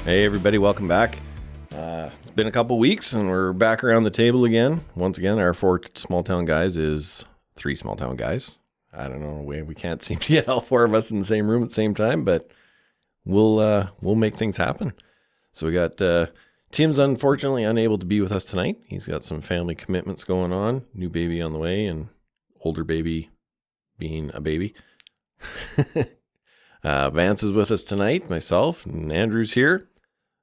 Hey everybody, welcome back. It's been a couple weeks and we're back around the table again. Once again, our 4 small town guys is 3 small town guys. I don't know, we can't seem to get all 4 of us in the same room at the same time, but we'll make things happen. So we got Tim's unfortunately unable to be with us tonight. He's got some family commitments going on, new baby on the way, and older baby being a baby. Vance is with us tonight, myself, and Andrew's here.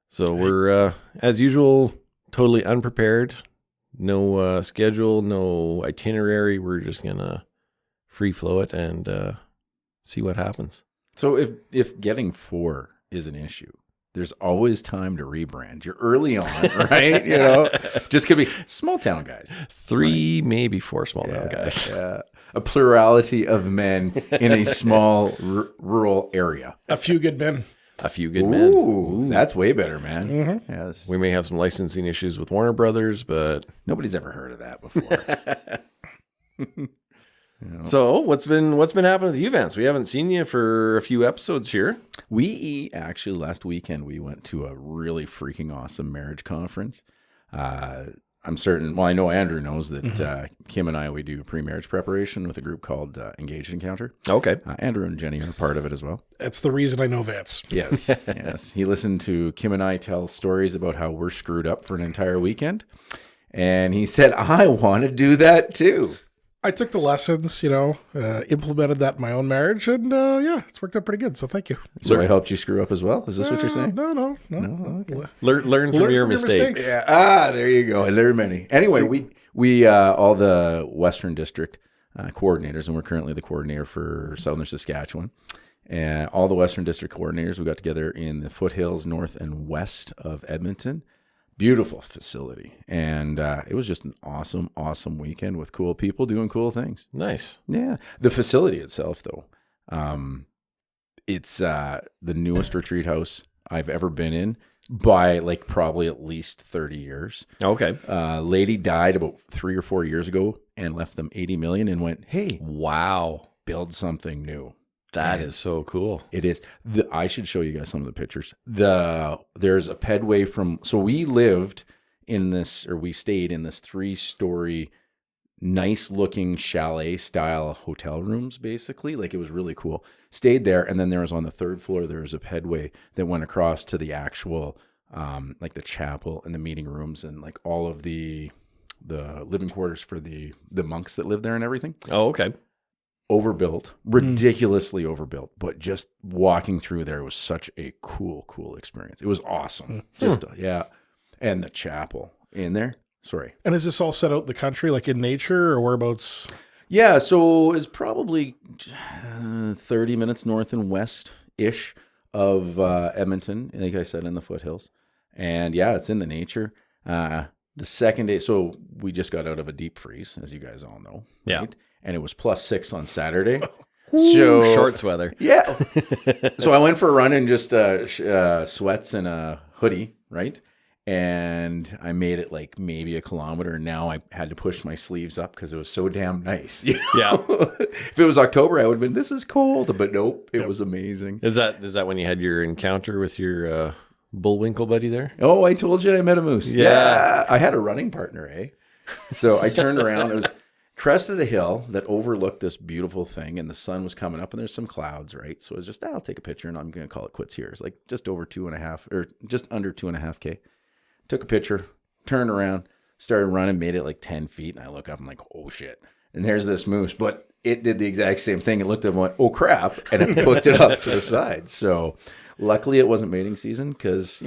So we're, as usual, totally unprepared. No schedule, no itinerary. We're just going to free flow it and see what happens. So if getting 4 is an issue, there's always time to rebrand. You're early on, right? You know, just could be small town guys. 3, right? Maybe 4 small town guys. Yeah. A plurality of men in a small rural area. A few good men. A few good men. Ooh, that's way better, man. Mm-hmm. Yes. We may have some licensing issues with Warner Brothers, but Nobody's ever heard of that before. So what's been happening with you, Vance? We haven't seen you for a few episodes here. We actually, last weekend, we went to a really freaking awesome marriage conference. I'm certain, well, I know Andrew knows that Kim and I, we do pre-marriage preparation with a group called Engaged Encounter. Okay. Andrew and Jenny are part of it as well. That's the reason I know Vance. Yes, yes. He listened to Kim and I tell stories about how we're screwed up for an entire weekend. And he said, I want to do that too. I took the lessons, implemented that in my own marriage, and it's worked out pretty good. So thank you. So I helped you screw up as well? Is this what you're saying? No. Okay. Learn from your mistakes. Yeah. There you go. I learned many. Anyway, we all the Western District coordinators, and we're currently the coordinator for Southern Saskatchewan. And all the Western District coordinators, we got together in the foothills north and west of Edmonton. Beautiful facility. And it was just an awesome, awesome weekend with cool people doing cool things. Nice. Yeah. The facility itself, though, it's the newest retreat house I've ever been in by probably at least 30 years. Okay. Lady died about 3 or 4 years ago and left them $80 million and went, hey, wow, build something new. That is so cool. It is. I should show you guys some of the pictures. There's a pedway from, so we stayed in this 3-story, nice looking chalet style hotel rooms, basically. It was really cool. Stayed there. And then there was on the 3rd floor, there was a pedway that went across to the actual, the chapel and the meeting rooms and all of the living quarters for the monks that live there and everything. Oh, okay. Overbuilt, ridiculously overbuilt, but just walking through there was such a cool experience. It was awesome. And the chapel in there. Sorry. And is this all set out in the country, in nature, or whereabouts? Yeah, so it's probably 30 minutes north and west-ish of Edmonton, like I said, in the foothills. And yeah, it's in the nature. The second day, so we just got out of a deep freeze, as you guys all know. Yeah. Right? And it was +6 on Saturday. So shorts weather. Yeah. So I went for a run in just sweats and a hoodie, right? And I made it maybe a kilometer. And now I had to push my sleeves up because it was so damn nice. Yeah. If it was October, I would have been, this is cold. But nope, it was amazing. Is that when you had your encounter with your Bullwinkle buddy there? Oh, I told you I met a moose. Yeah. I had a running partner, eh? So I turned around. It was crested a hill that overlooked this beautiful thing, and the sun was coming up, and there's some clouds, right? So it was just, I'll take a picture, and I'm going to call it quits here. It's just over 2.5, or just under 2.5K. Took a picture, turned around, started running, made it 10 feet, and I look up, I'm like, oh shit. And there's this moose, but it did the exact same thing. It looked at it and went, oh crap, and it booked it up to the side. So luckily it wasn't mating season because,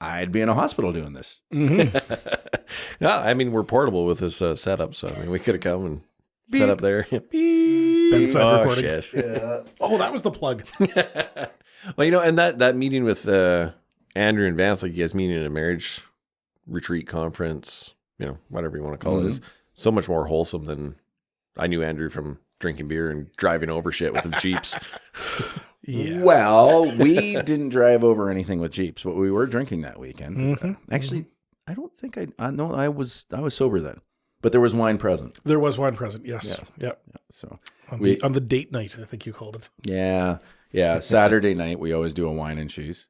I'd be in a hospital doing this. Mm-hmm. Yeah, I mean, we're portable with this setup, so we could have come and set up there. Bedside recording. Shit. Yeah. Oh, that was the plug. Well, and that meeting with Andrew and Vance, you guys meeting at a marriage retreat conference, whatever you want to call it, is so much more wholesome than I knew Andrew from drinking beer and driving over shit with the Jeeps. Yeah. Well, we didn't drive over anything with Jeeps, but we were drinking that weekend. Mm-hmm. Actually, I don't think I was sober then, but there was wine present. There was wine present. Yes. Yes. Yeah. So On the date night, I think you called it. Yeah. Saturday night we always do a wine and cheese,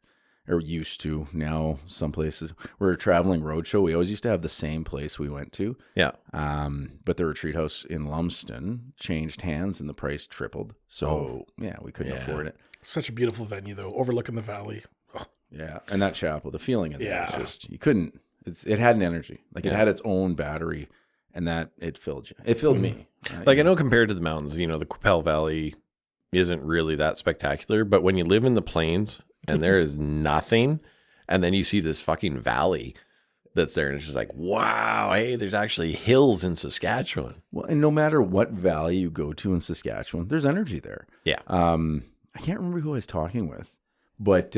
or used to. Now some places we're a traveling roadshow. We always used to have the same place we went to. Yeah. But the retreat house in Lumsden changed hands and the price tripled. So yeah, we couldn't afford it. Such a beautiful venue, though, overlooking the valley. Oh. Yeah, and that chapel, the feeling in there was Yeah. just you couldn't. It had an energy, like it had its own battery, and that it filled you. It filled me. Like I know compared to the mountains, you know, the Qu'Appelle Valley isn't really that spectacular, but when you live in the plains and there is nothing, and then you see this fucking valley that's there, and it's just like, wow, hey, there's actually hills in Saskatchewan. Well, and no matter what valley you go to in Saskatchewan, there's energy there. Yeah. I can't remember who I was talking with, but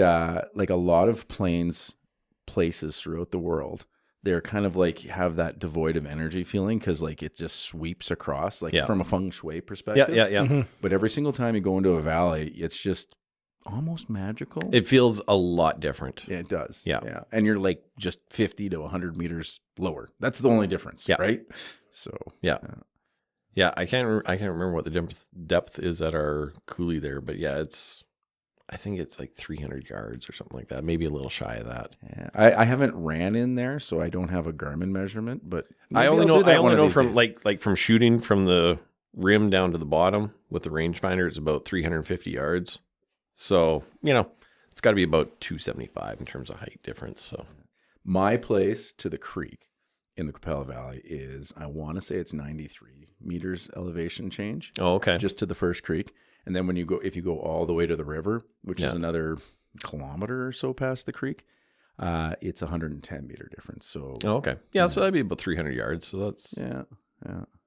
like a lot of plains places throughout the world, they're kind of like have that devoid of energy feeling because like it just sweeps across, like from a feng shui perspective. Yeah. But every single time you go into a valley, it's just almost magical. It feels a lot different. Yeah, it does. Yeah. And you're like just 50 to 100 meters lower. That's the only difference, right? So Yeah. I can't remember what the depth is at our coulee there, but yeah, I think it's like 300 yards or something like that, maybe a little shy of that. Yeah, I haven't ran in there, so I don't have a Garmin measurement. But I only know from like from shooting from the rim down to the bottom with the rangefinder, it's about 350 yards. So it's got to be about 275 in terms of height difference. So my place to the creek in the Qu'Appelle Valley is, I want to say it's 93 meters elevation change. Oh, okay. Just to the first creek. And then if you go all the way to the river, which is another kilometer or so past the creek, it's 110 meter difference. So okay. Yeah, so that'd be about 300 yards. So that's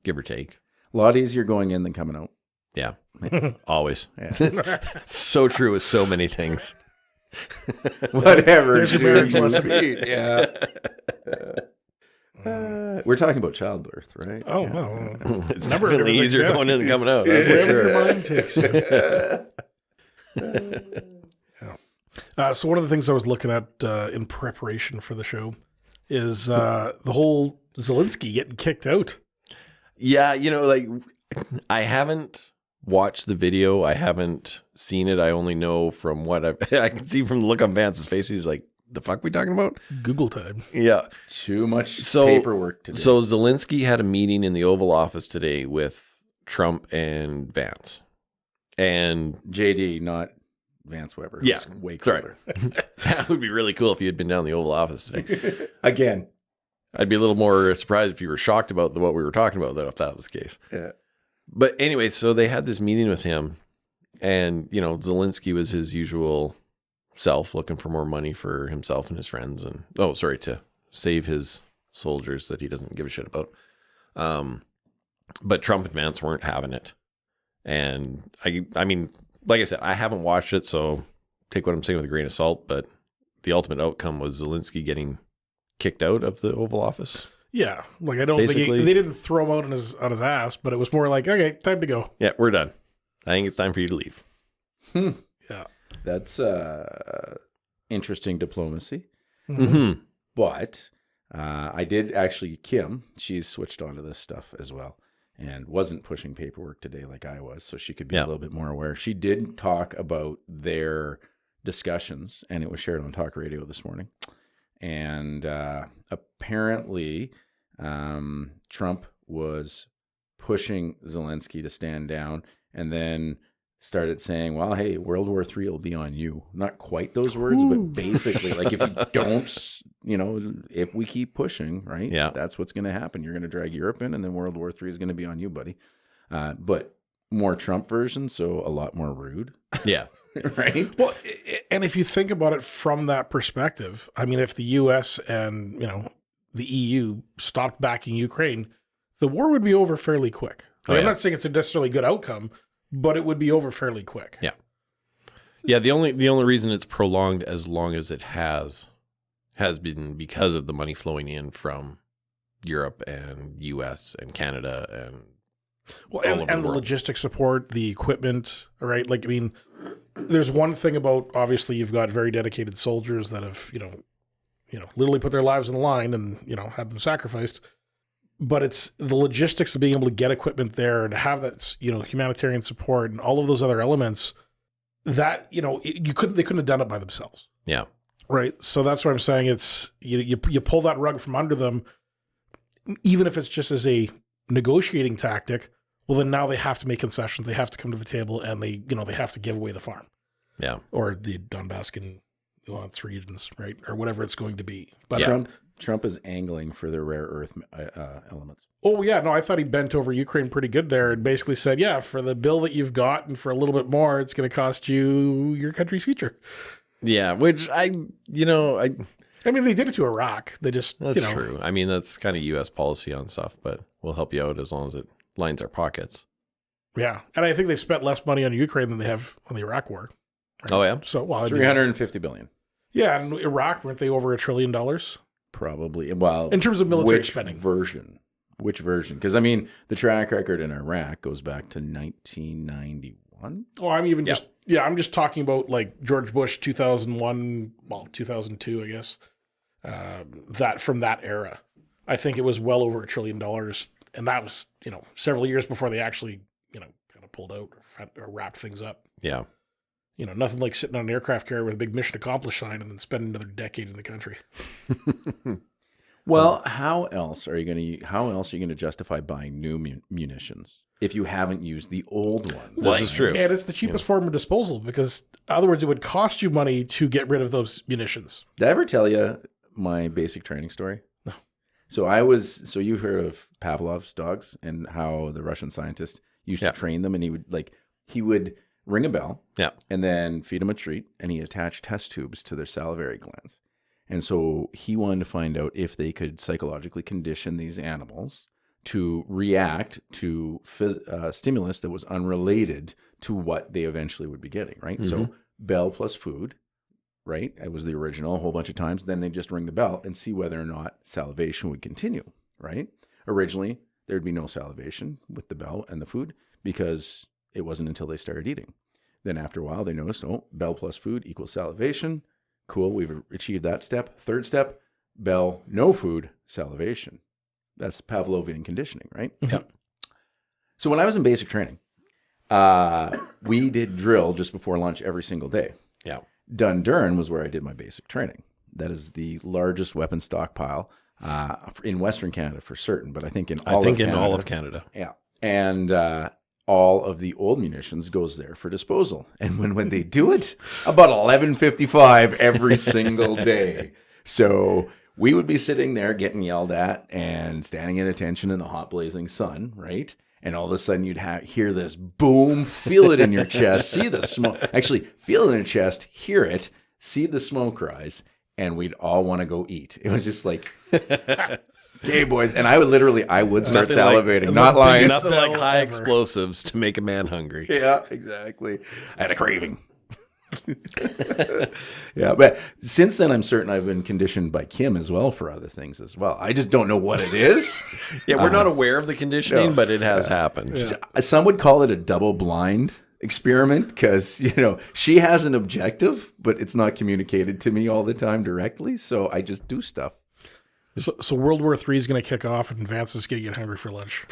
give or take. A lot easier going in than coming out. Yeah. Always. Yeah. So true with so many things. Whatever. There's your marriage you lesson. mean. Yeah. We're talking about childbirth, right? Oh, Yeah. well. It's Number of definitely different easier things, going in than coming out. That's for Wherever sure. your mind takes you. So one of the things I was looking at in preparation for the show is the whole Zelensky getting kicked out. Yeah, like I haven't watched the video. I haven't seen it. I only know from what I can see from the look on Vance's face. He's like, the fuck we talking about? Google time. Yeah. Too much paperwork to do. So Zelensky had a meeting in the Oval Office today with Trump and Vance. And JD, not Vance Weber. Yeah, Way sorry. cooler. that would be really cool if you had been down the Oval Office today. Again. I'd be a little more surprised if you were shocked about what we were talking about, if that was the case. Yeah. But anyway, so they had this meeting with him, and, Zelensky was his usual self, looking for more money for himself and his friends, and to save his soldiers that he doesn't give a shit about. But Trump and Vance weren't having it. And I mean, like I said, I haven't watched it, so take what I'm saying with a grain of salt, but the ultimate outcome was Zelensky getting kicked out of the Oval Office. Yeah, like I don't Basically- think they didn't throw him out on his ass, but it was more like, okay, time to go. Yeah, we're done. I think it's time for you to leave. Yeah. That's interesting diplomacy. Mm-hmm. But I did actually, Kim, she's switched onto this stuff as well and wasn't pushing paperwork today like I was, so she could be a little bit more aware. She did talk about their discussions, and it was shared on talk radio this morning. And apparently Trump was pushing Zelensky to stand down, and then started saying, well, hey, World War III will be on you. Not quite those words, but basically, like, if you don't, if we keep pushing, right? Yeah. That's what's going to happen. You're going to drag Europe in, and then World War III is going to be on you, buddy. But more Trump version, so a lot more rude. Yeah. Right? Well, and if you think about it from that perspective, I mean, if the U.S. and, the EU stopped backing Ukraine, the war would be over fairly quick. I'm not saying it's a necessarily good outcome, but it would be over fairly quick. Yeah. Yeah, the only reason it's prolonged as long as it has been because of the money flowing in from Europe and US and Canada and Well, all over and the world. logistics support, the equipment, right? Like, I mean, there's one thing about, obviously, you've got very dedicated soldiers that have, literally put their lives on the line and, had them sacrificed. But it's the logistics of being able to get equipment there and have that, humanitarian support and all of those other elements that, they couldn't have done it by themselves. Yeah. Right. So that's what I'm saying. It's you pull that rug from under them, even if it's just as a negotiating tactic. Well, then now they have to make concessions. They have to come to the table, and they have to give away the farm, or the Donbass and Luhansk regions, right, or whatever it's going to be. But Trump is angling for the rare earth elements. Oh yeah, no, I thought he bent over Ukraine pretty good there, and basically said, yeah, for the bill that you've got, and for a little bit more, it's going to cost you your country's future. Yeah, which I mean, they did it to Iraq. They just that's true. I mean, that's kind of U.S. policy on stuff, but we'll help you out as long as it lines our pockets. Yeah, and I think they've spent less money on Ukraine than they have on the Iraq war. Right? Oh yeah, so $350 billion. Yeah, and Iraq, weren't they over $1 trillion? Probably. Well, in terms of military spending, which version? Because I mean, the track record in Iraq goes back to 1991. Oh, I'm just talking about like George Bush 2001, 2002, I guess. That from that era, I think it was well over $1 trillion, and that was several years before they actually kind of pulled out or wrapped things up. Yeah, nothing like sitting on an aircraft carrier with a big mission accomplished sign and then spending another decade in the country. Well, how else are you going to justify buying new munitions if you haven't used the old ones? This is true. And it's the cheapest form of disposal because, in other words, it would cost you money to get rid of those munitions. Did I ever tell you my basic training story? No. So you've heard of Pavlov's dogs and how the Russian scientist used to train them, and he would ring a bell, and then feed them a treat, and he attached test tubes to their salivary glands. And so he wanted to find out if they could psychologically condition these animals to react to stimulus that was unrelated to what they eventually would be getting, right? Mm-hmm. So bell plus food, right? It was the original a whole bunch of times. Then they just ring the bell and see whether or not salivation would continue, right? Originally, there'd be no salivation with the bell and the food because it wasn't until they started eating. Then after a while, they noticed, bell plus food equals salivation. Cool, we've achieved that step. Third step, bell, no food, salivation. That's Pavlovian conditioning, right? Yeah. So when I was in basic training, we did drill just before lunch every single day. Yeah. Dundurn was where I did my basic training. That is the largest weapon stockpile in Western Canada for certain, but I think in all of Canada. Yeah. And all of the old munitions goes there for disposal. And when they do it, about 11:55 every single day. So we would be sitting there getting yelled at and standing at attention in the hot blazing sun, right? And all of a sudden you'd hear this boom, feel it in your chest, see the smoke. Actually, feel it in your chest, hear it, see the smoke rise, and we'd all want to go eat. It was just like... Okay, boys, and I would start salivating, not lying. Nothing like high explosives to make a man hungry. Yeah, exactly. I had a craving. Yeah, but since then, I'm certain I've been conditioned by Kim as well for other things as well. I just don't know what it is. Yeah, we're not aware of the conditioning, but it has happened. Yeah. Some would call it a double-blind experiment because, she has an objective, but it's not communicated to me all the time directly, so I just do stuff. So World War III is going to kick off, and Vance is going to get hungry for lunch.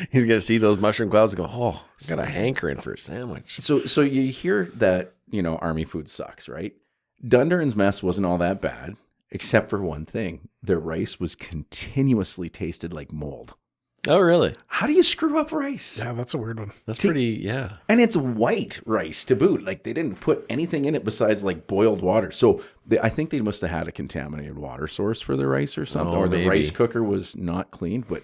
He's going to see those mushroom clouds and go, "Oh, I got a hankering for a sandwich." So you hear that army food sucks, right? Dundurn's mess wasn't all that bad, except for one thing: their rice was continuously tasted like mold. Oh, really? How do you screw up rice? Yeah, that's a weird one. That's pretty, yeah. And it's white rice to boot. Like, they didn't put anything in it besides, like, boiled water. So I think they must have had a contaminated water source for their rice or something. Or the rice cooker was not clean. But,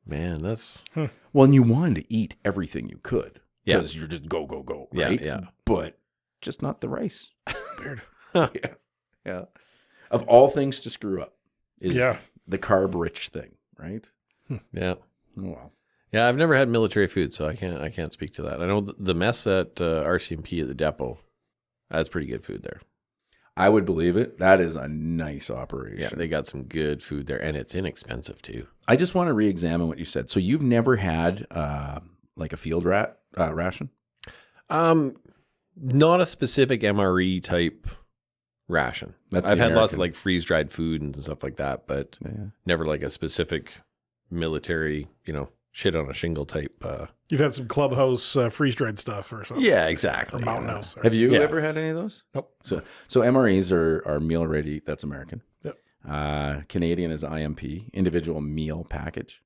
man, that's... Well, and you wanted to eat everything you could. Because you're just go, right? Yeah. But just not the rice. Weird. Huh. Yeah. Of all things to screw up is the carb-rich thing, right? Yeah. Oh, well. Yeah, I've never had military food, so I can't speak to that. I know the mess at RCMP at the depot, that's pretty good food there. I would believe it. That is a nice operation. Yeah, they got some good food there, and it's inexpensive too. I just want to re-examine what you said. So you've never had like a field ration? Not a specific MRE type ration. I've had lots of like freeze-dried food and stuff like that, but never like a specific military, shit on a shingle type. You've had some clubhouse freeze-dried stuff or something. Yeah, exactly. Or mountain house. Have you Yeah. ever had any of those? Nope. So MREs are meal ready. That's American. Yep. Canadian is IMP, individual meal package,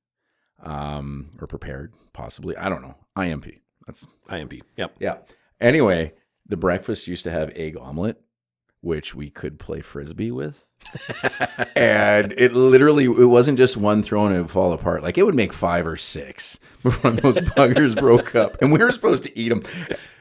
or prepared, possibly. I don't know. IMP. That's IMP. Yep. yeah. Anyway, the breakfast used to have egg omelet, which we could play frisbee with. And it wasn't just one throw and it would fall apart. Like it would make 5 or 6 before those buggers broke up. And we were supposed to eat them.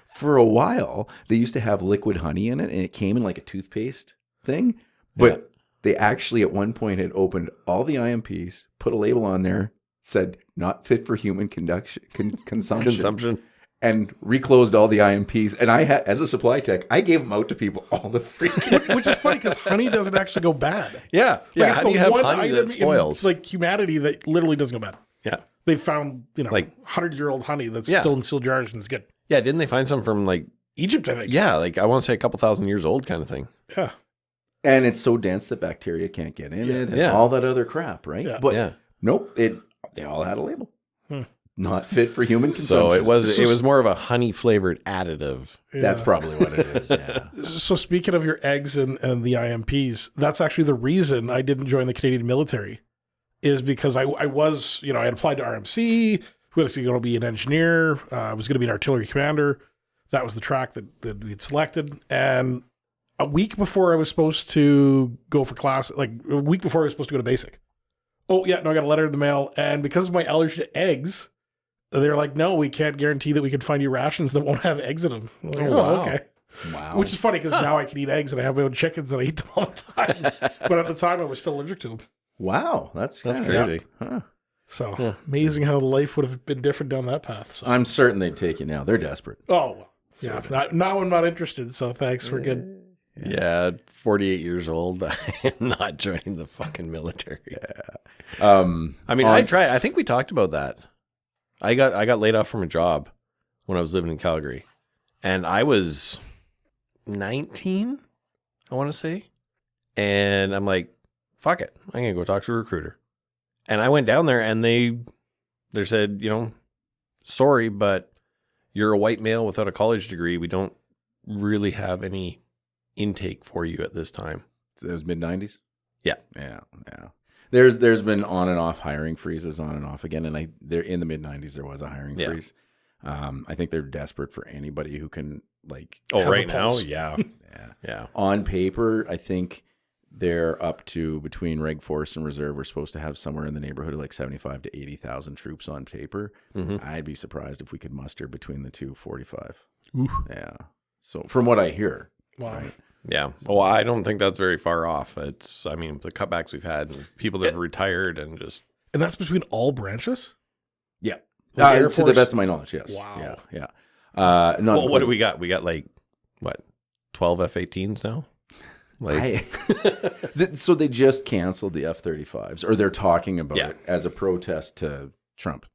For a while, they used to have liquid honey in it, and it came in like a toothpaste thing. But they actually at one point had opened all the IMPs, put a label on there, said not fit for human consumption. And reclosed all the IMPs. And I had, as a supply tech, I gave them out to people all the freaking. Which is funny because honey doesn't actually go bad. Yeah. Like, How it's do you the have one honey item that spoils? in, like humanity that literally doesn't go bad. Yeah. They found, Like 100-year-old honey that's Yeah. still in sealed jars and it's good. Yeah. Didn't they find some from like, Egypt, I think. yeah, like I want to say a couple thousand years old kind of thing. Yeah. And it's so dense that bacteria can't get in it and Yeah. all that other crap, right? Yeah. But Yeah. nope, they all had a label. Not fit for human So consumption. it was more of a honey flavored additive. That's probably what it is, yeah. So speaking of your eggs and the IMPs, that's actually the reason I didn't join the Canadian military, is because I was, I had applied to RMC, who was going to be an engineer, I was going to be an artillery commander. That was the track that we'd selected. And a week before I was supposed to go for class, like a week before I was supposed to go to basic. Oh, yeah, no, I got a letter in the mail. And because of my allergy to eggs, they're like, no, we can't guarantee that we can find you rations that won't have eggs in them. I'm like, wow. Okay. Wow. Which is funny because now I can eat eggs and I have my own chickens and I eat them all the time. But at the time, I was still allergic to them. Wow. That's crazy. Huh. So amazing how life would have been different down that path. So. I'm certain they'd take you now. They're desperate. Oh, well. Yeah. Now I'm not interested. So thanks. We're good. Yeah. 48 years old. I am not joining the fucking military. Yeah. I mean, I tried. I think we talked about that. I got laid off from a job when I was living in Calgary, and I was 19, I want to say, and I'm like, fuck it, I'm gonna go talk to a recruiter. And I went down there, and they said, sorry, but you're a white male without a college degree. We don't really have any intake for you at this time. So it was mid-90s? Yeah. Yeah. There's been on and off hiring freezes, on and off again, and they're in the mid-90s. There was a hiring freeze. I think they're desperate for anybody who can Oh, has right a now, pulse. yeah. Yeah. On paper, I think they're up to, between Reg Force and Reserve, we're supposed to have somewhere in the neighborhood of like 75 to 80,000 troops on paper. Mm-hmm. I'd be surprised if we could muster between the two 45. Ooh. Yeah. So from what I hear, Wow. right? Yeah. Well, I don't think that's very far off. The cutbacks we've had, and people that have retired and just. And that's between all branches? Yeah. Like Air To the Force? best of my knowledge, yes. Wow. Yeah. Well, what do we got? We got 12 F-18s now? So they just canceled the F-35s, or they're talking about Yeah. it as a protest to Trump.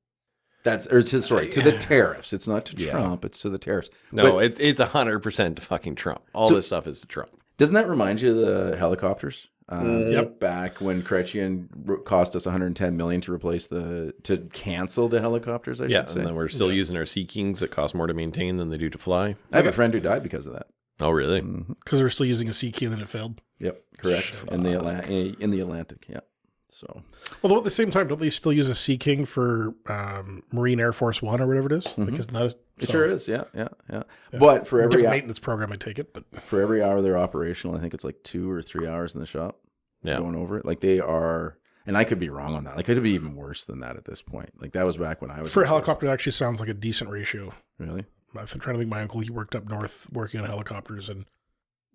To the tariffs. It's not to Trump, it's to the tariffs. No, But it's 100% to fucking Trump. All this stuff is to Trump. doesn't that remind you of the helicopters? Yep. Back when Chrétien cost us $110 million to cancel the helicopters, I should say. And then we're still using our Sea Kings that cost more to maintain than they do to fly. I have a friend who died because of that. Oh, really? Because we're still using a Sea Key and then it failed. Yep, correct. In the Atlantic, yeah. So, Although at the same time, don't they still use a Sea King for Marine Air Force One or whatever it is? Like, isn't that it sure is, yeah. But for every different maintenance program, I take it. But for every hour they're operational, I think it's like 2 or 3 hours in the shop. Yeah. Going over it, like they are, and I could be wrong on that. Like it could be even worse than that at this point. Like that was back when I was for a helicopter, it actually sounds like a decent ratio. Really? I'm trying to think. My uncle, he worked up north working on helicopters, and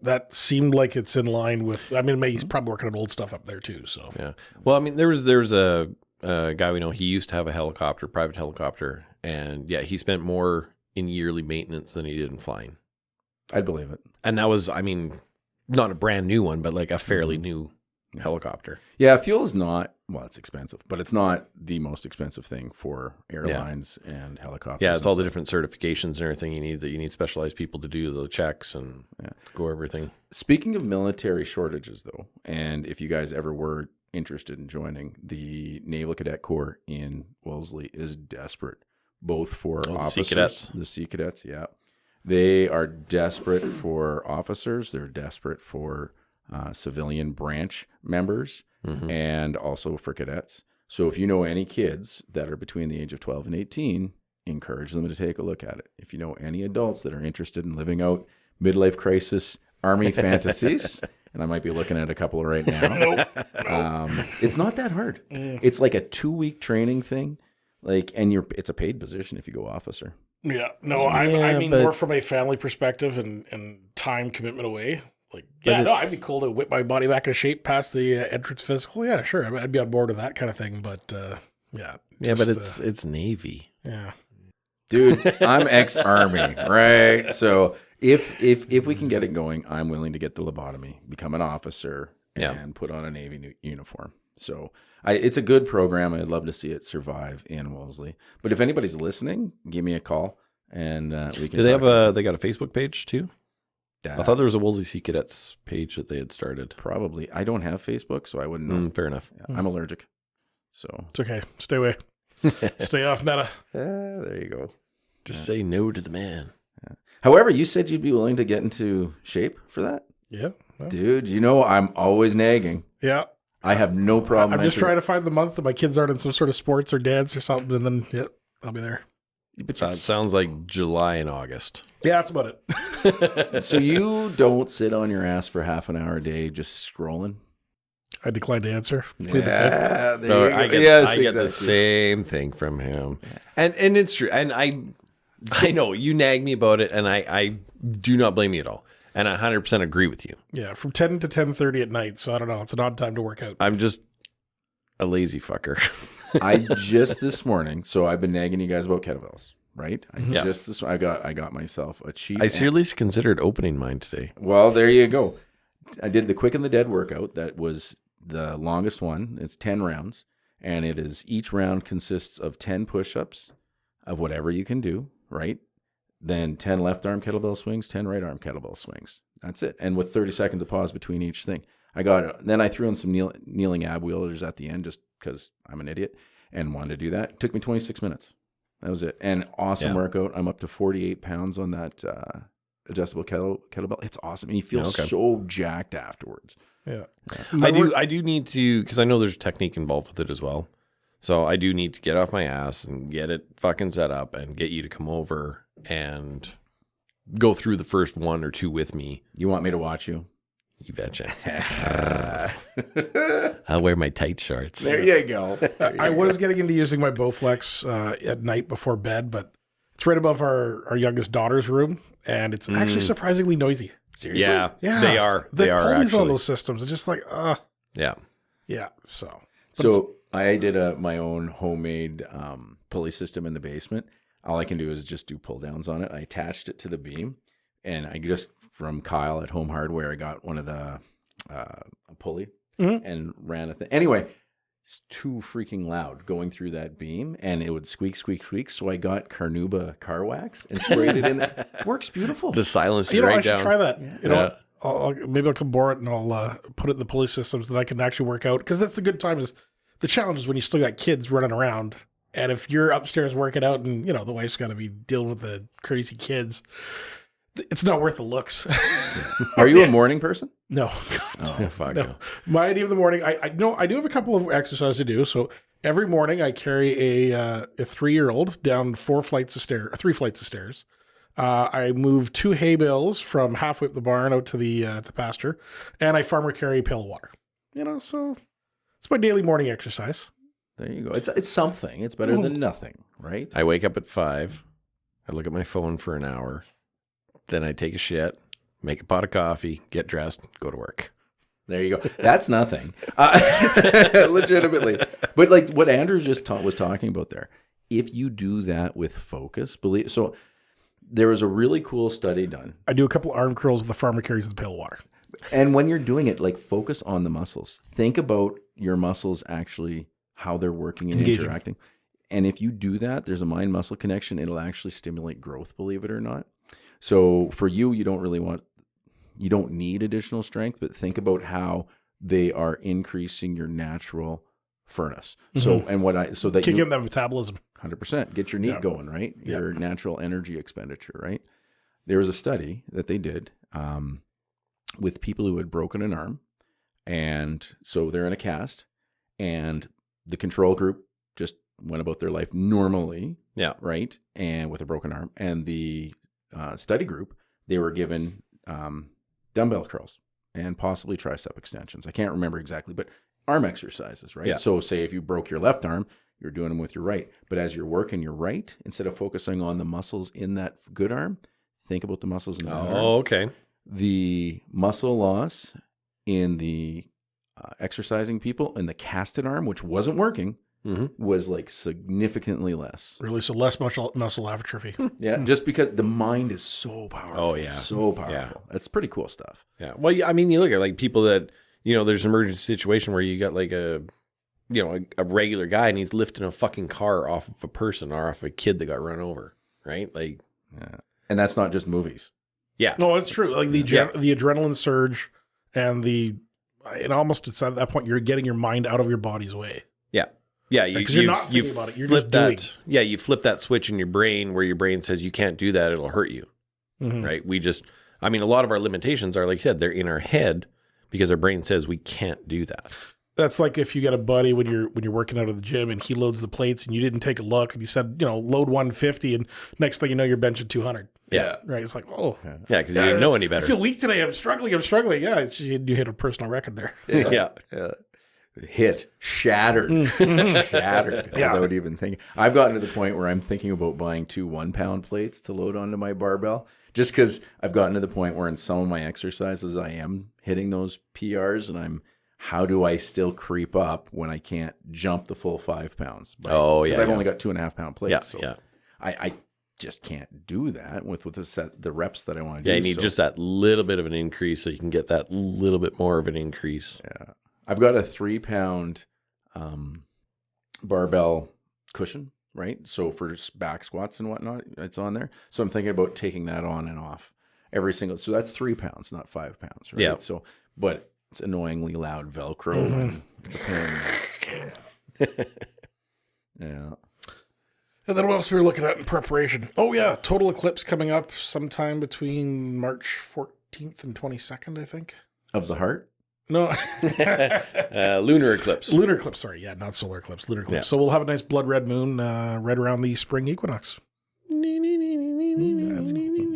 that seemed like it's in line with. I mean, he's probably working on old stuff up there too. So Yeah. Well, I mean, there was a guy we know. He used to have a private helicopter, and he spent more in yearly maintenance than he did in flying. I'd believe it. And that was, I mean, not a brand new one, but like a fairly new helicopter. Yeah, fuel is not, well, it's expensive, but it's not the most expensive thing for airlines and helicopters. Yeah, it's all the different certifications and everything you need. That you need specialized people to do the checks and go everything. Speaking of military shortages, though, and if you guys ever were interested in joining, the Naval Cadet Corps in Wellesley is desperate, both for officers, the Sea Cadets, yeah. They are desperate for officers. They're desperate for civilian branch members and also for cadets. So if you know any kids that are between the age of 12 and 18, encourage them to take a look at it. If you know any adults that are interested in living out midlife crisis Army fantasies, and I might be looking at a couple right now, it's not that hard. It's like a 2-week training thing, and it's a paid position if you go officer. Yeah, no, I mean more from a family perspective and time commitment away. Like, I'd be cool to whip my body back in shape past the entrance physical. Yeah, sure, I'd be on board with that kind of thing. But but it's Navy. Yeah, dude, I'm ex-Army, right? So if we can get it going, I'm willing to get the lobotomy, become an officer, and put on a Navy uniform. So it's a good program. I'd love to see it survive in Wellesley. But if anybody's listening, give me a call and we can. Do they got a Facebook page too? I thought there was a Wellesley Sea Cadets page that they had started. Probably. I don't have Facebook, so I wouldn't know. Fair enough. Yeah, I'm allergic, so it's okay. Stay away. Stay off meta. There you go. Just say no to the man. Yeah. However, you said you'd be willing to get into shape for that. Yeah, well. Dude. I'm always nagging. Yeah. I have no problem. I'm just trying to find the month that my kids aren't in some sort of sports or dance or something, and then I'll be there. But that sounds like July and August. Yeah, that's about it. So you don't sit on your ass for half an hour a day just scrolling? I declined to answer. Yeah, I get the same thing from him. Yeah. And it's true. And I know you nag me about it, and I do not blame you at all. And I 100% agree with you. Yeah, from 10 to 10:30 at night. So I don't know. It's an odd time to work out. I'm just a lazy fucker. I just this morning, so I've been nagging you guys about kettlebells, right? I got myself a cheap. I seriously considered opening mine today. Well, there you go. I did the Quick and the Dead workout. That was the longest one. It's 10 rounds, and each round consists of 10 push-ups of whatever you can do, right? Then 10 left arm kettlebell swings, 10 right arm kettlebell swings. That's it. And with 30 seconds of pause between each thing. Then I threw in some kneeling ab wheelers at the end just because I'm an idiot and wanted to do that. It took me 26 minutes. That was it. And awesome workout. I'm up to 48 pounds on that adjustable kettlebell. It's awesome. And you feel so jacked afterwards. Yeah. I do need to, because I know there's technique involved with it as well. So I do need to get off my ass and get it fucking set up and get you to come over and go through the first 1 or 2 with me. You want me to watch you? You betcha. I'll wear my tight shorts. There you go. I was getting into using my Bowflex at night before bed, but it's right above our youngest daughter's room, and it's actually surprisingly noisy. Seriously? Yeah, they are. They are actually. On those systems. It's just like, yeah. So I did my own homemade pulley system in the basement. All I can do is just do pull downs on it. I attached it to the beam, and I just from Kyle at Home Hardware, I got one of the a pulley and ran a thing. Anyway, it's too freaking loud going through that beam, and it would squeak, squeak, squeak. So I got Carnauba car wax and sprayed it in there. Works beautiful. The silence. I should try that. Yeah. Maybe I'll come borrow it and I'll put it in the pulley systems that I can actually work out. Because that's the good time. Is the challenge is when you still got kids running around. And if you're upstairs working out and, the wife's got to be dealing with the crazy kids, it's not worth the looks. Are you a morning person? No. Oh, fuck. No. My idea of the morning, I do have a couple of exercises to do. So every morning I carry a 3-year-old down 3 flights of stairs. I move 2 hay bales from halfway up the barn out to the pasture, and I farmer carry a pail of water. So it's my daily morning exercise. There you go. It's something. It's better than nothing, right? I wake up at 5. I look at my phone for an hour. Then I take a shit, make a pot of coffee, get dressed, go to work. There you go. That's nothing. Legitimately. But like what Andrew just was talking about there, if you do that with focus, so there was a really cool study done. I do a couple arm curls with the farmer carries the pail of water. And when you're doing it, like focus on the muscles. Think about your muscles actually, how they're working and interacting. And if you do that, there's a mind-muscle connection. It'll actually stimulate growth, believe it or not. So for you don't need additional strength, but think about how they are increasing your natural furnace. So that Kick in that metabolism. 100% get your NEAT going, right? Your natural energy expenditure, right? There was a study that they did with people who had broken an arm, and so they're in a cast, and the control group just went about their life normally, right, and with a broken arm, and the study group, they were given dumbbell curls and possibly tricep extensions. I can't remember exactly, but arm exercises, right? So say if you broke your left arm, you're doing them with your right. But as you're working your right, instead of focusing on the muscles in that good arm, think about the muscles in the bad arm. Oh, okay. The muscle loss in the exercising people in the casted arm, which wasn't working, was like significantly less. Really? So less muscle atrophy. Just because the mind is so powerful. Oh, yeah. So powerful. That's pretty cool stuff. Yeah. Well, I mean, you look at like people that, there's an emergency situation where you got like a regular guy and he's lifting a fucking car off of a person or off a kid that got run over, right? Like, and that's not just movies. Yeah. No, it's true. Like the adrenaline surge and it's at that point you're getting your mind out of your body's way. Yeah. Yeah, because you're not thinking about it. You're just doing. You flip that switch in your brain where your brain says you can't do that, it'll hurt you. Right? A lot of our limitations are, like you said, they're in our head because our brain says we can't do that. That's like if you get a buddy when you're working out at the gym and he loads the plates and you didn't take a look and he said, load 150 and next thing you know you're benching 200. Yeah. Right. It's like, oh. Yeah, because you didn't know any better. I feel weak today. I'm struggling. Yeah, you hit a personal record there. Yeah. Shattered. Shattered. Without even thinking. I've gotten to the point where I'm thinking about buying 2 1-pound plates to load onto my barbell, just because I've gotten to the point where in some of my exercises I am hitting those PRs, and how do I still creep up when I can't jump the full 5 pounds? Because I've only got 2.5 pound plates. I just can't do that with the reps that I want to do. Yeah, you need just that little bit of an increase so you can get that little bit more of an increase. Yeah. I've got a 3-pound barbell cushion, right? So for back squats and whatnot, it's on there. So I'm thinking about taking that on and off every single. So that's 3 pounds, not 5 pounds, right? Yeah. So, but it's annoyingly loud Velcro. And it's a pain. Yeah. And then what else we were looking at in preparation? Oh yeah, total eclipse coming up sometime between March 14th and 22nd, I think. Of the heart? No. Lunar eclipse. Lunar eclipse, sorry. Yeah, not solar eclipse. Lunar eclipse. Yeah. So we'll have a nice blood red moon right around the spring equinox.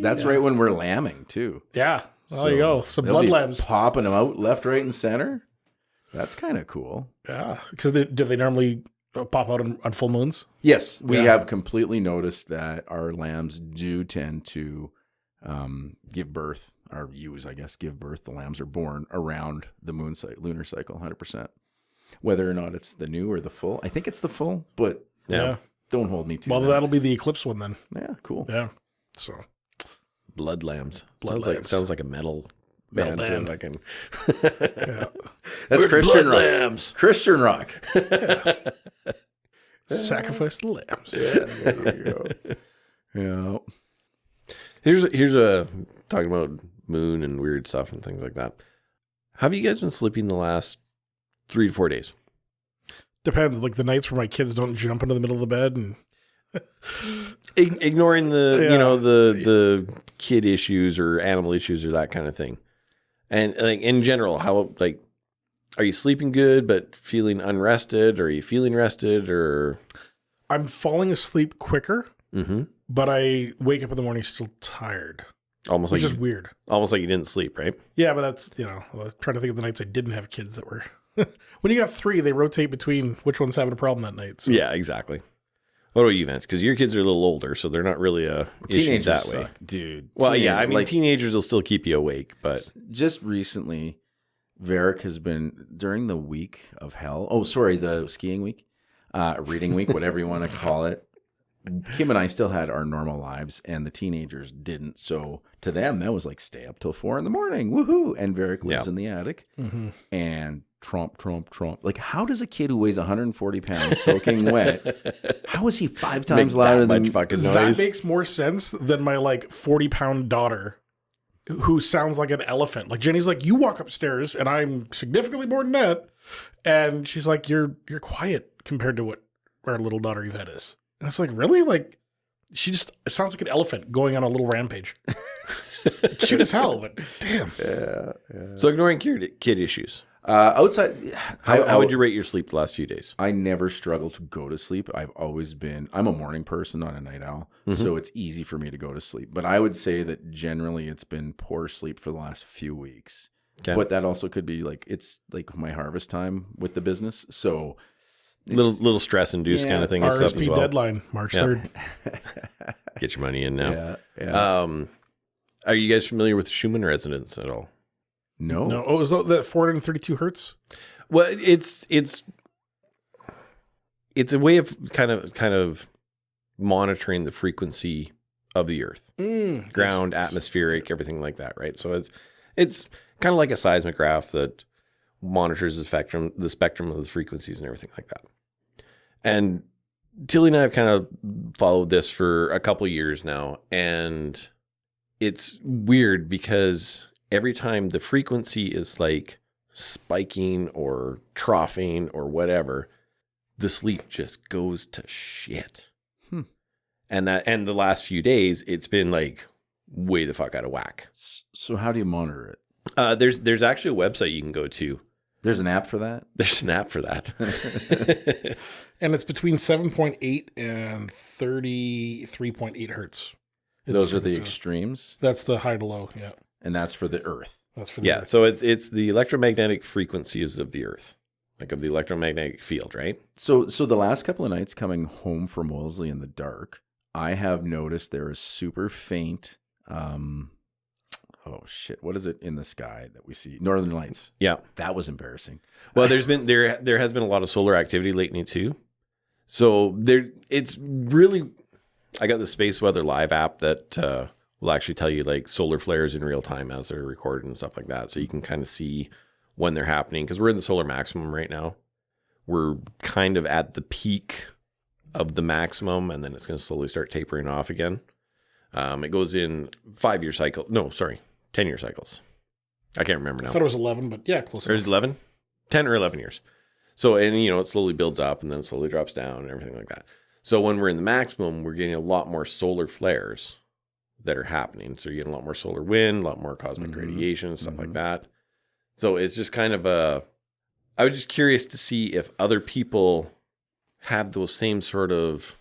That's right when we're lambing too. Yeah. There you go. Some blood lambs. Popping them out left, right, and center. That's kind of cool. Yeah. Because do they normally pop out on full moons? Yes. We have completely noticed that our lambs do tend to give birth. Or ewes, I guess, give birth. The lambs are born around the lunar cycle, 100%. Whether or not it's the new or the full. I think it's the full, but don't hold me to Well, that. that'll be the eclipse one then. Yeah, cool. Yeah. So, Blood lambs. Lambs. Sounds like a metal band. band. That's We're Christian blood rock. lambs. Christian rock. sacrifice the lambs. There you go. Yeah. Here's a talking about moon and weird stuff and things like that. Have you guys been sleeping the last 3 to 4 days? Depends. Like the nights where my kids don't jump into the middle of the bed and Ignoring the the kid issues or animal issues or that kind of thing. And like in general, how like are you sleeping good but feeling unrested? Or are you feeling rested? Or I'm falling asleep quicker, but I wake up in the morning still tired. Almost Which like is weird. Almost like you didn't sleep, right? Yeah, but that's, I was trying to think of the nights I didn't have kids that were... When you got 3, they rotate between which one's having a problem that night. So. Yeah, exactly. What about you, Vance? Because your kids are a little older, so they're not really a issue that way. Suck, dude. Well, yeah, I mean, teenagers will still keep you awake, but... Just recently, Varric has been, during the week of hell... Oh, sorry, the skiing week, reading week, whatever you want to call it. Kim and I still had our normal lives, and the teenagers didn't. So to them, that was like stay up till 4 a.m. Woohoo! And Varric lives in the attic, and tromp. Like, how does a kid who weighs 140 pounds soaking wet? How is he 5 times louder than fucking noise? That makes more sense than my 40-pound daughter who sounds like an elephant. Like Jenny's like, you walk upstairs and I'm significantly more than that. And she's like, you're quiet compared to what our little daughter Yvette is. And it's like, really? Like, she just sounds like an elephant going on a little rampage. Cute as hell, but damn. Yeah. So ignoring kid issues. Outside, How would you rate your sleep the last few days? I never struggle to go to sleep. I'm a morning person, not a night owl. So it's easy for me to go to sleep. But I would say that generally it's been poor sleep for the last few weeks. Okay. But that also could be like, it's like my harvest time with the business. So Little stress induced kind of thing and stuff as RSP well. deadline, March 3rd. Get your money in now. Yeah. Are you guys familiar with Schumann resonance at all? No. Oh, is that 432 hertz? Well, it's a way of kind of monitoring the frequency of the Earth, ground, atmospheric, everything like that, right? So it's kind of like a seismograph that monitors the spectrum of the frequencies and everything like that. And Tilly and I have kind of followed this for a couple of years now, and it's weird because every time the frequency is like spiking or troughing or whatever, the sleep just goes to shit. And the last few days, it's been like way the fuck out of whack. So how do you monitor it? There's actually a website you can go to. There's an app for that? There's an app for that. And it's between 7.8 and 33.8 hertz. Those are the extremes? That's the high to low, yeah. And that's for the Earth. That's for the Yeah, Earth. so it's the electromagnetic frequencies of the Earth, like of the electromagnetic field, right? So the last couple of nights coming home from Wolseley in the dark, I have noticed there is super faint, what is it in the sky that we see? Northern Lights. Yeah. That was embarrassing. Well, there has been a lot of solar activity lately too. So it's really, I got the Space Weather Live app that will actually tell you like solar flares in real time as they're recorded and stuff like that. So you can kind of see when they're happening because we're in the solar maximum right now. We're kind of at the peak of the maximum, and then it's going to slowly start tapering off again. It goes in 5-year cycle. No, sorry, 10-year cycles. I can't remember now. I thought it was 11, but yeah, close Or is enough. it 11? 10 or 11 years. So, and it slowly builds up and then it slowly drops down and everything like that. So when we're in the maximum, we're getting a lot more solar flares that are happening. So you're getting a lot more solar wind, a lot more cosmic radiation, stuff like that. So it's just kind of I was just curious to see if other people have those same sort of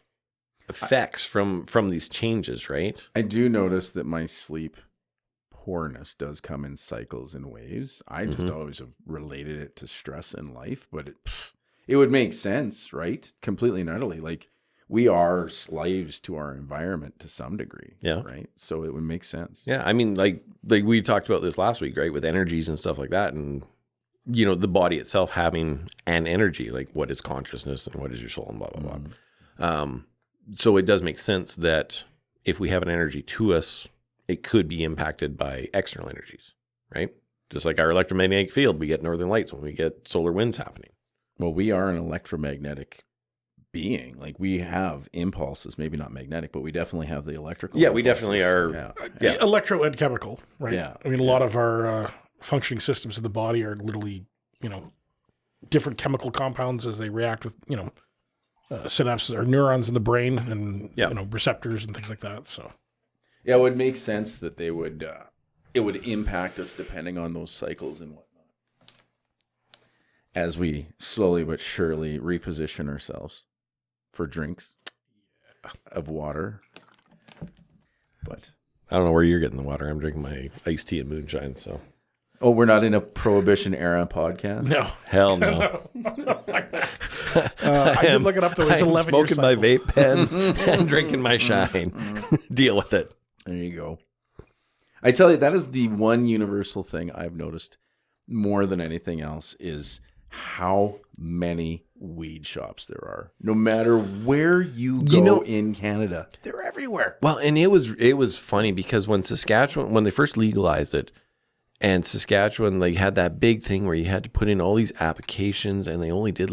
effects from these changes, right? I do notice that my sleep poorness does come in cycles and waves. I just always have related it to stress in life, but it would make sense, right? Completely and utterly. Like we are slaves to our environment to some degree, right? So it would make sense. Yeah, I mean, like we talked about this last week, right? With energies and stuff like that, and the body itself having an energy, like what is consciousness and what is your soul and blah blah blah. So it does make sense that if we have an energy to us, it could be impacted by external energies, right? Just like our electromagnetic field, we get northern lights when we get solar winds happening. Well, we are an electromagnetic being. Like we have impulses, maybe not magnetic, but we definitely have the electrical. Yeah, we impulses. definitely are. Yeah. Electro and chemical, right? Yeah. I mean, a lot of our functioning systems in the body are literally, different chemical compounds as they react with, synapses or neurons in the brain and, receptors and things like that. So, yeah, it would make sense that they would, it would impact us depending on those cycles and whatnot. As we slowly but surely reposition ourselves for drinks of water. But I don't know where you're getting the water. I'm drinking my iced tea and moonshine. So, we're not in a Prohibition era podcast. no. hell no. I did look it up, though. It's I'm 11 smoking my cycles. vape pen and drinking my shine. Deal with it. There you go. I tell you, that is the one universal thing I've noticed more than anything else is how many weed shops there are. No matter where you go in Canada, they're everywhere. Well, and it was funny because when they first legalized it, and Saskatchewan, they had that big thing where you had to put in all these applications, and they only did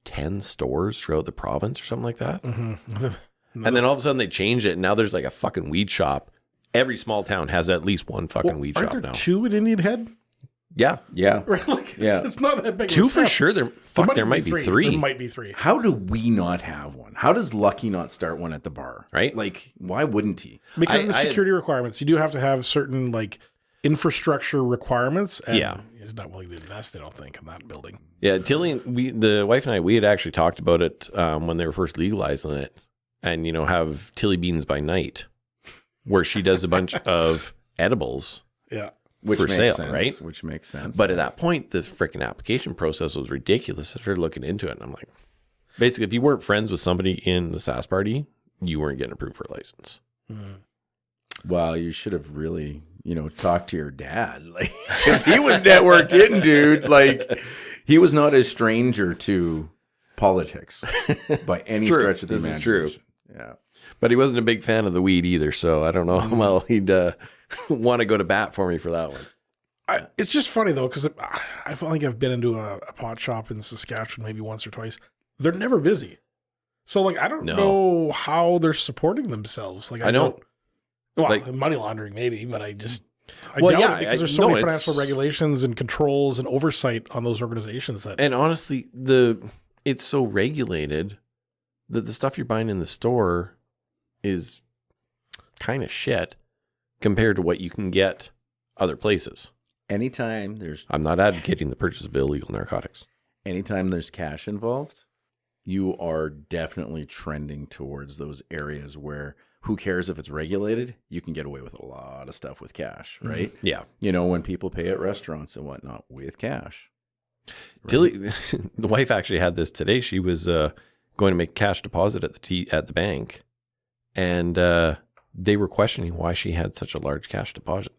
10 stores throughout the province or something like that. Mm-hmm. And then all of a sudden they changed it, and now there's like a fucking weed shop every small town has at least one fucking weed aren't shop there now. 2 in Indian Head? Yeah. Yeah. Right? Like, Yeah. it's not that big. 2 of a for town. sure. There might be 3. There might be 3. How do we not have one? How does Lucky not start one at the bar? Right? Like, why wouldn't he? Because of the security requirements. You do have to have certain like infrastructure requirements. And Yeah. he's not willing to invest, I don't think, in that building. Yeah, Tilly, the wife and I, we had actually talked about it when they were first legalizing it, and have Tilly Beans by night, where she does a bunch of edibles Yeah. Which for makes sale, sense, right? Which makes sense. But at that point, the freaking application process was ridiculous. I started looking into it, and I'm like, basically, if you weren't friends with somebody in the SAS party, you weren't getting approved for a license. Well, you should have really, talked to your dad, like, because he was networked in, dude. Like, he was not a stranger to politics by any true. stretch of the This is true. imagination. Yeah. But he wasn't a big fan of the weed either, so I don't know how well he'd want to go to bat for me for that one. It's just funny though, because I feel like I've been into a pot shop in Saskatchewan maybe once or twice. They're never busy. So like I don't know how they're supporting themselves. Like I don't. Well, like, money laundering maybe, but I doubt it because there's so many financial regulations and controls and oversight on those organizations that. And honestly, it's so regulated that the stuff you're buying in the store is kind of shit compared to what you can get other places. I'm not advocating the purchase of illegal narcotics. Anytime there's cash involved, you are definitely trending towards those areas where who cares if it's regulated? You can get away with a lot of stuff with cash, right? Yeah. When people pay at restaurants and whatnot with cash. Right? Tilly, the wife actually had this today. She was going to make a cash deposit at the bank, and they were questioning why she had such a large cash deposit.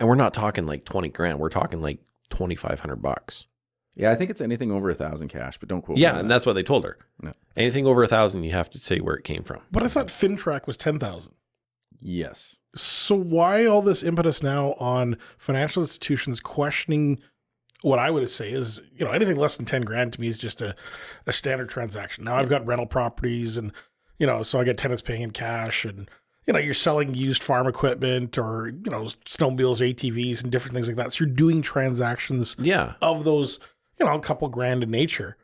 And we're not talking like 20 grand. We're talking like $2,500. Yeah, I think it's anything over 1,000 cash, but don't quote me. Yeah, and that's what they told her. No. Anything over 1,000, you have to say where it came from. But I thought FinTrack was 10,000. Yes. So why all this impetus now on financial institutions questioning what I would say is, anything less than 10 grand to me is just a standard transaction. Now I've got rental properties and, so I get tenants paying in cash and, you're selling used farm equipment or, snowmobiles, ATVs and different things like that. So you're doing transactions of those, a couple grand in nature.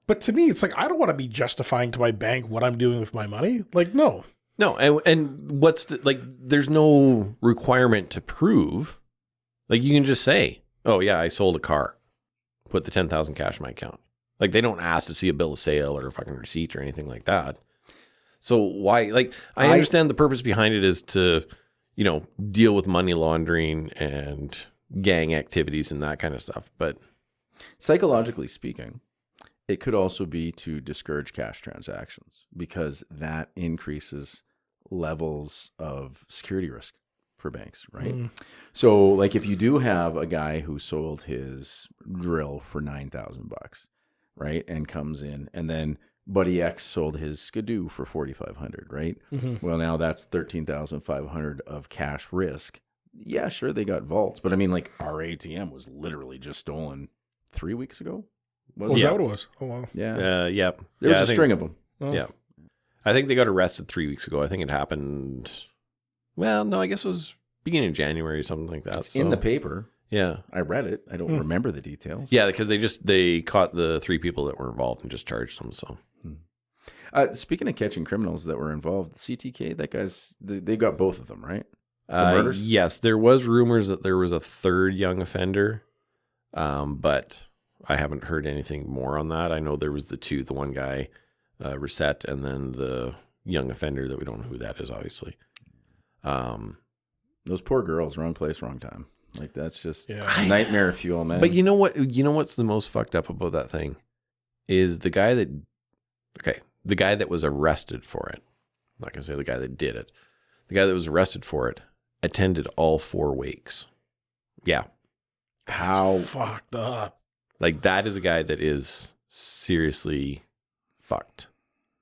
But to me, it's like, I don't want to be justifying to my bank what I'm doing with my money. Like, no. No, and what's there's no requirement to prove. Like, you can just say, oh, yeah, I sold a car. Put the 10,000 cash in my account. Like, they don't ask to see a bill of sale or a fucking receipt or anything like that. So why, I understand the purpose behind it is to, deal with money laundering and gang activities and that kind of stuff. But psychologically speaking, it could also be to discourage cash transactions because that increases levels of security risk for banks, right? So like if you do have a guy who sold his drill for $9,000, right? And comes in and then Buddy X sold his Skidoo for $4,500, right? Well, now that's $13,500 of cash risk. Yeah, sure, they got vaults, but I mean, like our ATM was literally just stolen 3 weeks ago. Was that what it was? Oh wow. Yeah. yeah, there was a string of them. Oh. Yeah, I think they got arrested 3 weeks ago. I think it happened. Well, no, I guess it was beginning of January or something like that. It's in the paper. Yeah, I read it. I don't remember the details. Yeah, because they caught the 3 people that were involved and just charged them. So, speaking of catching criminals that were involved, CTK, that guy's they got both of them, right? The murders? Yes, there was rumors that there was a third young offender, but I haven't heard anything more on that. I know there was the one guy, Reset, and then the young offender that we don't know who that is, obviously. Those poor girls, wrong place, wrong time. Like that's just nightmare fuel, man. But you know what? You know what's the most fucked up about that thing is the guy that was arrested for it. I'm not gonna say the guy that did it. The guy that was arrested for it attended all 4 wakes. Yeah. How fucked up. Like that is a guy that is seriously fucked.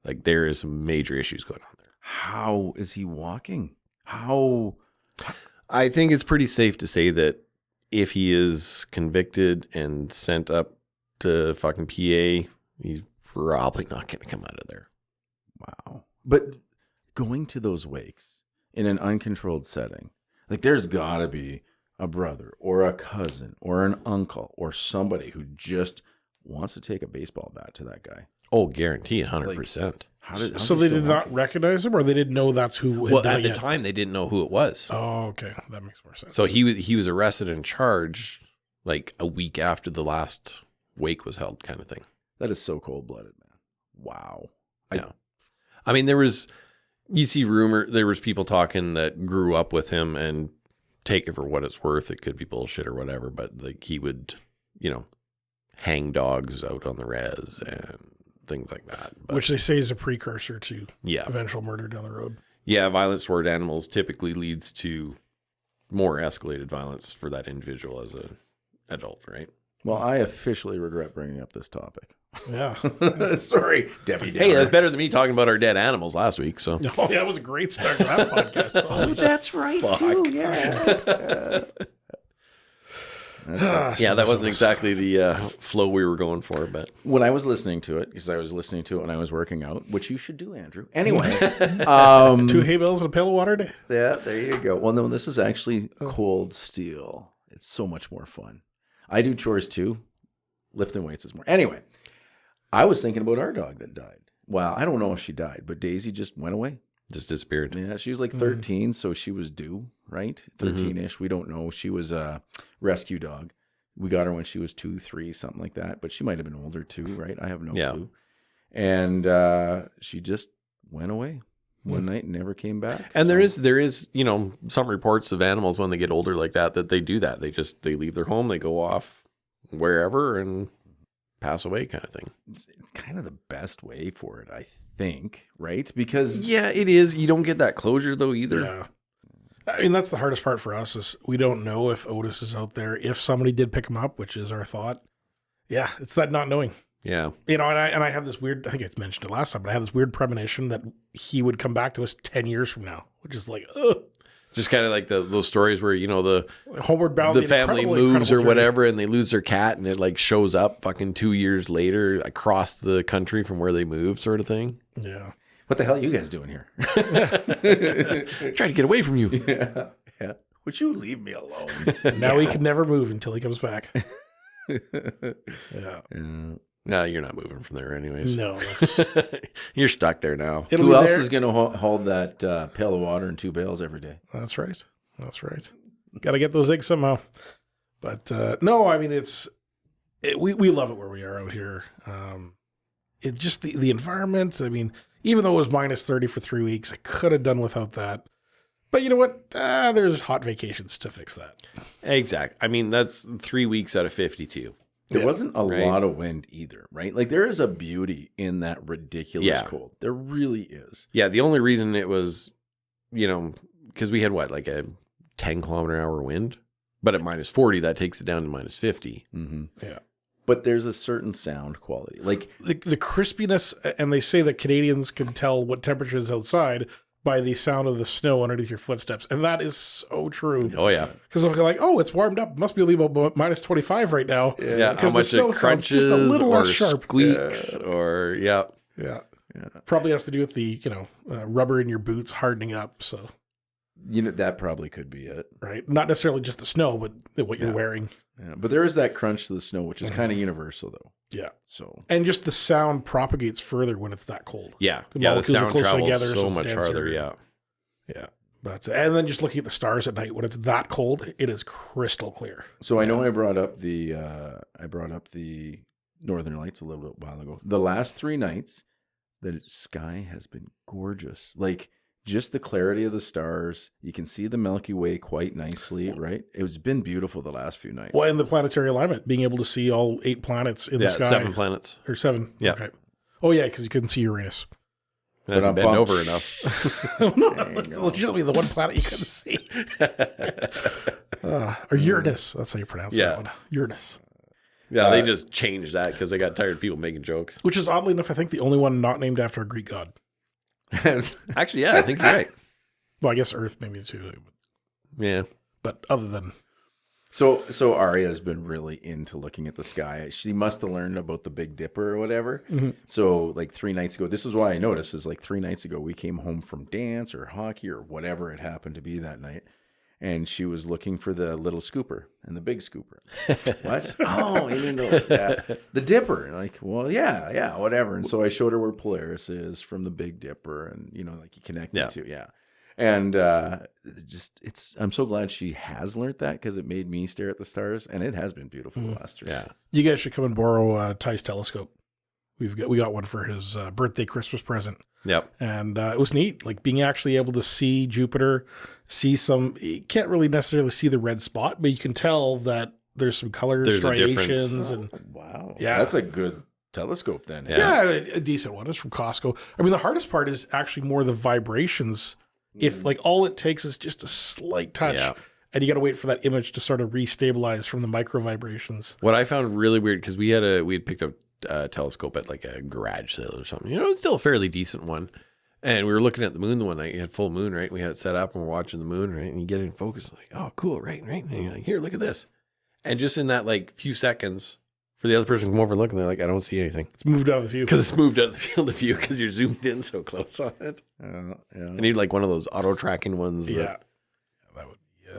Like there is some major issues going on there. How is he walking? How? I think it's pretty safe to say that if he is convicted and sent up to fucking PA, he's probably not going to come out of there. Wow. But going to those wakes in an uncontrolled setting. Like there's got to be a brother or a cousin or an uncle or somebody who just wants to take a baseball bat to that guy. Oh, guaranteed, 100%. So they did not recognize him, or they didn't know that's who had Well, done at it the yet? time, they didn't know who it was. Oh, okay. That makes more sense. So he was arrested and charged like a week after the last wake was held, kind of thing. That is so cold-blooded, man. Wow. Yeah. I mean, there was people talking that grew up with him, and take it for what it's worth. It could be bullshit or whatever, but like he would, hang dogs out on the res and things like that. But, Which they say is a precursor to yeah. eventual murder down the road. Yeah, violence toward animals typically leads to more escalated violence for that individual as an adult, right? Well, I officially regret bringing up this topic. Yeah. Sorry, Debbie. Hey, that's better than me talking about our dead animals last week. So Oh, that was a great start to that podcast. Oh, that's right, too. Yeah. yeah, that wasn't exactly the flow we were going for, but When I was listening to it, because I was listening to it when I was working out, which you should do, Andrew. Anyway. 2 hay bales and a pail of water a day. Yeah, there you go. Well, no, this is actually cold steel. It's so much more fun. I do chores too. Lifting weights is more. Anyway, I was thinking about our dog that died. Well, I don't know if she died, but Daisy just went away. just disappeared. Yeah, she was like 13, so she was due, right? 13-ish. We don't know. She was a rescue dog. We got her when she was 2, 3, something like that. But she might have been older too, right? I have no clue. And she just went away one night and never came back. And there is, some reports of animals when they get older like that they do that. They leave their home, they go off wherever and pass away, kind of thing. It's kind of the best way for it, I think, right? Because Yeah, it is. You don't get that closure though either. Yeah. I mean, that's the hardest part for us is we don't know if Otis is out there. If somebody did pick him up, which is our thought. Yeah, it's that not knowing. Yeah. And I have this weird, I think I mentioned it last time, but I have this weird premonition that he would come back to us 10 years from now, which is like, ugh. Just kind of like those stories where, the Homeward Bound. the family moves or journey. whatever and they lose their cat and it like shows up fucking 2 years later across the country from where they moved, sort of thing. Yeah. what the hell are you guys doing here? Try to get away from you. Yeah. Would you leave me alone? Now he can never move until he comes back. Yeah. No, you're not moving from there anyways. No, that's, You're stuck there now. it'll Who be else there. is going to hold that pail of water and 2 bales every day? That's right. That's right. Got to get those eggs somehow. But no, I mean, we love it where we are out here. It just the environment. I mean, even though it was minus 30 for 3 weeks, I could have done without that. But you know what? There's hot vacations to fix that. Exactly. I mean, that's 3 weeks out of 52. There wasn't a right. lot of wind either, right? Like there is a beauty in that ridiculous cold. There really is. Yeah, the only reason it was, because we had like a 10-kilometer-an-hour wind, but at minus 40, that takes it down to minus 50. Mm-hmm. Yeah. But there's a certain sound quality. Like The crispiness, and they say that Canadians can tell what temperature is outside by the sound of the snow underneath your footsteps. And that is so true. Oh, yeah. Because I'm like, oh, it's warmed up. It must be only about minus 25 right now. Yeah, how Because the much snow it sounds crunches just a little or less sharp. squeaks or, yeah. Yeah. Probably has to do with the, rubber in your boots hardening up. So, that probably could be it. right. Not necessarily just the snow, but what you're wearing. Yeah. But there is that crunch to the snow, which is kind of universal though. Yeah. So And just the sound propagates further when it's that cold. Yeah. The Yeah, the molecules are sound closer travels together, so so it's much denser. farther, yeah. Yeah. But, and then just looking at the stars at night when it's that cold, it is crystal clear. I know I brought up the Northern Lights a little bit while ago. The last 3 nights, the sky has been gorgeous. Like just the clarity of the stars. You can see the Milky Way quite nicely, right? It's been beautiful the last few nights. Well, and the planetary alignment, being able to see all 8 planets in the sky. 7 planets. Or 7. Yeah. Okay. Oh, yeah, because you couldn't see Uranus. It hasn't I'm been pumped. over enough. No, it's legitimately the one planet you couldn't see. Or Uranus. That's how you pronounce Yeah. that one. Uranus. Yeah, they just changed that because they got tired of people making jokes. Which is oddly enough, I think the only one not named after a Greek god. Actually, yeah, I think you're right. Well, I guess Earth maybe too. Yeah. But other than So Arya has been really into looking at the sky. She must have learned about the Big Dipper or whatever. Mm-hmm. So like 3 nights ago, this is why I noticed is like 3 nights ago, we came home from dance or hockey or whatever it happened to be that night. And she was looking for the little scooper and the big scooper. What? Oh, you mean the Dipper? Like, well, yeah, whatever. And so I showed her where Polaris is from the Big Dipper, and like you connect it to, yeah. And I'm so glad she has learned that, because it made me stare at the stars, and it has been beautiful the last 3 days. You guys should come and borrow Ty's telescope. We got one for his birthday Christmas present. Yep. And it was neat, like being actually able to see Jupiter, you can't really necessarily see the red spot, but you can tell that there's some color striations. And wow. Yeah. That's a good telescope then. Yeah, a decent one. It's from Costco. I mean, the hardest part is actually more the vibrations. If like all it takes is just a slight touch, and you got to wait for that image to sort of restabilize from the micro vibrations. What I found really weird, because we had picked up a telescope at like a garage sale or something. It's still a fairly decent one. And we were looking at the moon the one night. You had full moon, right? We had it set up and we're watching the moon, right? And you get in focus, like, oh, cool, right? And you're like, here, look at this. And just in that like few seconds, for the other person to come over and look, and they're like, I don't see anything. It's moved out of the view. Because it's moved out of the field of view, because you're zoomed in so close on it. I need like one of those auto tracking ones. That would be,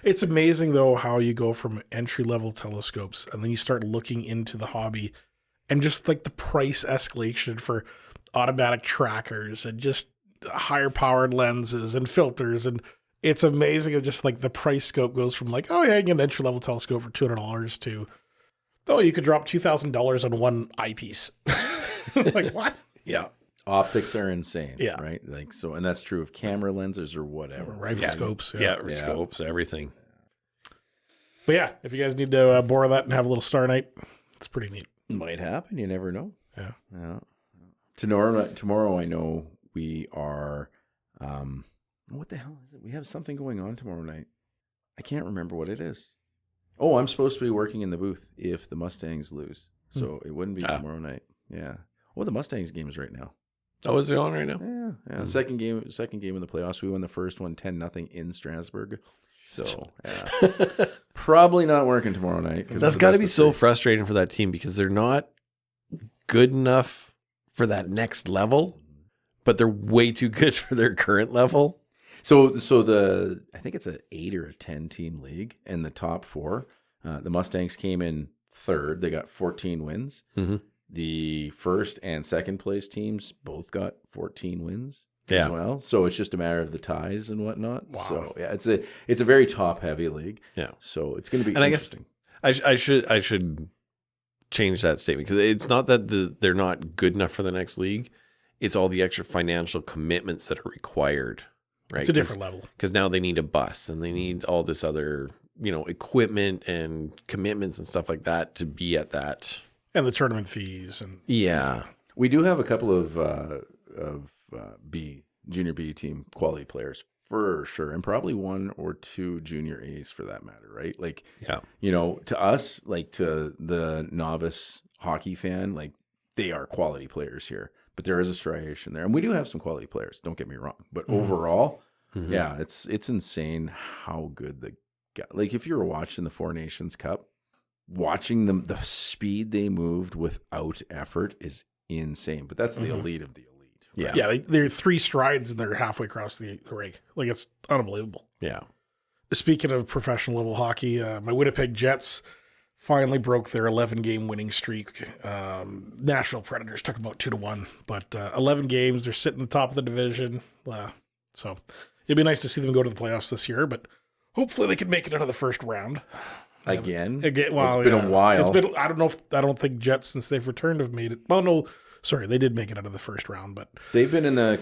It's amazing though how you go from entry level telescopes and then you start looking into the hobby, and just like the price escalation for automatic trackers and just higher powered lenses and filters. And it's amazing. It's just like the price scope goes from like, oh yeah, you get an entry level telescope for $200 to, oh, you could drop $2,000 on one eyepiece. It's like, what? Yeah. Optics are insane. Yeah. Right. Like, so, and that's true of camera lenses or whatever. Rifle scopes. Scopes, everything. But yeah, if you guys need to borrow that and have a little star night, it's pretty neat. Might happen. You never know. Yeah. Tomorrow I know we are, what the hell is it? We have something going on tomorrow night. I can't remember what it is. Oh, I'm supposed to be working in the booth if the Mustangs lose. So it wouldn't be tomorrow night. Yeah. Well, the Mustangs game is right now. Oh, is it on right now? Yeah. Second game in the playoffs. We won the first one 10-0 in Strasbourg. So, yeah. Probably not working tomorrow night. That's got to be so frustrating for that team, because they're not good enough for that next level, but they're way too good for their current level. So I think it's an 8 or a 10 team league, and the top 4, the Mustangs came in third. They got 14 wins. Mm-hmm. The first and second place teams both got 14 wins as well. So it's just a matter of the ties and whatnot. Wow. So yeah, it's a very top heavy league. Yeah. So it's going to be interesting. I guess I should change that statement, because it's not that they're not good enough for the next league. It's all the extra financial commitments that are required. Right? It's a different level. Because now they need a bus and they need all this other, equipment and commitments and stuff like that to be at that. And the tournament fees. And we do have a couple of junior B team quality players for sure. And probably 1 or 2 junior A's for that matter, right? Like, to us, like to the novice hockey fan, like they are quality players here. But there is a striation there. And we do have some quality players, don't get me wrong. But overall, it's insane how good the guy. Like if you were watching the Four Nations Cup, watching them, the speed they moved without effort is insane. But that's the elite of the elite. Right? Yeah, they're 3 strides and they're halfway across the rink. Like it's unbelievable. Yeah. Speaking of professional level hockey, my Winnipeg Jets finally broke their 11-game winning streak. Nashville Predators took about 2-1, but 11 games. They're sitting at the top of the division. So it'd be nice to see them go to the playoffs this year, but hopefully they can make it out of the first round. Again? Well, it's been a while. I don't think Jets, since they've returned, have made it. Well, no, sorry, they did make it out of the first round, but they've been in the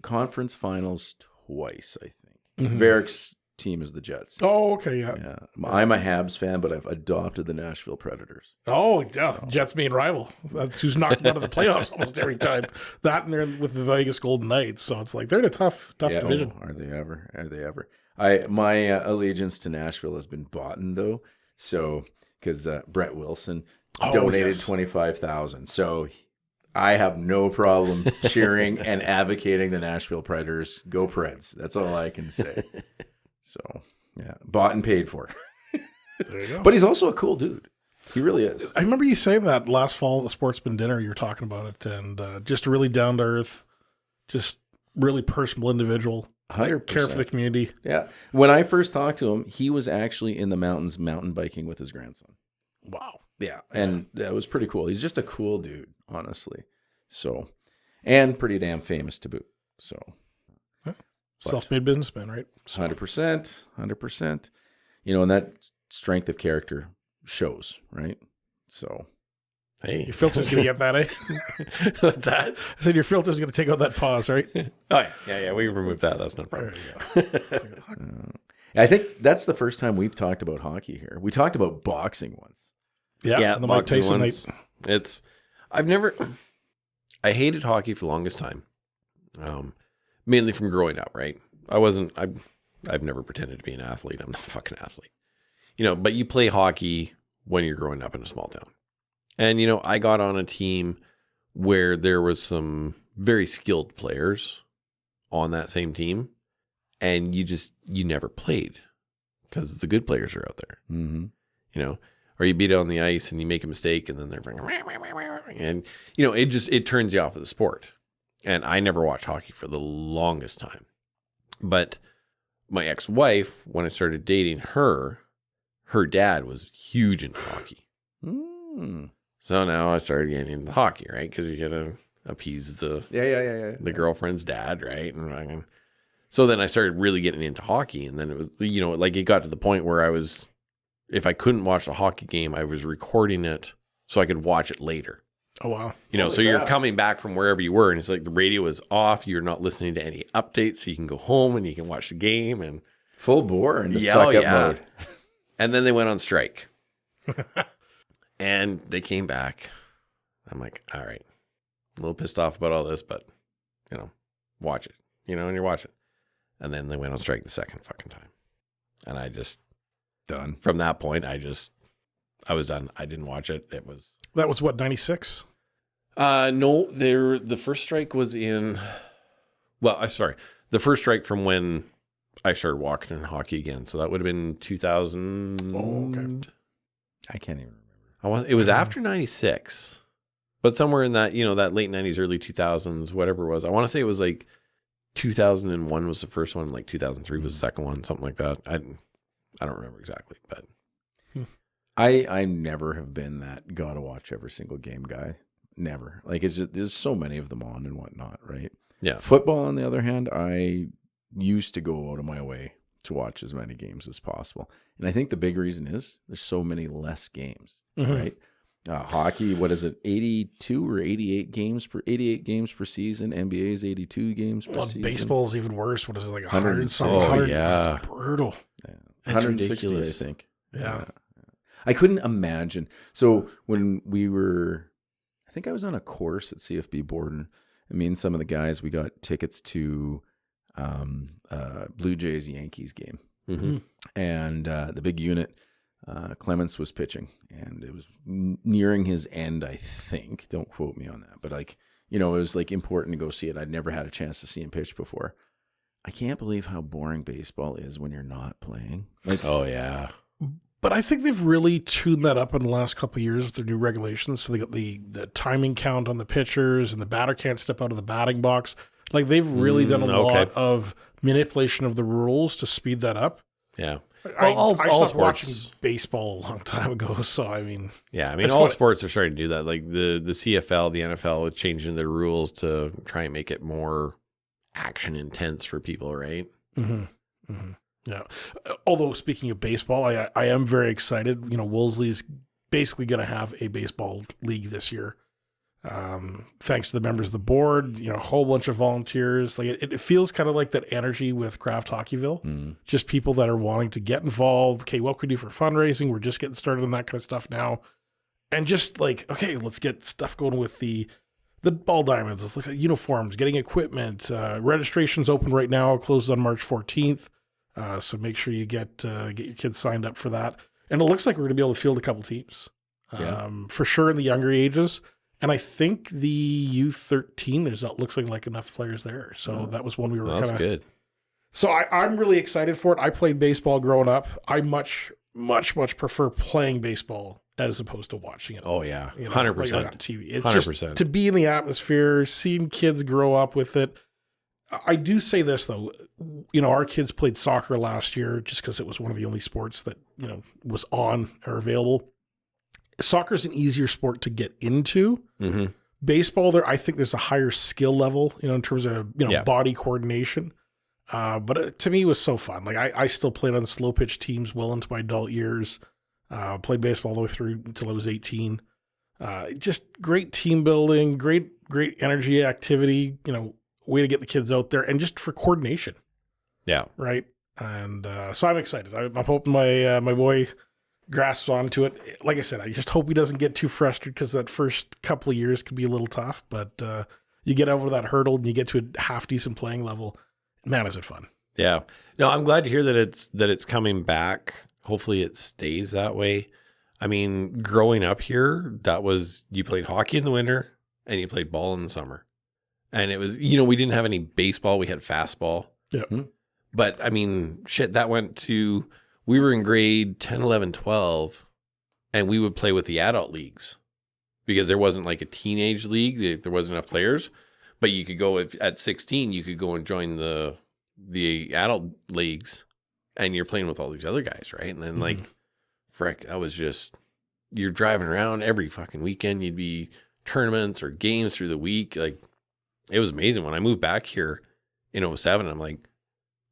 conference finals twice, I think. Varick's team is the Jets. Oh, okay, yeah. I'm a Habs fan, but I've adopted the Nashville Predators. Oh, yeah, so. Jets being rival. That's who's knocked them out of the playoffs almost every time. That and they're with the Vegas Golden Knights, so it's like they're in a tough division. Are they ever? My allegiance to Nashville has been bought though, so because Brett Wilson donated $25,000, so I have no problem cheering and advocating the Nashville Predators. Go Preds! That's all I can say. So, yeah, bought and paid for. There you go. But he's also a cool dude. He really is. I remember you saying that last fall at the Sportsman Dinner. You were talking about it, and just a really down to earth, just really personal individual. 100%. Care for the community. Yeah. When I first talked to him, he was actually in the mountains mountain biking with his grandson. Wow. Yeah. And that was pretty cool. He's just a cool dude, honestly. So, and pretty damn famous to boot. So, Self-made businessman, right? So, 100%. 100%. You know, and that strength of character shows, right? So, Hey, your filter's going to get that, eh? what's that? I said your filter's going to take out that pause, right? Oh yeah. We removed that. That's no There problem. you go. I think that's the first time we've talked about hockey here. We talked about boxing once. Yeah, and the Mike boxing Tyson ones. night. I hated hockey for the longest time. Mainly from growing up, right? I've never pretended to be an athlete. I'm not a fucking athlete. You know, but you play hockey when you're growing up in a small town. And, you know, I got on a team where there was some very skilled players on that same team. And you never played because the good players are out there, Mm-hmm. you know, or you beat it on the ice and you make a mistake and then they're, and, you know, it turns you off of the sport. And I never watched hockey for the longest time. But my ex-wife, when I started dating her dad was huge into hockey. Mm. So now I started getting into hockey, right? Because you got to appease the girlfriend's dad, right? And so then I started really getting into hockey. And then it was, you know, like it got to the point where if I couldn't watch a hockey game, I was recording it so I could watch it later. Oh, wow. You know, Holy so you're crap. coming back from wherever you were and it's like the radio is off. You're not listening to any updates. So you can go home and you can watch the game and Full bore into Yeah, suck oh, up yeah. mode. And then they went on strike. And they came back. I'm like, all right. A little pissed off about all this, but, you know, watch it. You know, and you're watching. And then they went on strike the second fucking time. And I just, Done. from that point, I was done. I didn't watch it. It was... That was what, 96? No, the first strike was in... Well, the first strike from when I started walking in hockey again. So that would have been 2000... Oh, okay. I can't even remember. It was after 96, but somewhere in that, you know, that late 90s, early 2000s, whatever it was. I want to say it was like 2001 was the first one, like 2003 was the second one, something like that. I don't remember exactly, but I never have been that gotta watch every single game guy. Never. Like it's just there's so many of them on and whatnot, right? yeah. Football, on the other hand, I used to go out of my way to watch as many games as possible. And I think the big reason is there's so many less games, right? Hockey, what is it, 82 or 88 games per season? NBA is 82 games per season. Baseball's even worse. What is it, like 100 something? 160. 100? yeah. It's brutal. Yeah. It's 160, ridiculous. I think. Yeah. I couldn't imagine. So when I think I was on a course at CFB Borden. And me and some of the guys, we got tickets to Blue Jays Yankees game. Mm-hmm. And the big unit, Clements was pitching, and it was nearing his end, I think. Don't quote me on that, but like, you know, it was like important to go see it. I'd never had a chance to see him pitch before. I can't believe how boring baseball is when you're not playing. Like, Oh, yeah. But I think they've really tuned that up in the last couple of years with their new regulations. So they got the timing count on the pitchers, and the batter can't step out of the batting box. Like they've really done a lot of manipulation of the rules to speed that up. Yeah. I all stopped sports. watching baseball a long time ago, so I mean, Yeah, I mean, It's all funny. sports are starting to do that. Like the CFL, the NFL is changing their rules to try and make it more action intense for people, right? yeah. Although speaking of baseball, I am very excited. You know, Wolseley's basically going to have a baseball league this year. Thanks to the members of the board, you know, a whole bunch of volunteers. Like it feels kind of like that energy with Craft Hockeyville. Just people that are wanting to get involved. Okay, what can we do for fundraising? We're just getting started on that kind of stuff now. And just like, okay, let's get stuff going with the ball diamonds. Let's look at uniforms, getting equipment. Registration's open right now. Closes on March 14th. So make sure you get your kids signed up for that. And it looks like we're going to be able to field a couple teams. For sure in the younger ages. And I think the U13, there's looks like enough players there. So that was one we were That's kinda, good. So I'm really excited for it. I played baseball growing up. I much much prefer playing baseball as opposed to watching it. Oh yeah, you know, 100%. like on TV. It's 100%. just to be in the atmosphere, seeing kids grow up with it. I do say this though, you know, our kids played soccer last year just because it was one of the only sports that, you know, was on or available. Soccer is an easier sport to get into. Mm-hmm. Baseball, I think there's a higher skill level, you know, in terms of, you know, body coordination. But to me, it was so fun. Like I still played on slow pitch teams well into my adult years. Played baseball all the way through until I was 18. Just great team building, great energy activity, you know, way to get the kids out there and just for coordination. Yeah. Right. And so I'm excited. I'm hoping my boy grasps onto it. Like I said, I just hope he doesn't get too frustrated because that first couple of years could be a little tough. But you get over that hurdle and you get to a half decent playing level. Man, is it fun. Yeah. No, I'm glad to hear that it's coming back. Hopefully it stays that way. I mean, growing up here, you played hockey in the winter and you played ball in the summer. And it was, you know, we didn't have any baseball. We had fastball. Yeah. But I mean, shit, we were in grade 10, 11, 12, and we would play with the adult leagues because there wasn't like a teenage league. There wasn't enough players, but you could go at 16, you could go and join the adult leagues and you're playing with all these other guys. Right. And then like, frick, that was just, you're driving around every fucking weekend. You'd be tournaments or games through the week. Like, it was amazing. When I moved back here in 2007, I'm like,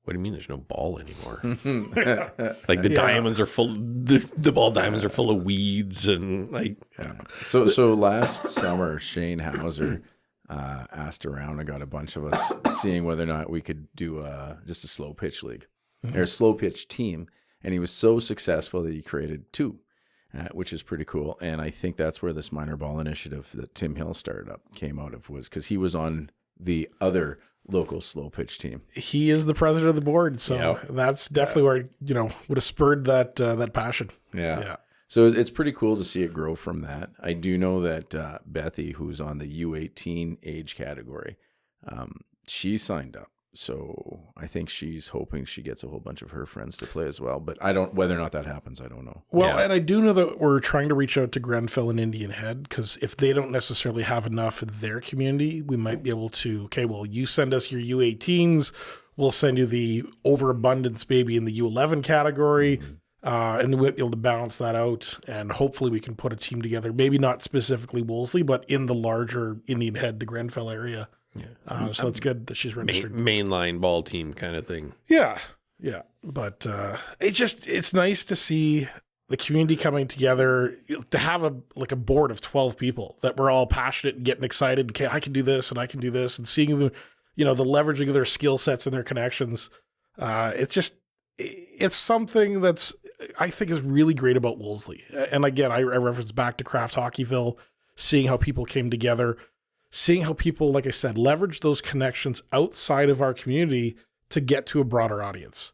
what do you mean there's no ball anymore? Like the diamonds are full, the ball diamonds are full of weeds and like. Yeah. So last summer, Shane Hauser asked around and got a bunch of us seeing whether or not we could do just a slow pitch league or a slow pitch team. And he was so successful that he created two, which is pretty cool. And I think that's where this minor ball initiative that Tim Hill started up came out of, was because he was on the other local slow pitch team. He is the president of the board, so that's definitely where, you know, would have spurred that passion. Yeah. So it's pretty cool to see it grow from that. I do know that Bethy, who's on the U18 age category, she signed up. So I think she's hoping she gets a whole bunch of her friends to play as well. But whether or not that happens, I don't know. Well, and I do know that we're trying to reach out to Grenfell and Indian Head, because if they don't necessarily have enough in their community, we might be able to, okay, well, you send us your U18s, we'll send you the overabundance maybe in the U11 category, and then we'll be able to balance that out. And hopefully we can put a team together, maybe not specifically Wolseley, but in the larger Indian Head to Grenfell area. Yeah. So that's good that she's registered. Mainline ball team kind of thing. Yeah. But it's nice to see the community coming together, to have a board of 12 people that we're all passionate and getting excited. Okay, I can do this and I can do this, and seeing them, you know, the leveraging of their skill sets and their connections. It's something that's, I think, is really great about Wolseley. And again, I reference back to Craft Hockeyville, seeing how people came together, seeing how people, like I said, leverage those connections outside of our community to get to a broader audience,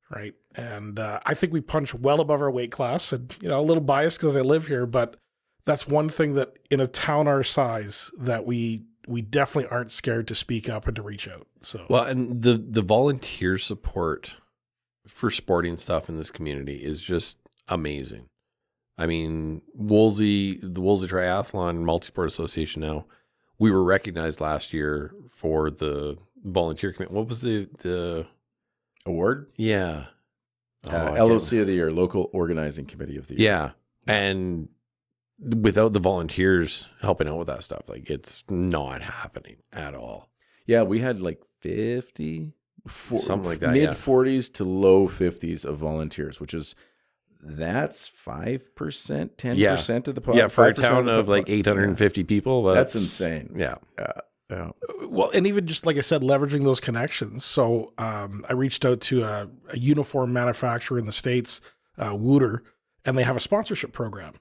right? And I think we punch well above our weight class, and, you know, a little biased because I live here, but that's one thing that in a town our size that we definitely aren't scared to speak up and to reach out. So well, and the volunteer support for sporting stuff in this community is just amazing. I mean, the Wolseley Triathlon Multisport Association now, we were recognized last year for the volunteer committee. What was the award? Yeah. LOC of the year, Local Organizing Committee of the year. Yeah. And without the volunteers helping out with that stuff, like, it's not happening at all. Yeah, we had like 50, something like that. Mid 40s to low 50s of volunteers, which is, that's 5%, 10% of the population. Yeah, for a town of like 850 people. That's insane. Yeah. Well, and even just like I said, leveraging those connections. So I reached out to a uniform manufacturer in the States, Wooter, and they have a sponsorship program.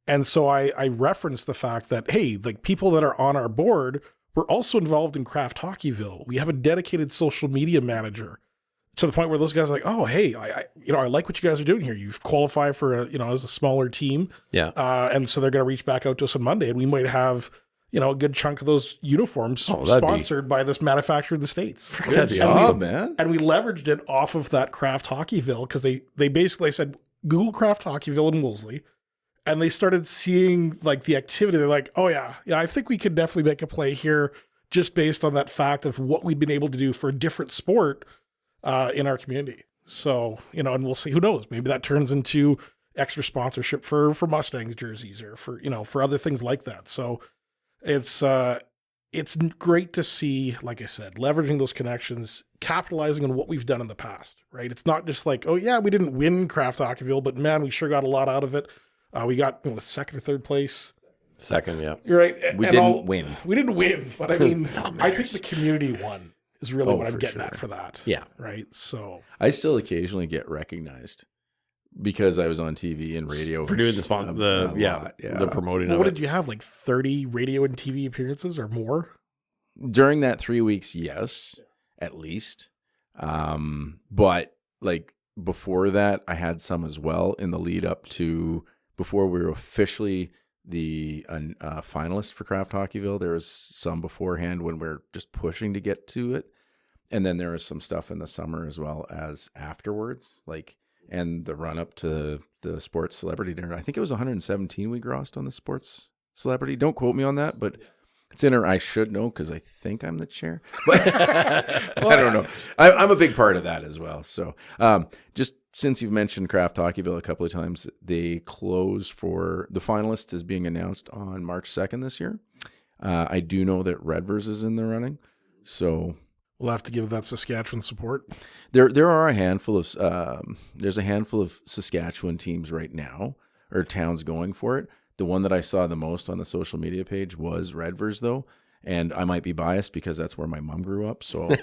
And so I referenced the fact that, hey, like, people that are on our board were also involved in Craft Hockeyville. We have a dedicated social media manager, to the point where those guys are like, oh, hey, I like what you guys are doing here. You've qualified for as a smaller team. Yeah. And so they're going to reach back out to us on Monday, and we might have, a good chunk of those uniforms sponsored by this manufacturer in the States. Good job, man. And we leveraged it off of that Craft Hockeyville, because they basically said, Google Craft Hockeyville in Wolseley, and they started seeing like the activity. They're like, oh yeah, I think we could definitely make a play here just based on that fact of what we'd been able to do for a different sport in our community. So, and we'll see, who knows, maybe that turns into extra sponsorship for Mustangs jerseys or for other things like that. So it's great to see, like I said, leveraging those connections, capitalizing on what we've done in the past, right? It's not just like, oh yeah, we didn't win Craft Hockeyville, but man, we sure got a lot out of it. We got second or third place. Second, yeah. You're right. We didn't win. We didn't win, but I mean, I think the community won is really what I'm getting at for that. Yeah. Right. So I still occasionally get recognized because I was on TV and radio For doing the promoting of what it. did you have? Like 30 radio and TV appearances or more? During that 3 weeks, yes, at least. But like before that, I had some as well in the lead up to before we were officially the finalist for Craft Hockeyville. There was some beforehand when we were just pushing to get to it. And then there was some stuff in the summer as well as afterwards, and the run up to the sports celebrity dinner. I think it was 117 we grossed on the sports celebrity. Don't quote me on that, but it's in her. I should know because I think I'm the chair. But I don't know. I'm a big part of that as well. So just since you've mentioned Craft Hockeyville a couple of times, they closed for the finalists is being announced on March 2nd this year. I do know that Redvers is in the running. So we'll have to give that Saskatchewan support. There are a handful of there's a handful of Saskatchewan teams right now or towns going for it. The one that I saw the most on the social media page was Redvers, though, and I might be biased because that's where my mom grew up. So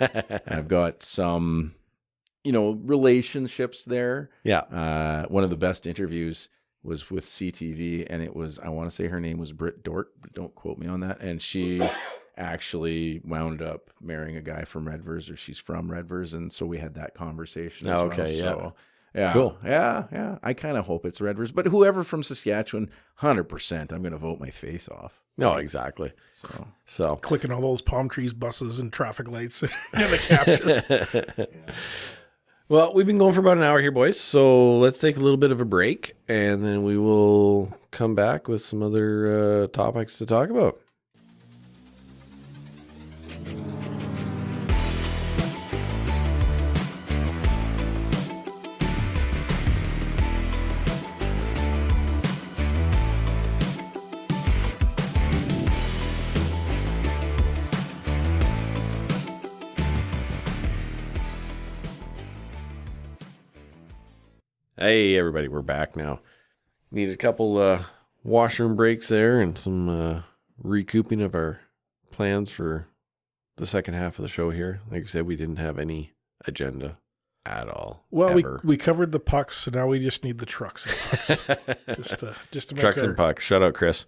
I've got some, relationships there. Yeah. One of the best interviews was with CTV, and it was, I want to say her name was Britt Dort, but don't quote me on that. And she actually wound up marrying a guy from Redvers, or she's from Redvers, and so we had that conversation as well. Okay, yeah. So, yeah. Cool. Yeah. I kind of hope it's Redvers, but whoever from Saskatchewan, 100%, I'm going to vote my face off. No, exactly. So Clicking all those palm trees, buses, and traffic lights and the captures. Well, we've been going for about an hour here, boys. So let's take a little bit of a break, and then we will come back with some other topics to talk about. Hey, everybody, we're back now. Need a couple washroom breaks there and some recouping of our plans for the second half of the show here. Like I said, we didn't have any agenda at all. Well, ever. we covered the pucks, so now we just need the trucks and pucks. just to make Trucks and pucks. Shout out, Chris.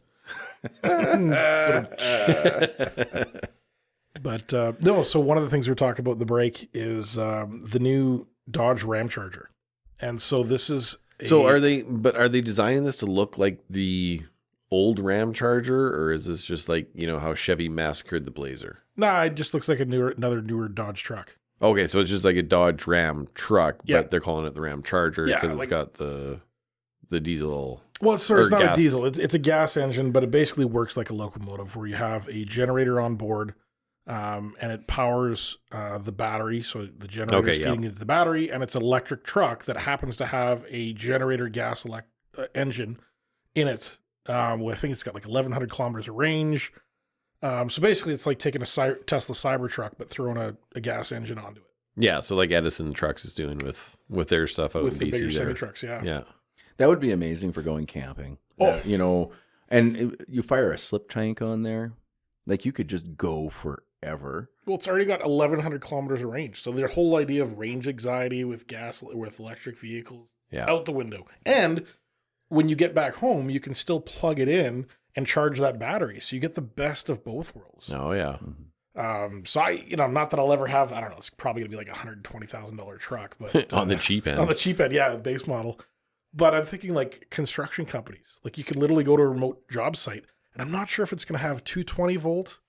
But no, so one of the things we're talking about in the break is the new Dodge Ram Charger. And so this is are they designing this to look like the old Ram Charger, or is this just like, how Chevy massacred the Blazer? Nah, it just looks like another newer Dodge truck. Okay, so it's just like a Dodge Ram truck, but they're calling it the Ram Charger because it's got the diesel. Well, it's not gas. A diesel. It's a gas engine, but it basically works like a locomotive where you have a generator on board, and it powers the battery. So the generator is feeding into the battery, and it's an electric truck that happens to have a generator gas engine in it. I think it's got like 1,100 kilometers of range. So basically, it's like taking a Tesla Cybertruck, but throwing a gas engine onto it. Yeah, so like Edison Trucks is doing with their stuff out with in the BC. bigger semi-trucks, Yeah. That would be amazing for going camping. And you fire a slip tank on there, like you could just go forever. Well, it's already got 1,100 kilometers of range. So their whole idea of range anxiety with electric vehicles out the window. And when you get back home, you can still plug it in and charge that battery. So you get the best of both worlds. Oh, yeah. So I, not that I'll ever have, I don't know, it's probably going to be like $120,000 truck. But on the cheap end. On the cheap end, yeah, the base model. But I'm thinking like construction companies. Like you could literally go to a remote job site. And I'm not sure if it's going to have 220 volt.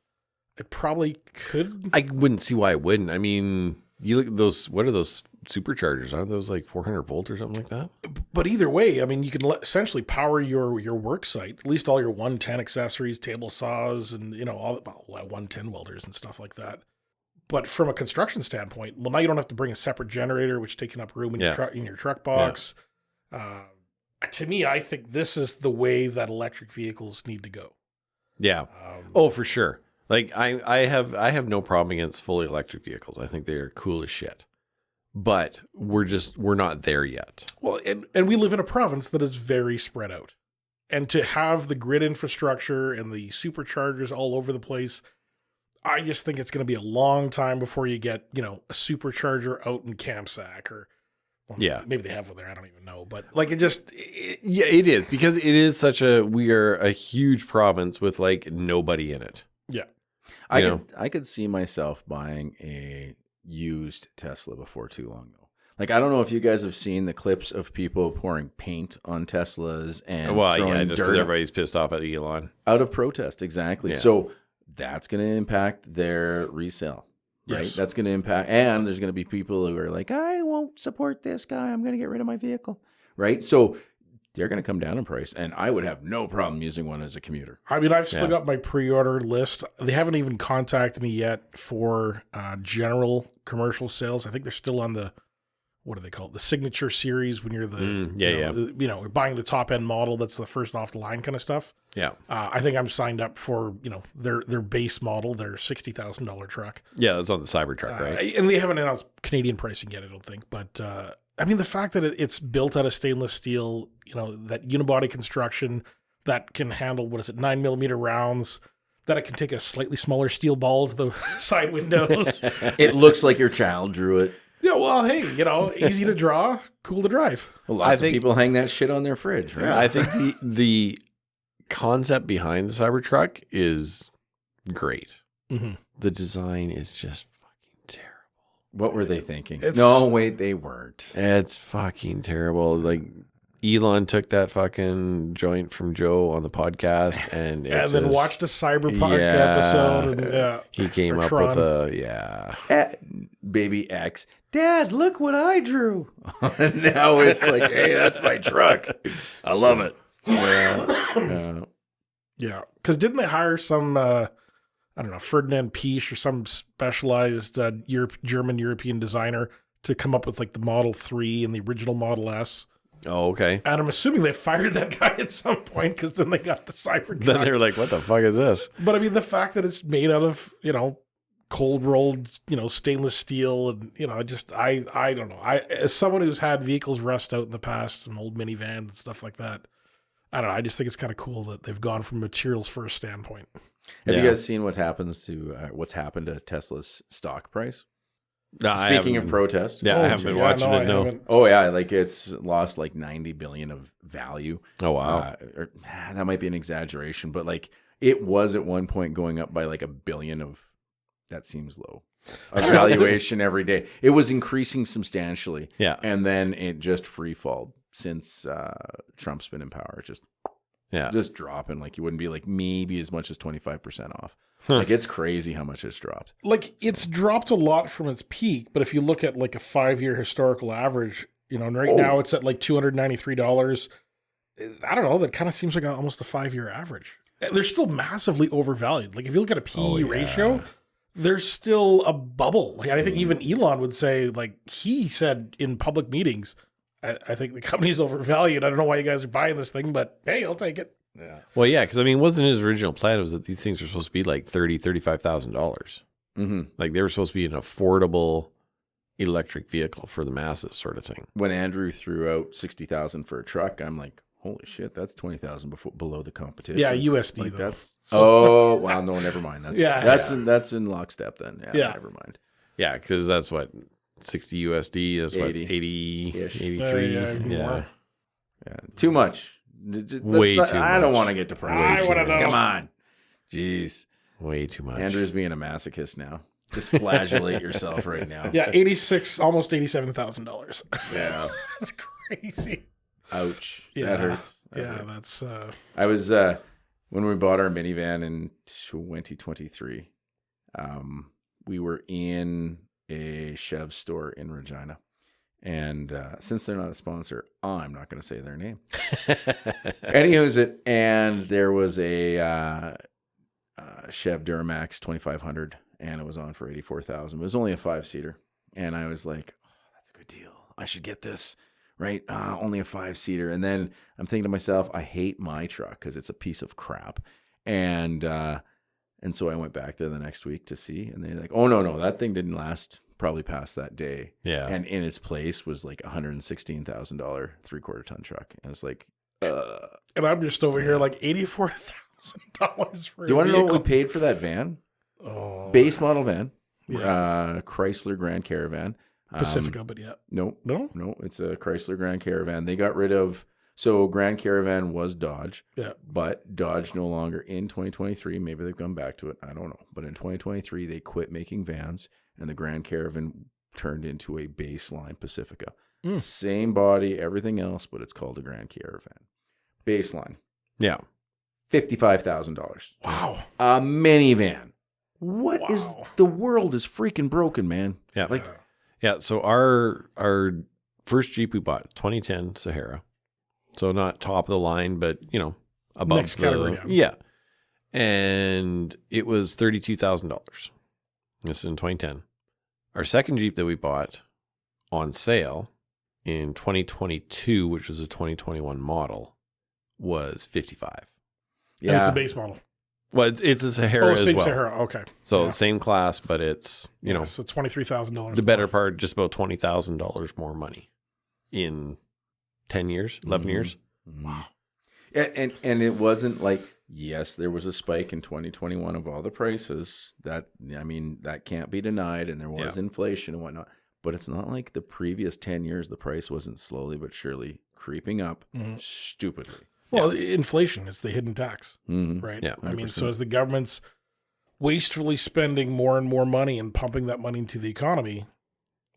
It probably could. I wouldn't see why it wouldn't. I mean, you look at those, what are those superchargers? Aren't those like 400 volt or something like that? But either way, I mean, you can essentially power your work site, at least all your 110 accessories, table saws, and all 110 welders and stuff like that. But from a construction standpoint, well, now you don't have to bring a separate generator, which is taking up room in your truck box. Yeah. To me, I think this is the way that electric vehicles need to go. Yeah. For sure. Like I have no problem against fully electric vehicles. I think they're cool as shit. But we're not there yet. Well, and we live in a province that is very spread out. And to have the grid infrastructure and the superchargers all over the place, I just think it's going to be a long time before you get, a supercharger out in Kamsack or maybe they have one there. I don't even know. But like it is because it is we are a huge province with like nobody in it. Yeah. I could see myself buying a used Tesla before too long though. Like I don't know if you guys have seen the clips of people pouring paint on Teslas and throwing just dirt because everybody's pissed off at Elon out of protest. Exactly. Yeah. So that's going to impact their resale. Right. Yes. That's going to impact, and there's going to be people who are like, I won't support this guy. I'm going to get rid of my vehicle. Right. So they're going to come down in price, and I would have no problem using one as a commuter. I mean, I've still got my pre-order list. They haven't even contacted me yet for general commercial sales. I think they're still on the, what do they call it? The signature series when you're you're buying the top end model. That's the first off the line kind of stuff. Yeah. I think I'm signed up for, their base model, their $60,000 truck. Yeah. That's on the Cybertruck, right? And they haven't announced Canadian pricing yet, I don't think. But, I mean, the fact that it's built out of stainless steel, that unibody construction that can handle, 9mm rounds, that it can take a slightly smaller steel ball to the side windows. It looks like your child drew it. Yeah, well, hey, easy to draw, cool to drive. Well, lots of people hang that shit on their fridge, right? Yeah, I think the concept behind the Cybertruck is great. Mm-hmm. The design is just fucking terrible. What were they thinking? No, wait, they weren't. It's fucking terrible. Like Elon took that fucking joint from Joe on the podcast and then watched a Cyberpunk episode. And, he came up with Baby X. Dad, look what I drew. And now it's like, hey, that's my truck. I love it. Yeah. Because didn't they hire some, Ferdinand Piech or some specialized German European designer to come up with like the Model 3 and the original Model S? Oh, okay. And I'm assuming they fired that guy at some point because then they got the Cybertruck. Then they were like, what the fuck is this? But I mean, the fact that it's made out of, cold rolled, stainless steel, and I don't know. As someone who's had vehicles rust out in the past, some old minivans and stuff like that, I don't know. I just think it's kind of cool that they've gone from materials first standpoint. Have you guys seen what's happened to Tesla's stock price? Speaking of protest, I haven't been watching it. No. Oh yeah, like it's lost like 90 billion of value. Oh wow, that might be an exaggeration, but like it was at one point going up by like $1 billion of. That seems low. A valuation every day. It was increasing substantially. Yeah. And then it just free falled since Trump's been in power. Just dropping. Like you wouldn't be like maybe as much as 25% off. Like it's crazy how much it's dropped. Like it's dropped a lot from its peak, but if you look at like a 5-year historical average, and right now it's at like $293. I don't know. That kind of seems like almost a 5-year average. They're still massively overvalued. Like if you look at a PE ratio, there's still a bubble. Like I think even Elon would say, like he said in public meetings, I think the company's overvalued. I don't know why you guys are buying this thing, but hey, I'll take it. Yeah. Well, yeah, because I mean, wasn't his original plan was that these things are supposed to be like $35,000. Mm-hmm. Like they were supposed to be an affordable electric vehicle for the masses, sort of thing. When Andrew threw out $60,000 for a truck, I'm like, holy shit, that's $20,000 below the competition. Yeah, USD. Like though. that's wow, no, never mind. That's in lockstep then. Yeah, never mind. Yeah, because that's what 60 USD. That's 80. what 80, 83. Yeah. Too much. Way too much. I don't want to get depressed. I want to know. Come on, jeez. Way too much. Andrew's being a masochist now. Just flagellate yourself right now. Yeah, almost $87,000. Yeah, that's crazy. Ouch. Yeah. That hurts. That's. I was when we bought our minivan in 2023. We were in a Chev store in Regina, And since they're not a sponsor, I'm not going to say their name. And there was a Chev Duramax 2500, and it was on for $84,000. It was only a 5-seater, and I was like, "Oh, that's a good deal. I should get this." Right? Only a 5-seater. And then I'm thinking to myself, I hate my truck because it's a piece of crap. And so I went back there the next week to see, and they're like, "Oh no, that thing didn't last probably past that day." Yeah. And in its place was like $116,000 3/4 ton truck. And it's like, And I'm just over here like $84,000 for. do you want to know what we paid for that van? Oh, Base model van, yeah. Chrysler Grand Caravan. Pacifica, but yeah. No, No? it's a Chrysler Grand Caravan. They got rid of, so Grand Caravan was Dodge, Yeah. but Dodge no longer in 2023. Maybe they've gone back to it. I don't know. But in 2023, they quit making vans, and the Grand Caravan turned into a baseline Pacifica. Same body, everything else, but it's called a Grand Caravan. Baseline, Yeah. $55,000. Wow. A minivan. What is Wow. the world is freaking broken, man. Yeah. Like, Yeah. So our first Jeep we bought, 2010 Sahara. So not top of the line, but above Next category down. Yeah. And it was $32,000. This is in 2010. Our second Jeep that we bought on sale in 2022, which was a 2021 model, was 55. And it's a base model. Well, it's a Sahara as same well. Sahara. Okay. So Yeah. same class, but it's So $23,000. the better part, just about $20,000 more money in 10 years, 11 years. wow. And it wasn't like, yes, there was a spike in 2021 of all the prices. That can't be denied, and there was inflation and whatnot. But it's not like the previous 10 years, the price wasn't slowly but surely creeping up stupidly. Well, inflation is the hidden tax, right? Yeah, I mean, 100%. so as the government's wastefully spending more and more money and pumping that money into the economy,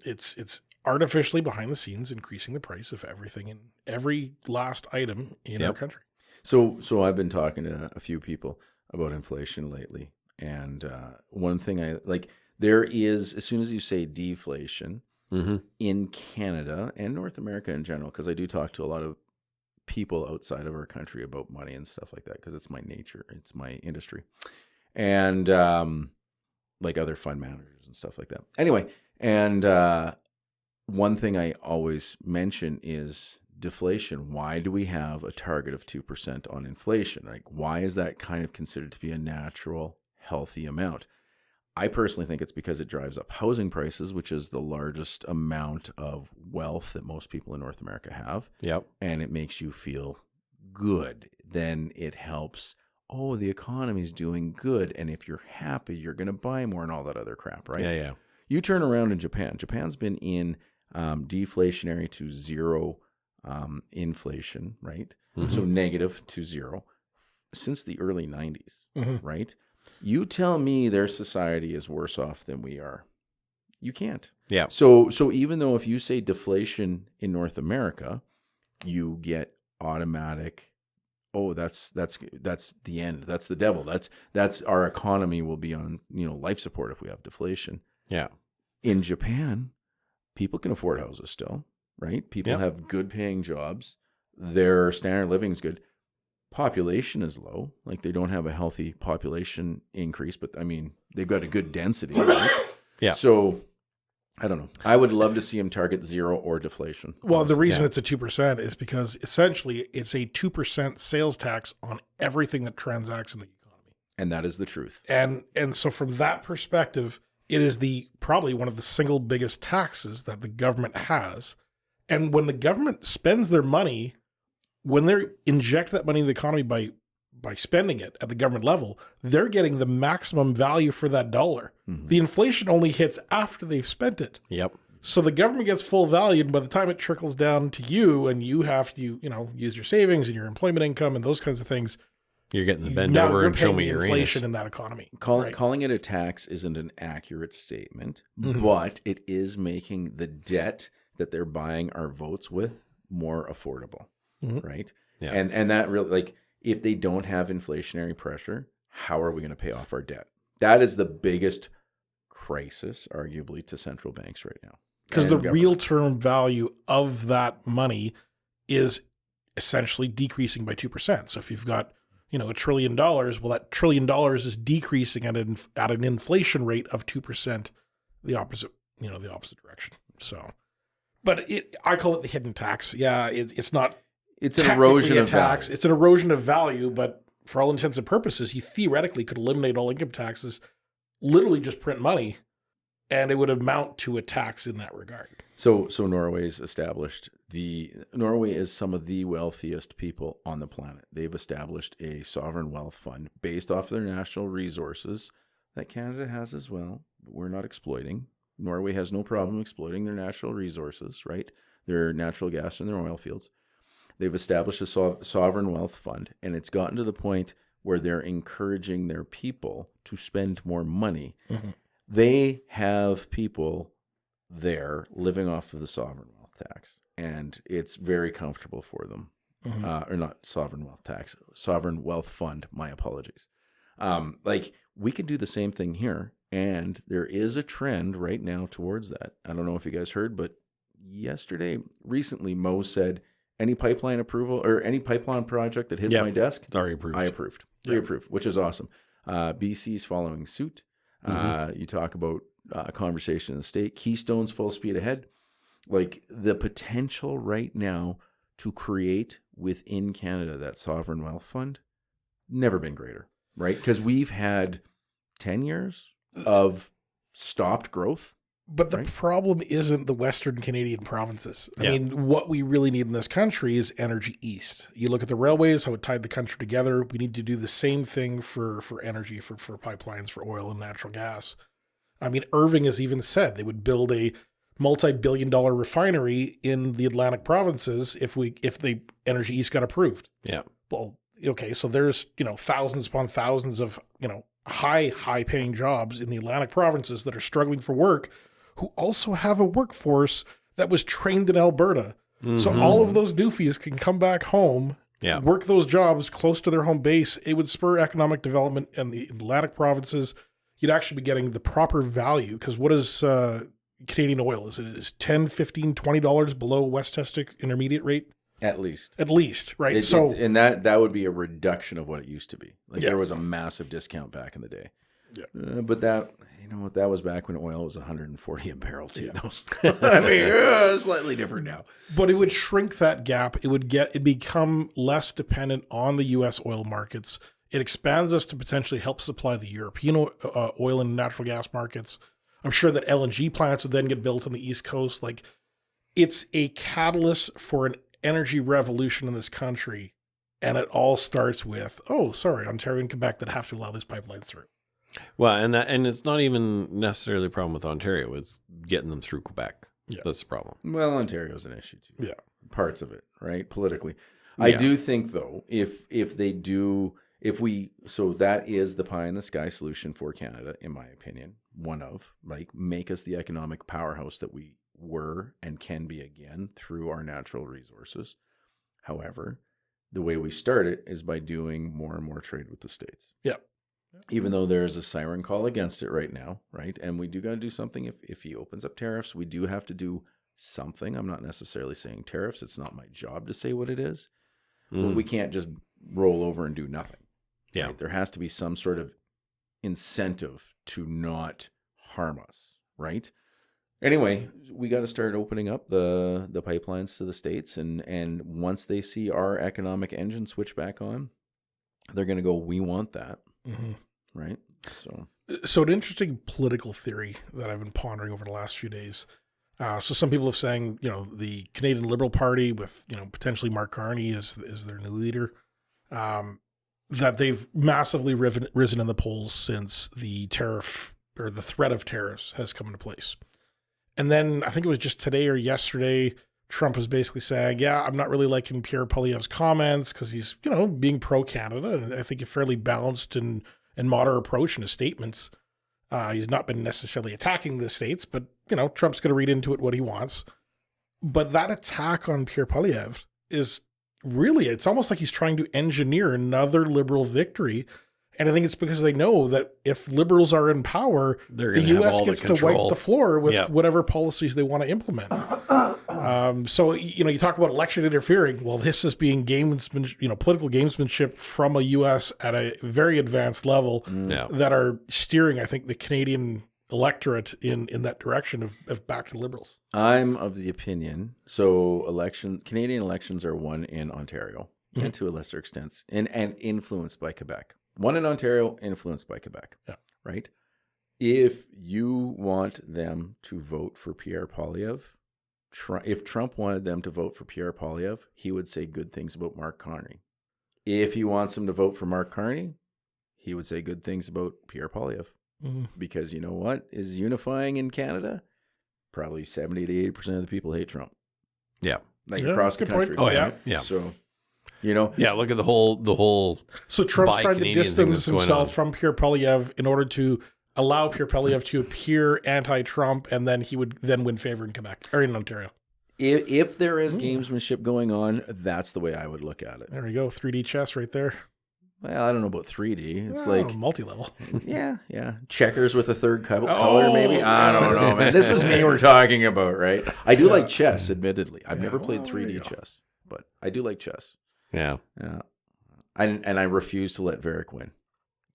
it's artificially behind the scenes increasing the price of everything and every last item in our country. So I've been talking to a few people about inflation lately, and one thing I like, there is, as soon as you say deflation in Canada and North America in general, because I do talk to a lot of people outside of our country about money and stuff like that, because it's my nature, it's my industry, and like other fund managers and stuff like that. Anyway, and one thing I always mention is deflation. Why do we have a target of 2% on inflation? Like, why is that kind of considered to be a natural, healthy amount? I personally think it's because it drives up housing prices, which is the largest amount of wealth that most people in North America have. Yep. And it makes you feel good. Then it helps, the economy's doing good. And if you're happy, you're going to buy more and all that other crap, right? Yeah. You turn around in Japan. Japan's been in deflationary to zero inflation, right? So negative to zero since the early 90s, right? You tell me their society is worse off than we are. You can't. Yeah. So even though if you say deflation in North America, you get automatic, that's the end. That's the devil. That's our economy will be on, life support if we have deflation. Yeah. In Japan, people can afford houses still, right? People have good paying jobs. Their standard of living is good. Population is low. Like, they don't have a healthy population increase, but I mean, they've got a good density, right? Yeah. So I don't know. I would love to see them target zero or deflation. Well, the reason it's a 2% is because essentially it's a 2% sales tax on everything that transacts in the economy. And that is the truth. And so from that perspective, it is probably one of the single biggest taxes that the government has. And when the government spends their money, when they inject that money in the economy by spending it at the government level, they're getting the maximum value for that dollar. The inflation only hits after they've spent it. Yep. So the government gets full value, and by the time it trickles down to you and you have to, use your savings and your employment income and those kinds of things, You're getting the bend now over you're and show paying me the your inflation anus. in that economy. Calling it a tax isn't an accurate statement, but it is making the debt that they're buying our votes with more affordable, right? Yeah. And that really, like, if they don't have inflationary pressure, how are we going to pay off our debt? That is the biggest crisis, arguably, to central banks right now. Because the government. real term value of that money is essentially decreasing by 2%. So if you've got, $1 trillion, well, that $1 trillion is decreasing at an inflation rate of 2%, the opposite direction. So, but I call it the hidden tax. Yeah, it's not. It's an erosion of tax. value. It's an erosion of value, but for all intents and purposes, you theoretically could eliminate all income taxes, literally just print money, and it would amount to a tax in that regard. So Norway's established Norway is some of the wealthiest people on the planet. They've established a sovereign wealth fund based off their natural resources that Canada has as well, but we're not exploiting. Norway has no problem exploiting their natural resources, right? Their natural gas and their oil fields. They've established a sovereign wealth fund, and it's gotten to the point where they're encouraging their people to spend more money. Mm-hmm. They have people there living off of the sovereign wealth tax, and it's very comfortable for them. Mm-hmm. Or not sovereign wealth tax, sovereign wealth fund. My apologies. We could do the same thing here, and there is a trend right now towards that. I don't know if you guys heard, but recently, Mo said, any pipeline approval or any pipeline project that hits my desk, already approved. I approved. Pre-approved, which is awesome. BC's following suit. Mm-hmm. You talk about conversation in the state. Keystone's full speed ahead. Like the potential right now to create within Canada that sovereign wealth fund, never been greater, right? Because we've had 10 years of stopped growth. But the problem isn't the Western Canadian provinces. I mean, what we really need in this country is energy east. You look at the railways, how it tied the country together. We need to do the same thing for energy, for pipelines, for oil and natural gas. I mean, Irving has even said they would build a multi-billion-dollar refinery in the Atlantic provinces if the energy east got approved. Yeah. Well, okay, so there's, thousands upon thousands of, high-paying jobs in the Atlantic provinces that are struggling for work, who also have a workforce that was trained in Alberta. Mm-hmm. So all of those doofies can come back home, work those jobs close to their home base. It would spur economic development in the Atlantic provinces. You'd actually be getting the proper value, because what is Canadian oil? Is $10, $15, $20 below West Texas Intermediate rate? At least, right? And that would be a reduction of what it used to be. There was a massive discount back in the day. Yeah. But that, that was back when oil was 140 a barrel too. Yeah. I mean, slightly different now. But it would shrink that gap. It become less dependent on the U.S. oil markets. It expands us to potentially help supply the European oil and natural gas markets. I'm sure that LNG plants would then get built on the East Coast. Like, it's a catalyst for an energy revolution in this country. And it all starts with, Ontario and Quebec that have to allow these pipelines through. Well, and it's not even necessarily a problem with Ontario. It's getting them through Quebec. Yeah. That's the problem. Well, Ontario's an issue too. Yeah. Parts of it, right? Politically. I do think though, if that is the pie in the sky solution for Canada, in my opinion, make us the economic powerhouse that we were and can be again through our natural resources. However, the way we start it is by doing more and more trade with the States. Yeah. Even though there's a siren call against it right now, right? And we do got to do something. If he opens up tariffs, we do have to do something. I'm not necessarily saying tariffs. It's not my job to say what it is. But we can't just roll over and do nothing. Yeah. Right? There has to be some sort of incentive to not harm us, right? Anyway, we got to start opening up the pipelines to the States. And once they see our economic engine switch back on, they're going to go, we want that. Mm-hmm. Right. So an interesting political theory that I've been pondering over the last few days. So some people have saying, the Canadian Liberal Party with, potentially Mark Carney is their new leader, that they've massively risen in the polls since the tariff or the threat of tariffs has come into place. And then I think it was just today or yesterday, Trump was basically saying, I'm not really liking Pierre Poilievre's comments because he's, being pro-Canada. And I think a fairly balanced and moderate approach in his statements. He's not been necessarily attacking the states, but, Trump's going to read into it what he wants. But that attack on Pierre Poilievre is really, it's almost like he's trying to engineer another liberal victory. And I think it's because they know that if liberals are in power, They're the gonna have U.S. all the gets to control. wipe the floor with Yeah. whatever policies they want to implement. So, you talk about election interfering. Well, this is being political gamesmanship from a U.S. at a very advanced level Yeah. that are steering, I think, the Canadian electorate in that direction of back to liberals. I'm of the opinion. So Canadian elections are won in Ontario and to a lesser extent, and influenced by Quebec. One in Ontario, influenced by Quebec. Yeah. Right? If you want them to vote for Pierre Poilievre, if Trump wanted them to vote for Pierre Poilievre, he would say good things about Mark Carney. If he wants them to vote for Mark Carney, he would say good things about Pierre Poilievre. Because you know what is unifying in Canada? Probably 70 to 80% of the people hate Trump. Yeah. Like Yeah, across the that's a good country. point. Oh, yeah. right? Yeah. So, Yeah. Look at the whole. So Trump's Buy trying to Canadian thing distance that's going himself on. from Pierre Poilievre in order to allow Pierre Poilievre to appear anti-Trump, and then he would then win favor in Quebec or in Ontario. if there is gamesmanship going on, that's the way I would look at it. There we go, 3D chess right there. Well, I don't know about 3D. It's Oh, like, multi-level. yeah. Checkers with a third color, Oh, maybe. I don't know, man. This is me we're talking about, right? I do like chess, admittedly. I've never played well, there you 3D go. chess, but I do like chess. Yeah. Yeah. And I refuse to let Varric win.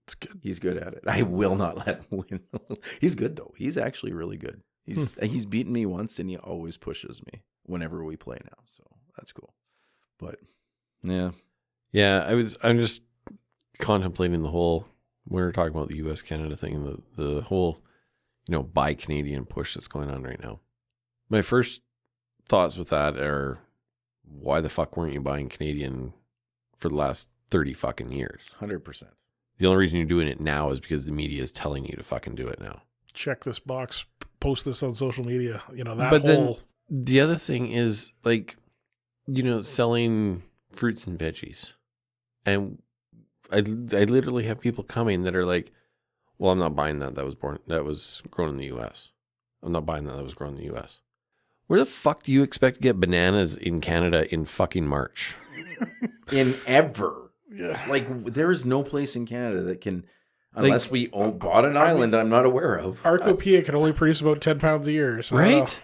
It's good. He's good at it. I will not let him win. He's good, though. He's actually really good. He's beaten me once, and he always pushes me whenever we play now. So that's cool. But, yeah. Yeah. I'm just contemplating the whole, when we're talking about the U.S. Canada thing, the whole, buy Canadian push that's going on right now. My first thoughts with that are, why the fuck weren't you buying Canadian for the last 30 fucking years? 100%. The only reason you're doing it now is because the media is telling you to fucking do it now. Check this box, post this on social media. But then the other thing is, like, selling fruits and veggies. And I literally have people coming that are like, well, I'm not buying that. That was grown in the U.S. I'm not buying that was grown in the U.S. Where the fuck do you expect to get bananas in Canada in fucking March? In ever. Yeah. Like, there is no place in Canada that can, unless we bought an island I'm not aware of. Arcopia can only produce about 10 pounds a year. So Right?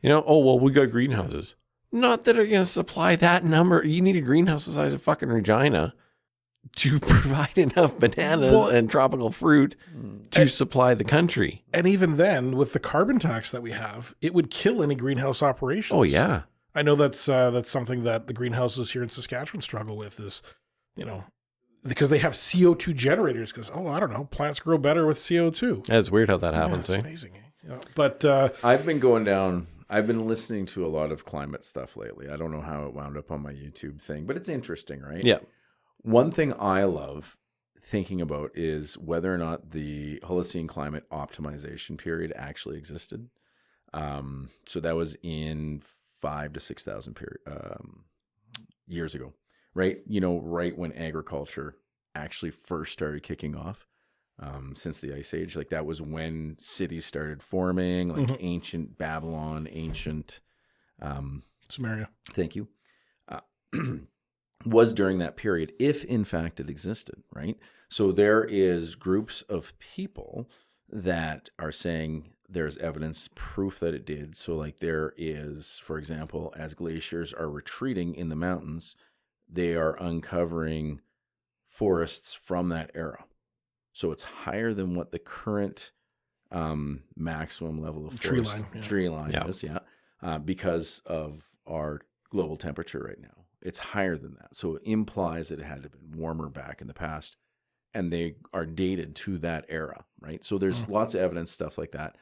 We got greenhouses. Not that are going to supply that number. You need a greenhouse the size of fucking Regina to provide enough bananas and tropical fruit to supply the country. And even then, with the carbon tax that we have, it would kill any greenhouse operations. Oh, yeah. I know that's something that the greenhouses here in Saskatchewan struggle with is, because they have CO2 generators because, I don't know, plants grow better with CO2. That's weird how that happens, It's eh? amazing. But I've been listening to a lot of climate stuff lately. I don't know how it wound up on my YouTube thing, but it's interesting, right? Yeah. One thing I love thinking about is whether or not the Holocene climate optimization period actually existed. So that was in 5,000 to 6,000 years ago, right? Right when agriculture actually first started kicking off. Since the Ice Age, like that was when cities started forming, like ancient Babylon, ancient Samaria. Thank you. Was during that period, if in fact it existed, right? So there is groups of people that are saying there's evidence, proof that it did. So like there is, for example, as glaciers are retreating in the mountains, they are uncovering forests from that era. So it's higher than what the current maximum level of Tree forest, line, yeah. tree line Yeah. is, because of our global temperature right now. It's higher than that. So it implies that it had to have been warmer back in the past, and they are dated to that era, right? So there's lots of evidence, stuff like that.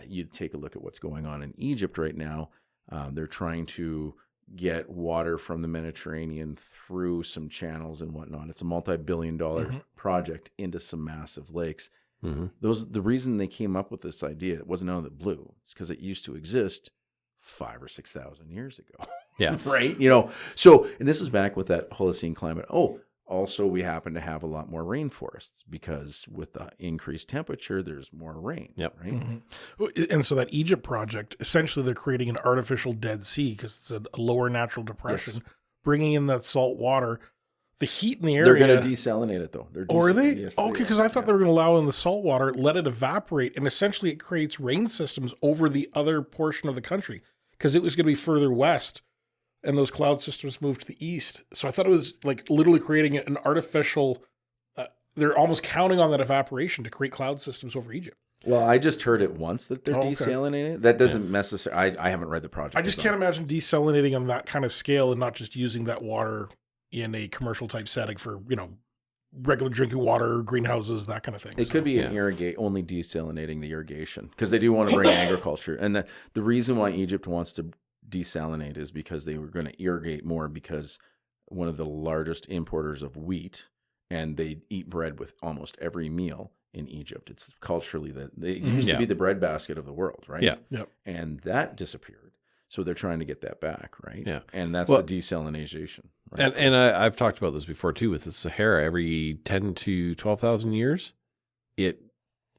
You take a look at what's going on in Egypt right now. They're trying to get water from the Mediterranean through some channels and whatnot. It's a multi-billion-dollar project into some massive lakes. The reason they came up with this idea, it wasn't out of the blue. It's because it used to exist 5,000 or 6,000 years ago. Yeah. Right? So, and this is back with that Holocene climate. Also, we happen to have a lot more rainforests because with the increased temperature, there's more rain. Yep. Right? And so that Egypt project, essentially they're creating an artificial Dead Sea because it's a lower natural depression, bringing in that salt water the heat in the area. They're going to desalinate it, though. Or are they? Yes, Okay, because I thought they were going to allow in the salt water, let it evaporate, and essentially it creates rain systems over the other portion of the country because it was going to be further west, and those cloud systems moved to the east. So I thought it was like literally creating an artificial. They're almost counting on that evaporation to create cloud systems over Egypt. Well, I just heard it once that they're desalinating it. That doesn't necessarily. I haven't read the project. I just can't imagine desalinating on that kind of scale and not just using that water in a commercial type setting for, regular drinking water, greenhouses, that kind of thing. It could be an only desalinating the irrigation because they do want to bring agriculture. And the reason why Egypt wants to desalinate is because they were going to irrigate more because one of the largest importers of wheat, and they eat bread with almost every meal in Egypt. It's culturally that it used to be the breadbasket of the world, right? Yeah. Yep. And that disappeared. So they're trying to get that back, right? Yeah. And that's the desalination. Right? And I've talked about this before too with the Sahara. Every 10 to 12,000 years, it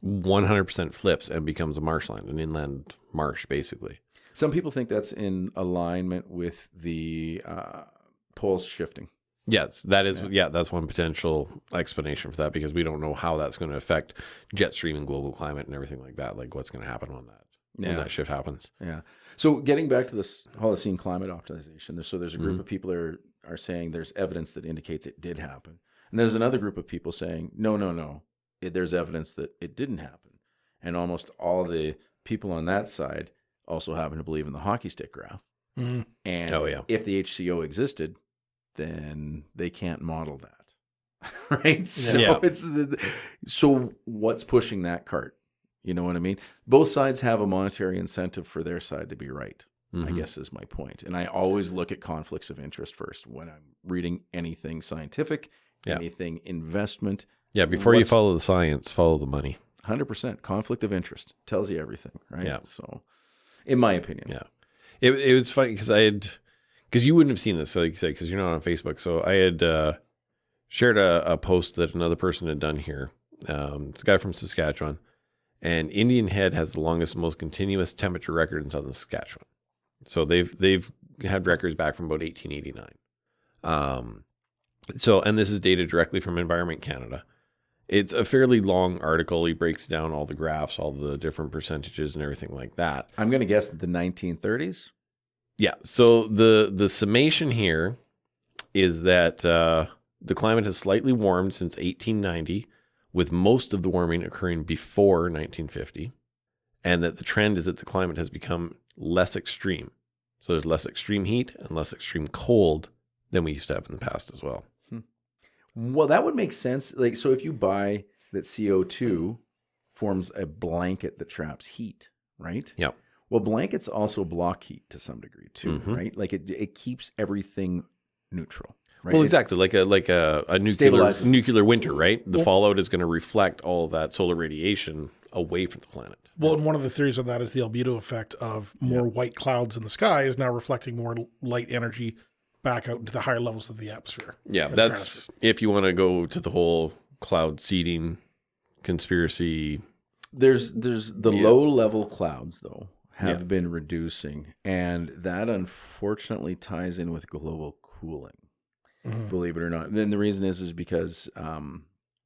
100% flips and becomes a marshland, an inland marsh, basically. Some people think that's in alignment with the poles shifting. Yes, that is. Yeah, that's one potential explanation for that because we don't know how that's going to affect jet stream and global climate and everything like that. Like what's going to happen on that when that shift happens. Yeah. So getting back to this Holocene climate optimization, so there's a group of people that are saying there's evidence that indicates it did happen, and there's another group of people saying no, there's evidence that it didn't happen, and almost all the people on that side also happen to believe in the hockey stick graph. Mm-hmm. And if the HCO existed, then they can't model that, right? So so what's pushing that cart? You know what I mean? Both sides have a monetary incentive for their side to be right, I guess is my point. And I always look at conflicts of interest first when I'm reading anything scientific, anything investment. Yeah, before you follow the science, follow the money. 100% conflict of interest tells you everything, right? Yeah. So, in my opinion, it was funny because you wouldn't have seen this, like you said, because you're not on Facebook. So I had shared a post that another person had done here. It's a guy from Saskatchewan, and Indian Head has the longest, most continuous temperature record in southern Saskatchewan. So they've had records back from about 1889. And this is dated directly from Environment Canada. It's a fairly long article. He breaks down all the graphs, all the different percentages and everything like that. I'm going to guess the 1930s. Yeah. So the summation here is that the climate has slightly warmed since 1890, with most of the warming occurring before 1950, and that the trend is that the climate has become less extreme. So there's less extreme heat and less extreme cold than we used to have in the past as well. Well, that would make sense. Like, so if you buy that CO2 forms a blanket that traps heat, right? Yeah. Well, blankets also block heat to some degree too, right? Like it keeps everything neutral. Right? Well, exactly. Like a nuclear winter, right? The fallout is going to reflect all of that solar radiation away from the planet. Well, and one of the theories on that is the albedo effect of more white clouds in the sky is now reflecting more light energy back out into the higher levels of the atmosphere. Yeah, that's if you want to go to the whole cloud seeding conspiracy. There's the low level clouds though have been reducing, and that unfortunately ties in with global cooling. Believe it or not. Then the reason is because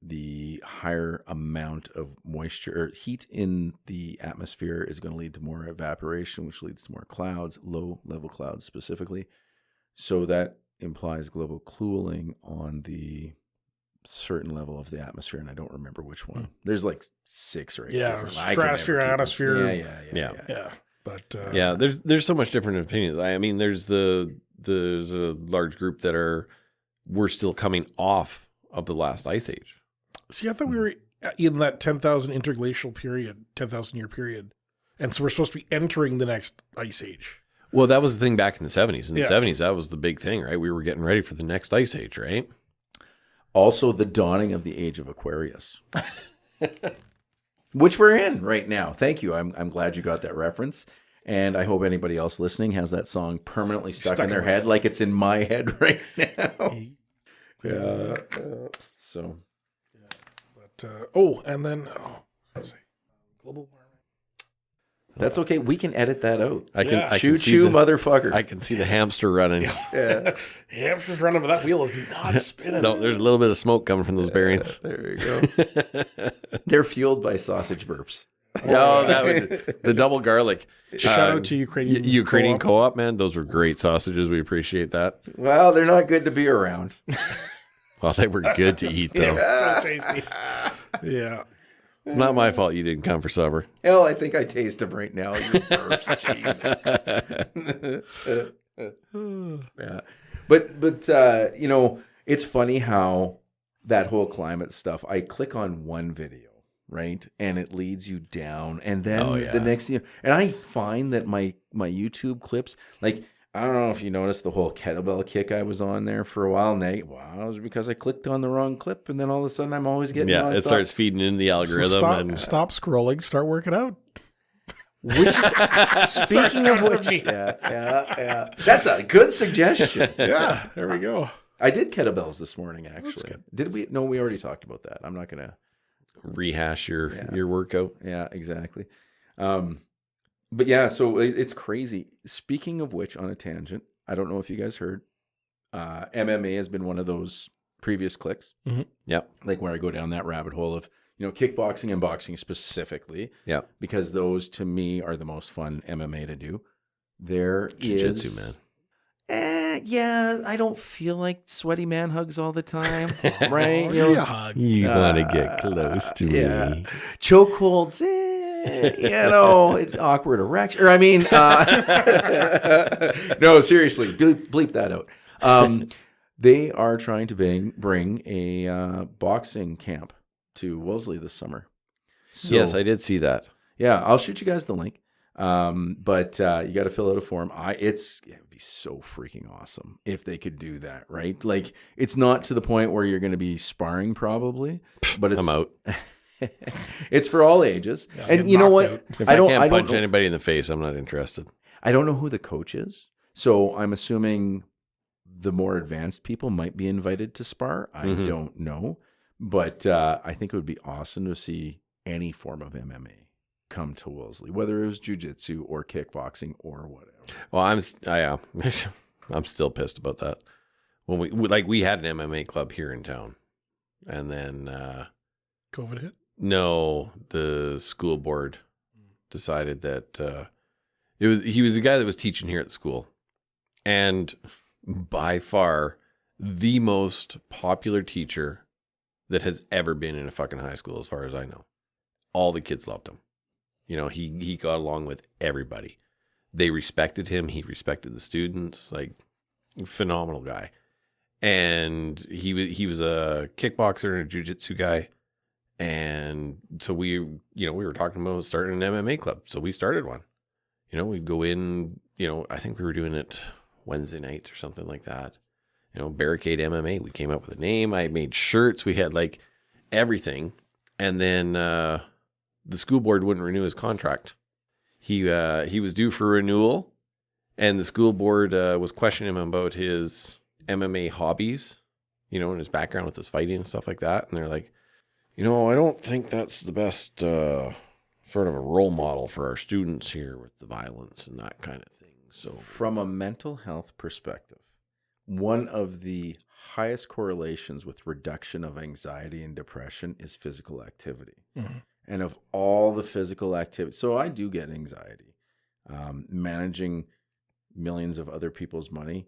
the higher amount of moisture or heat in the atmosphere is going to lead to more evaporation, which leads to more clouds, low level clouds specifically. So that implies global cooling on the certain level of the atmosphere, and I don't remember which one. There's like 6 or 8. Yeah, stratosphere, atmosphere. Yeah. But there's so much different opinions. I mean, there's a large group that we're still coming off of the last ice age. See, I thought we were in that 10,000 interglacial period, 10,000 year period, and so we're supposed to be entering the next ice age. Well, that was the thing back in the 70s. In the 70s, that was the big thing, right? We were getting ready for the next ice age, right? Also, the dawning of the age of Aquarius, which we're in right now. Thank you. I'm glad you got that reference. And I hope anybody else listening has that song permanently stuck in their head like it's in my head right now. So. But, and then, let's see. Global warming. That's okay. We can edit that out. I can, Yeah. I Choo can see choo, the, motherfucker. I can see the hamster running. Yeah. Hamster's running, but that wheel is not spinning. No, there's a little bit of smoke coming from those bearings. There you go. They're fueled by sausage burps. No, that would the double garlic. Shout out to Ukrainian Ukrainian Co-op. co-op, man. Those were great sausages. We appreciate that. Well, they're not good to be around. Well, they were good to eat, though. So tasty. Yeah. Not my fault you didn't come for supper. Hell, I think I taste them right now. Your burps, Jesus. Yeah, but you know, it's funny how that whole climate stuff. I click on one video, right, and it leads you down, and then the next thing, and I find that my YouTube clips, like, I don't know if you noticed the whole kettlebell kick I was on there for a while, and it was because I clicked on the wrong clip, and then all of a sudden I'm always getting nonstop. It starts feeding into the algorithm. So stop scrolling, start working out. Which is speaking of which, yeah. That's a good suggestion. Yeah, there we go. I did kettlebells this morning, actually. That's good. Did we? No, we already talked about that. I'm not gonna rehash your workout. Yeah, exactly. But yeah, so it's crazy. Speaking of which, on a tangent, I don't know if you guys heard, MMA has been one of those previous clicks. Mm-hmm. Yeah, like where I go down that rabbit hole of, you know, kickboxing and boxing specifically. Yeah, because those to me are the most fun MMA to do. There Jiu-jitsu, is, man. Yeah, I don't feel like sweaty man hugs all the time, right? Give me a hug. You want to get close to me. Chokeholds, you know, it's awkward erection. Or I mean, no, seriously, bleep that out. They are trying to bring a boxing camp to Wellesley this summer. So, Yes, I did see that. yeah, I'll shoot you guys the link. But you got to fill out a form. It would be so freaking awesome if they could do that, right? Like, it's not to the point where you're going to be sparring probably, but it's I'm out. it's for all ages. Yeah, and get you know knocked what? out. If I can't punch know, anybody in the face, I'm not interested. I don't know who the coach is. So I'm assuming the more advanced people might be invited to spar. I don't know. But I think it would be awesome to see any form of MMA come to Wellesley, whether it was jiu-jitsu or kickboxing or whatever. Well, I'm still pissed about that. When we had an MMA club here in town, and then COVID hit. no, the school board decided that he was the guy that was teaching here at the school, and by far the most popular teacher that has ever been in a fucking high school, as far as I know. All the kids loved him. You know, he got along with everybody. They respected him. He respected the students. Like, phenomenal guy. And he was a kickboxer and a jiu-jitsu guy. And so we were talking about starting an MMA club. So we started one. You know, we'd go in, you know, I think we were doing it Wednesday nights or something like that. You know, Barricade MMA. We came up with a name. I made shirts. We had like everything. And then the school board wouldn't renew his contract. He was due for renewal, and the school board was questioning him about his MMA hobbies, you know, and his background with his fighting and stuff like that. And they're like, you know, I don't think that's the best sort of a role model for our students here with the violence and that kind of thing. So from a mental health perspective, one of the highest correlations with reduction of anxiety and depression is physical activity. Mm-hmm. And of all the physical activity, so I do get anxiety. Managing millions of other people's money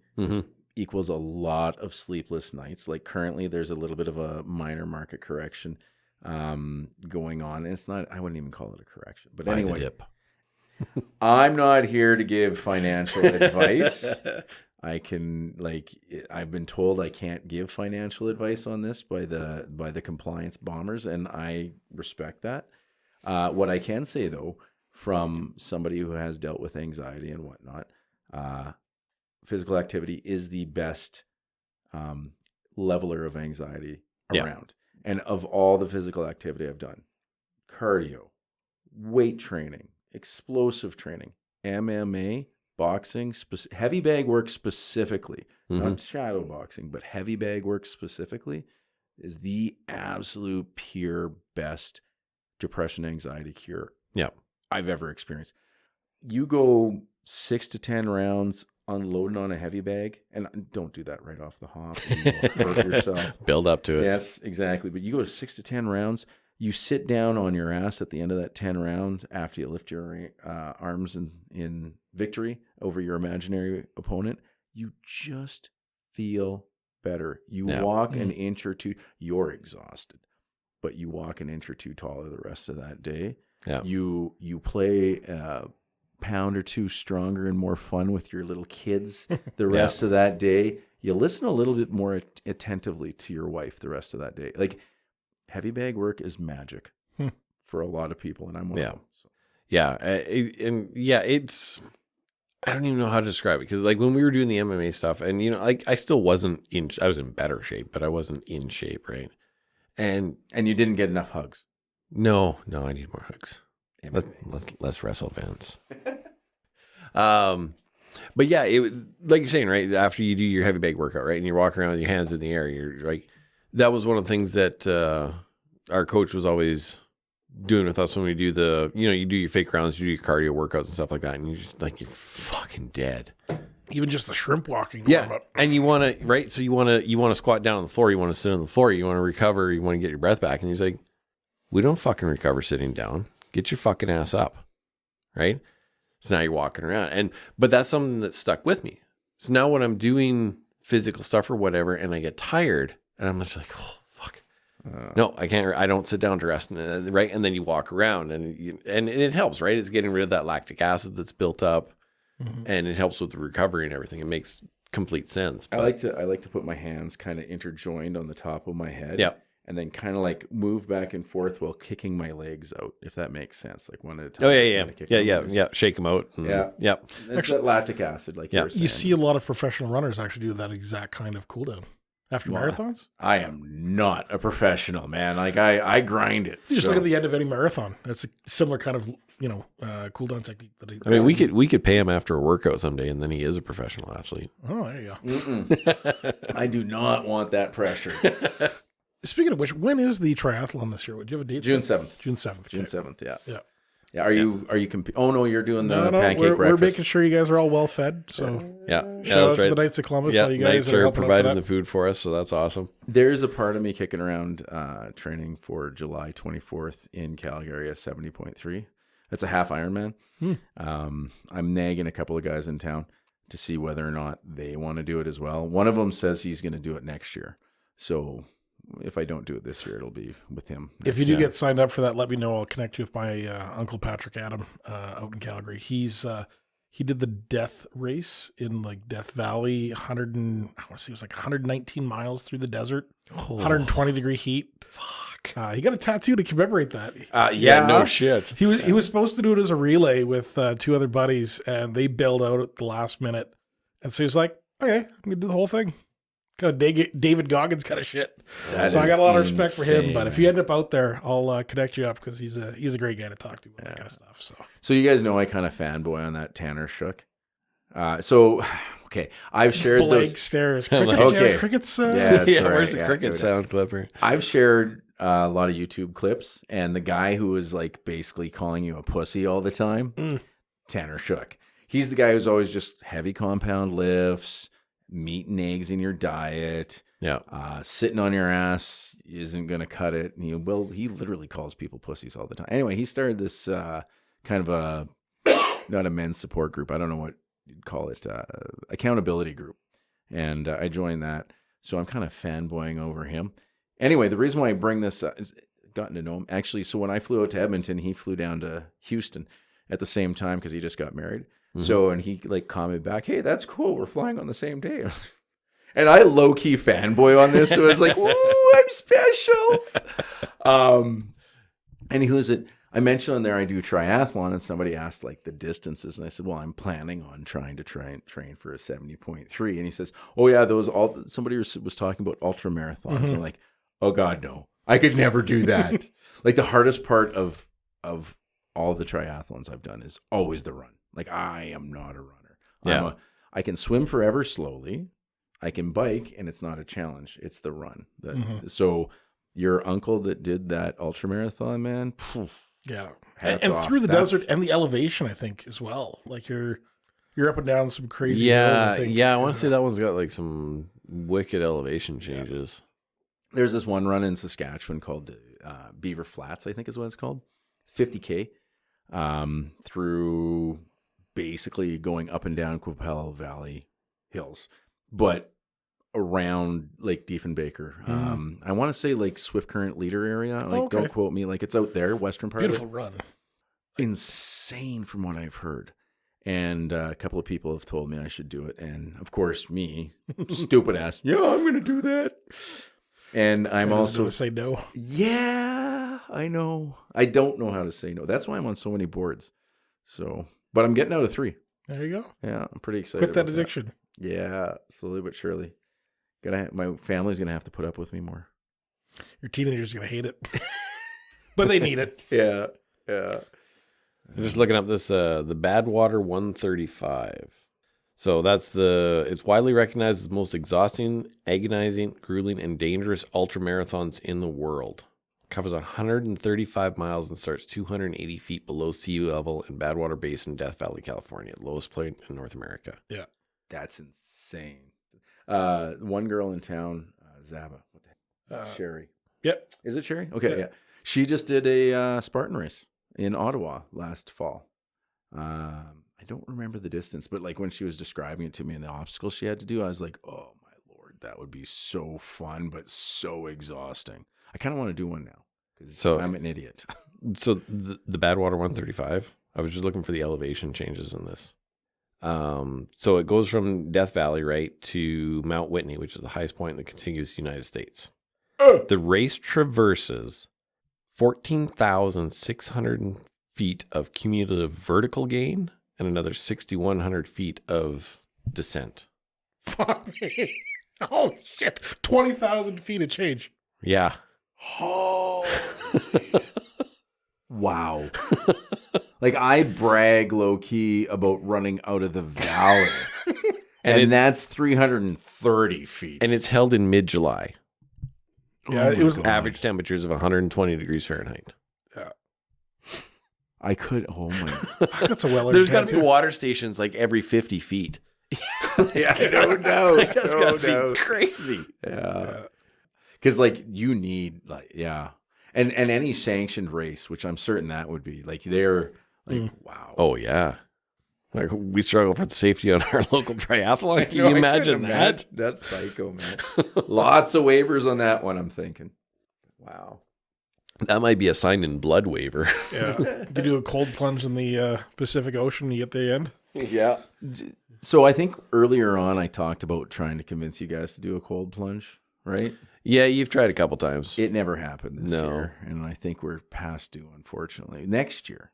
equals a lot of sleepless nights. Like currently there's a little bit of a minor market correction going on. And it's not, I wouldn't even call it a correction. But anyway, I'm not here to give financial advice. I've been told I can't give financial advice on this by the compliance bombers, and I respect that. What I can say though, from somebody who has dealt with anxiety and whatnot, physical activity is the best leveler of anxiety around. Yeah. And of all the physical activity I've done, cardio, weight training, explosive training, MMA, boxing, heavy bag work specifically, not shadow boxing, but heavy bag work specifically is the absolute pure best depression anxiety cure I've ever experienced. you go 6 to 10 rounds unloading on a heavy bag, and don't do that right off the hop. You will hurt yourself. Build up to it. Yes, exactly. But you go to 6 to 10 rounds, you sit down on your ass at the end of that 10 rounds after you lift your arms in victory over your imaginary opponent. You just feel better. You walk an inch or two. You're exhausted, but you walk an inch or two taller the rest of that day. Yeah. You play a pound or two stronger and more fun with your little kids the rest of that day. You listen a little bit more attentively to your wife the rest of that day. Like, heavy bag work is magic for a lot of people, and I'm one of them. So. Yeah, it's. I don't even know how to describe it, because like when we were doing the MMA stuff, and like I still wasn't in. I was in better shape, but I wasn't in shape, right? And you didn't get enough hugs. No, I need more hugs. Let's wrestle, Vance. But yeah, like you're saying, right? After you do your heavy bag workout, right, and you're walking around with your hands in the air, you're like, that was one of the things that our coach was always doing with us when we do you do your fake rounds, you do your cardio workouts and stuff like that, and you're fucking dead. Even just the shrimp walking. Yeah, and you want to, right? So you want to squat down on the floor, you want to sit on the floor, you want to recover, you want to get your breath back, and he's like, we don't fucking recover sitting down. Get your fucking ass up, right? So now you're walking around, but that's something that stuck with me. So now when I'm doing physical stuff or whatever, and I get tired, and I'm just like, oh fuck, no, I can't. I don't sit down to rest, right? And then you walk around, and it helps, right? It's getting rid of that lactic acid that's built up, and it helps with the recovery and everything. It makes complete sense. But I like to put my hands kind of interjoined on the top of my head. Yeah. And then kind of like move back and forth while kicking my legs out, if that makes sense. Like one at a time. Oh yeah. Shake them out. Yep. It's that lactic acid, like you were saying. You see a lot of professional runners actually do that exact kind of cool down after marathons. I am not a professional, man. Like I grind it. You just look at the end of any marathon. It's a similar kind of cool down technique. I mean, we could pay him after a workout someday, and then he is a professional athlete. Oh, there you go. I do not want that pressure. Speaking of which, when is the triathlon this year? Do you have a date? June 7th. June 7th. June 7th, yeah. Yeah. Are you competing? Oh, no, you're doing the pancake we're breakfast. We're making sure you guys are all well fed. So shout out to the Knights of Columbus. Yeah, all you guys Knights are helping providing the food for us, so that's awesome. There's a part of me kicking around training for July 24th in Calgary at 70.3. That's a half Ironman. I'm nagging a couple of guys in town to see whether or not they want to do it as well. One of them says he's going to do it next year. So if I don't do it this year, it'll be with him. If you do get signed up for that, let me know. I'll connect you with my Uncle Patrick Adam out in Calgary. He did the Death Race in like Death Valley, I want to say it was like 119 miles through the desert, 120 degree heat. Fuck. He got a tattoo to commemorate that. No shit. He was supposed to do it as a relay with two other buddies, and they bailed out at the last minute. And so he was like, okay, I'm going to do the whole thing. Kind of David Goggins kind of shit. So I got a lot of respect for him. But if you end up out there, I'll connect you up because he's a great guy to talk to about that kind of stuff. So you guys know I kind of fanboy on that Tanner Shook. Okay, I've shared Blank those stares. Crickets. Where's the cricket sound clipper? I've shared a lot of YouTube clips, and the guy who was like basically calling you a pussy all the time, Tanner Shook. He's the guy who's always just heavy compound lifts, meat and eggs in your diet. Sitting on your ass isn't going to cut it. He literally calls people pussies all the time. Anyway, he started this kind of a, not a men's support group. I don't know what you'd call it, accountability group. And I joined that. So I'm kind of fanboying over him. Anyway, the reason why I bring this up is gotten to know him. Actually, so when I flew out to Edmonton, he flew down to Houston at the same time because he just got married. So, and he like commented back, hey, that's cool. We're flying on the same day. And I low-key fanboy on this. So I was like, ooh, I'm special. And he was I mentioned on there I do triathlon, and somebody asked like the distances. And I said, well, I'm planning on trying to train for a 70.3. And he says, oh yeah, somebody was talking about ultra marathons. I'm like, oh God, no, I could never do that. Like the hardest part of all the triathlons I've done is always the run. Like I am not a runner. I can swim forever slowly. I can bike, and it's not a challenge. It's the run. So your uncle that did that ultra marathon, man, Yeah. Hats And off. through the That's- desert and the elevation, I think, as well. Like you're up and down some crazy hills, Yeah, I think. yeah. I want to say that one's got like some wicked elevation changes. There's this one run in Saskatchewan called the Beaver Flats, I think is what it's called. 50K through basically going up and down Qu'Appelle Valley hills, but around Lake Diefenbaker. I want to say like Swift Current Leader area. Like, okay. don't quote me. Like, it's out there, western part of it. Beautiful run. Insane from what I've heard. And a couple of people have told me I should do it. And of course, me, stupid ass, yeah, I'm going to do that. And I'm also to say no. yeah, I know. I don't know how to say no. That's why I'm on so many boards. So, but I'm getting out of 3. There you go. Yeah, I'm pretty excited. Quit that about addiction. Yeah, slowly but surely. My family's gonna have to put up with me more. Your teenager's gonna hate it, but they need it. Yeah. I'm just looking up this the Badwater 135. So it's widely recognized as the most exhausting, agonizing, grueling, and dangerous ultramarathons in the world. Covers 135 miles and starts 280 feet below sea level in Badwater Basin, Death Valley, California, lowest point in North America. Yeah. That's insane. One girl in town, Zaba. What the heck? Sherry. Yep. Is it Sherry? Okay, Yeah. yeah. She just did a Spartan race in Ottawa last fall. I don't remember the distance, but like when she was describing it to me and the obstacles she had to do, I was like, oh my Lord, that would be so fun, but so exhausting. I kind of want to do one now because I'm an idiot. So the Badwater 135, I was just looking for the elevation changes in this. So it goes from Death Valley, right, to Mount Whitney, which is the highest point in the contiguous United States. The race traverses 14,600 feet of cumulative vertical gain and another 6,100 feet of descent. Fuck me. Oh shit! 20,000 feet of change. Yeah. Oh, wow. Like I brag low key about running out of the valley. and that's 330 feet. And it's held in mid-July. Yeah, it was Average temperatures of 120 degrees Fahrenheit. Yeah. I could, oh my. That's a well. There's got to be water stations like every 50 feet. Yeah, no doubt. Like, that's got to be crazy. Yeah. Because like you need like, yeah. And any sanctioned race, which I'm certain that would be like they're like, wow. Oh, yeah. Like we struggle for the safety on our local triathlon. Can you imagine that? That's psycho, man. Lots of waivers on that one, I'm thinking. Wow. That might be a signed in blood waiver. Yeah. Did you do a cold plunge in the Pacific Ocean when you get to the end? Yeah. So I think earlier on I talked about trying to convince you guys to do a cold plunge, right? Yeah, you've tried a couple times. It never happened this No. year. And I think we're past due, unfortunately. Next year.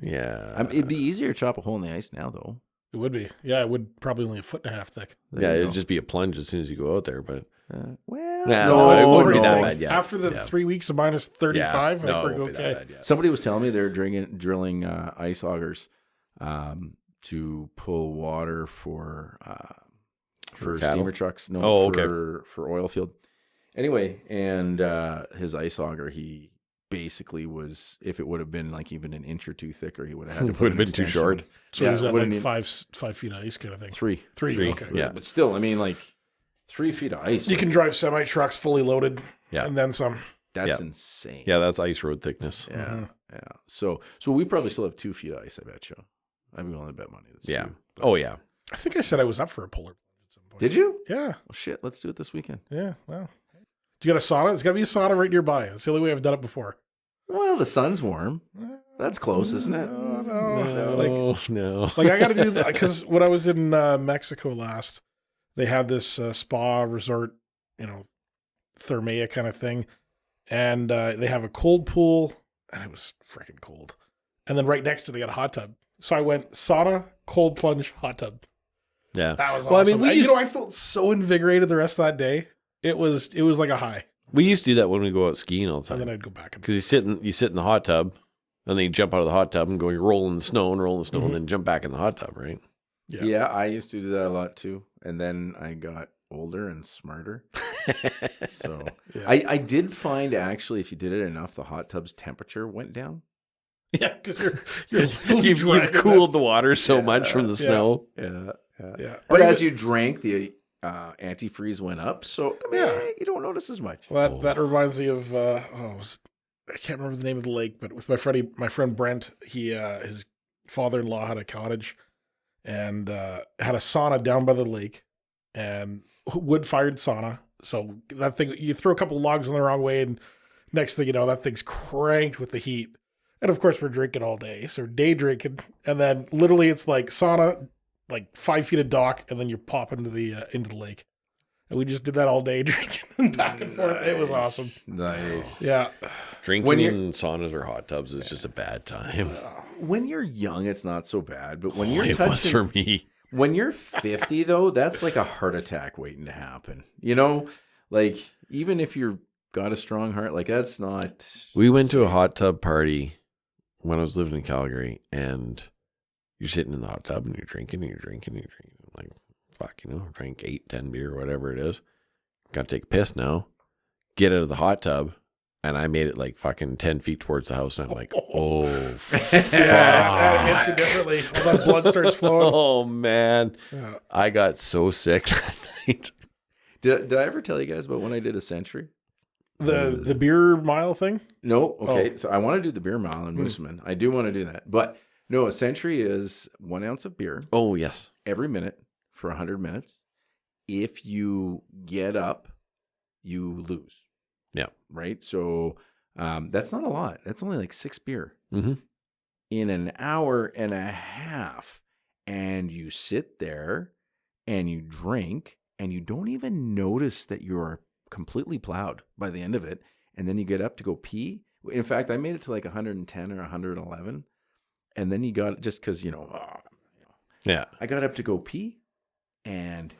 Yeah. It'd be easier to chop a hole in the ice now, though. It would be. Yeah, it would probably only a foot and a half thick. Yeah, it'd just be a plunge as soon as you go out there, but Well, no, it wouldn't be that no. bad yet. After the 3 weeks of minus 35, I think we're okay. Somebody was telling me they're drilling ice augers to pull water for cattle? steamer trucks. No, Oh, for oil field. Anyway, and his ice auger, he basically was, if it would have been like even an inch or two thicker, he would have had to It put would have an been too extension. short. So Yeah, is that wouldn't like need- 5 feet of ice kind of thing? Three. Three. Okay. Yeah. But still, I mean, like 3 feet of ice. You can drive semi trucks fully loaded. Yeah. And then some. That's Yeah. insane. Yeah, that's ice road thickness. Yeah. Mhm. Yeah. So we probably still have 2 feet of ice, I bet you. I'd be willing to bet money. That's Yeah. 2. Oh, yeah. I think I said I was up for a polar plunge at some point. Did you? Yeah. Well, shit. Let's do it this weekend. Yeah. Well. Do you got a sauna? It's got to be a sauna right nearby. That's the only way I've done it before. Well, the sun's warm. That's close, isn't it? No. No. Like I got to do that because when I was in Mexico last, they had this spa resort, thermia kind of thing, and they have a cold pool, and it was freaking cold. And then right next to it, they got a hot tub. So I went sauna, cold plunge, hot tub. Yeah. That was Well, I awesome. mean, I felt so invigorated the rest of that day. It was like a high. We used to do that when we go out skiing all the And then time. I'd go back and Because you sit in the hot tub, and then you jump out of the hot tub and go, you roll in the snow, Mm-hmm. and then jump back in the hot tub, right? Yeah, I used to do that a lot too. And then I got older and smarter. So Yeah. I did find actually if you did it enough, the hot tub's temperature went down. Yeah, because you're literally You've dragging cooled that- the water so much from the snow. Yeah. Yeah, But Or as even- you drank, the antifreeze went up. So, I mean, Yeah. you don't notice as much. Well, that reminds me of I can't remember the name of the lake, but with my friend Brent, he his father-in-law had a cottage and had a sauna down by the lake, and wood-fired sauna. So that thing, you throw a couple logs in the wrong way, and next thing you know, that thing's cranked with the heat. And of course, we're drinking all day, so day drinking, and then literally it's like sauna, like 5 feet of dock, and then you pop into the lake. And we just did that all day, drinking back and forth. It was awesome. Nice. Yeah. Drinking When you're- in saunas or hot tubs is just a bad time. When you're young, it's not so bad. But when you're It was touching, for me. when you're 50, though, that's like a heart attack waiting to happen. You know, like even if you've got a strong heart, like that's not. We went to a hot tub party when I was living in Calgary, and you're sitting in the hot tub and you're drinking and you're drinking and you're drinking. I'm like, fuck, drank 8, 10 beer, whatever it is. Got to take a piss now. Get out of the hot tub. And I made it like fucking 10 feet towards the house. And I'm like, oh, Yeah, it hits you differently. All that blood starts flowing. oh, man. Yeah. I got so sick that night. Did I ever tell you guys about when I did a century? The beer mile thing? No. Okay. Oh. So I want to do the beer mile in Moosomin. I do want to do that. But no, a century is 1 ounce of beer Oh, yes. every minute for 100 minutes. If you get up, you lose. Yeah. Right. So that's not a lot. That's only like 6 beer Mm-hmm. in an hour and a half. And you sit there and you drink and you don't even notice that you're completely plowed by the end of it. And then you get up to go pee. In fact, I made it to like 110 or 111. And then you got, just because, Yeah. I got up to go pee and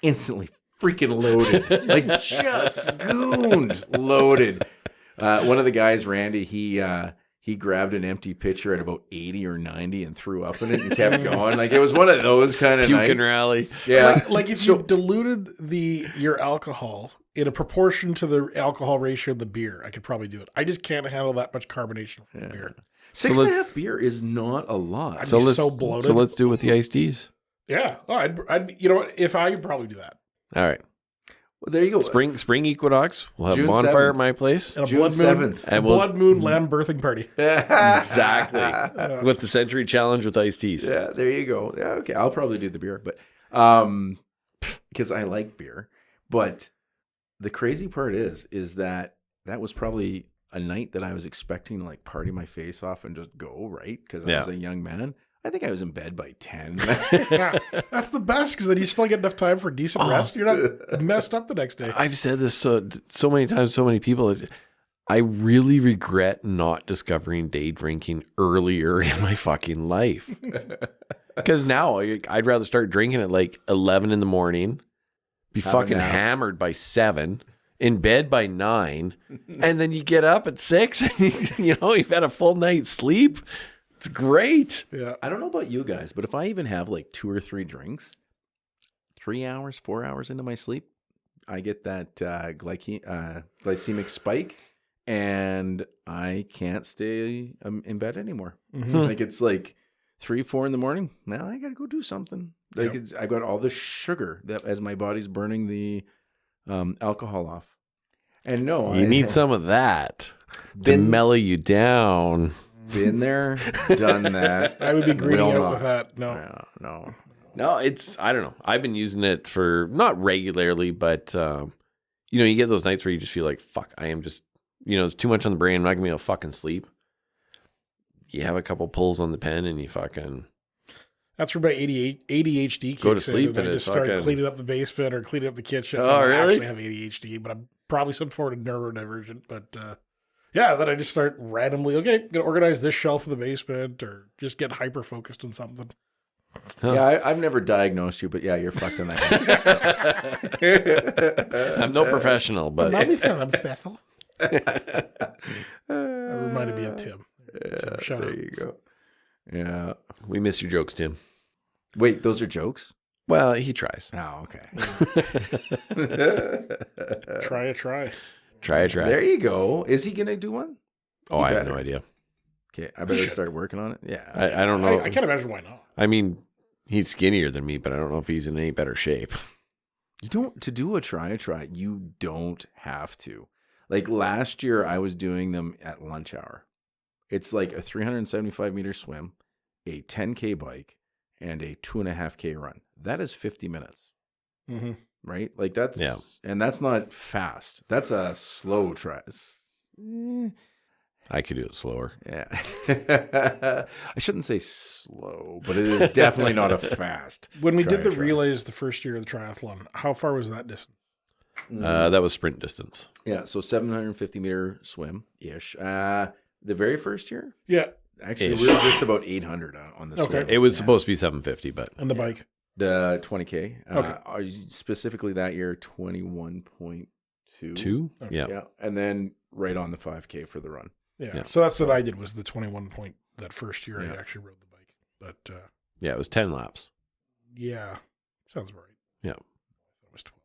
instantly freaking loaded, like just gooned loaded. One of the guys, Randy, he grabbed an empty pitcher at about 80 or 90 and threw up in it and kept going. Like it was one of those kind of Puke nights. and rally. Yeah. Like if you diluted your alcohol in a proportion to the alcohol ratio of the beer, I could probably do it. I just can't handle that much carbonation from beer. 6.5 beer is not a lot. I'd So be let's, so bloated. so let's do it with the iced teas. Yeah. Oh, I'd you know what? If I could probably do that. All right. Well, there you go. Spring equinox. We'll have June bonfire 7th. at my place. And a June blood 7th. moon, And a we'll- blood moon land birthing party. Exactly. With the century challenge with iced teas. Yeah, there you go. Yeah, okay. I'll probably do the beer, but because I like beer. But the crazy part is that was probably a night that I was expecting to like party my face off and just go, right? Because I was a young man. I think I was in bed by 10. Yeah, that's the best because then you still get enough time for decent rest. You're not messed up the next day. I've said this so many times, so many people. I really regret not discovering day drinking earlier in my fucking life. Because now I'd rather start drinking at like 11 in the morning, be Have a fucking nap. hammered by 7, in bed by 9, and then you get up at 6 and you've had a full night's sleep. It's great. Yeah. I don't know about you guys, but if I even have like 2 or 3 drinks, 3 hours, 4 hours into my sleep, I get that glycemic spike and I can't stay in bed anymore. Like it's like 3, 4 in the morning. Now I got to go do something. Like I've got all the sugar that as my body's burning the alcohol off. And no, You need some of that to mellow you down. Been there, done that. I would be greening Will out not. with that. No. No. No, I don't know. I've been using it for not regularly, but you get those nights where you just feel like, fuck, I am just, it's too much on the brain. I'm not gonna be able to fucking sleep. You have a couple pulls on the pen and you fucking That's where my ADHD kicks Go to sleep in. and I it's just start fucking- cleaning up the basement or cleaning up the kitchen. Oh, I really? actually have ADHD, but I'm probably some form of neurodivergent. But yeah, then I just start randomly, okay, going to organize this shelf in the basement or just get hyper-focused on something. Yeah, I've never diagnosed you, but yeah, you're fucked in that. I'm no professional, but Let me feel I'm special. That reminded me of Tim. Tim, shout there out. you go. Yeah. we miss your jokes, Tim. Wait, those are jokes? Well, he tries. Oh, okay. Try a try. Try. There you go. Is he going to do one? Oh, I have better. no idea. Okay, I better start working on it. Yeah. I don't know. I can't imagine why not. I mean, he's skinnier than me, but I don't know if he's in any better shape. You don't, to do a try, you don't have to. Like last year, I was doing them at lunch hour. It's like a 375 meter swim, a 10K bike, and a 2.5K run. That is 50 minutes. Mm-hmm. Right? Like that's, and that's not fast. That's a slow try. I could do it slower. Yeah. I shouldn't say slow, but it is definitely not a fast. When we did the relays the first year of the triathlon, how far was that distance? That was sprint distance. Yeah, so 750 meter swim-ish. The very first year? Yeah. Actually, we were just about 800 on the swim. It was supposed to be 750, but... And the bike? The 20K. Okay. Specifically that year, 21.2. 2? Okay. Yeah. And then right on the 5K for the run. Yeah. So that's what I did, was the 21 point that first year I actually rode the bike. But yeah, it was 10 laps. Yeah. Sounds right. Yeah. It was 12.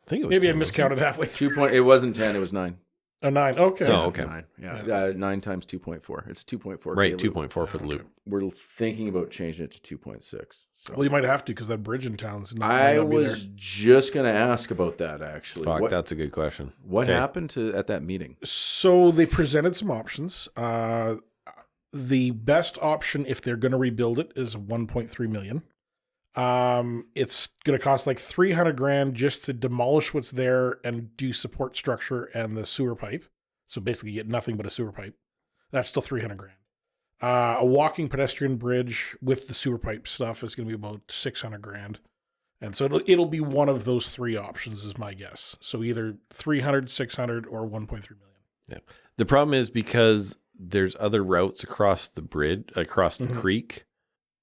I think it was Maybe 10, I miscounted halfway through. It wasn't 10, it was 9. Oh, 9. Okay. Oh, okay. 9. Yeah. 9 times 2.4. It's 2.4. Right, 2.4 for the loop. We're thinking about changing it to 2.6. So. Well, you might have to, because that bridge in town's not. I was just going to ask about that, actually. Fuck, that's a good question. What happened at that meeting? So they presented some options. The best option, if they're going to rebuild it, is 1.3 million. It's going to cost like 300 grand just to demolish what's there and do support structure and the sewer pipe. So basically you get nothing but a sewer pipe. That's still 300 grand. A walking pedestrian bridge with the sewer pipe stuff is going to be about 600 grand. And so it'll be one of those three options is my guess. So either 300, 600 or 1.3 million. Yeah. The problem is because there's other routes across the bridge, across the creek,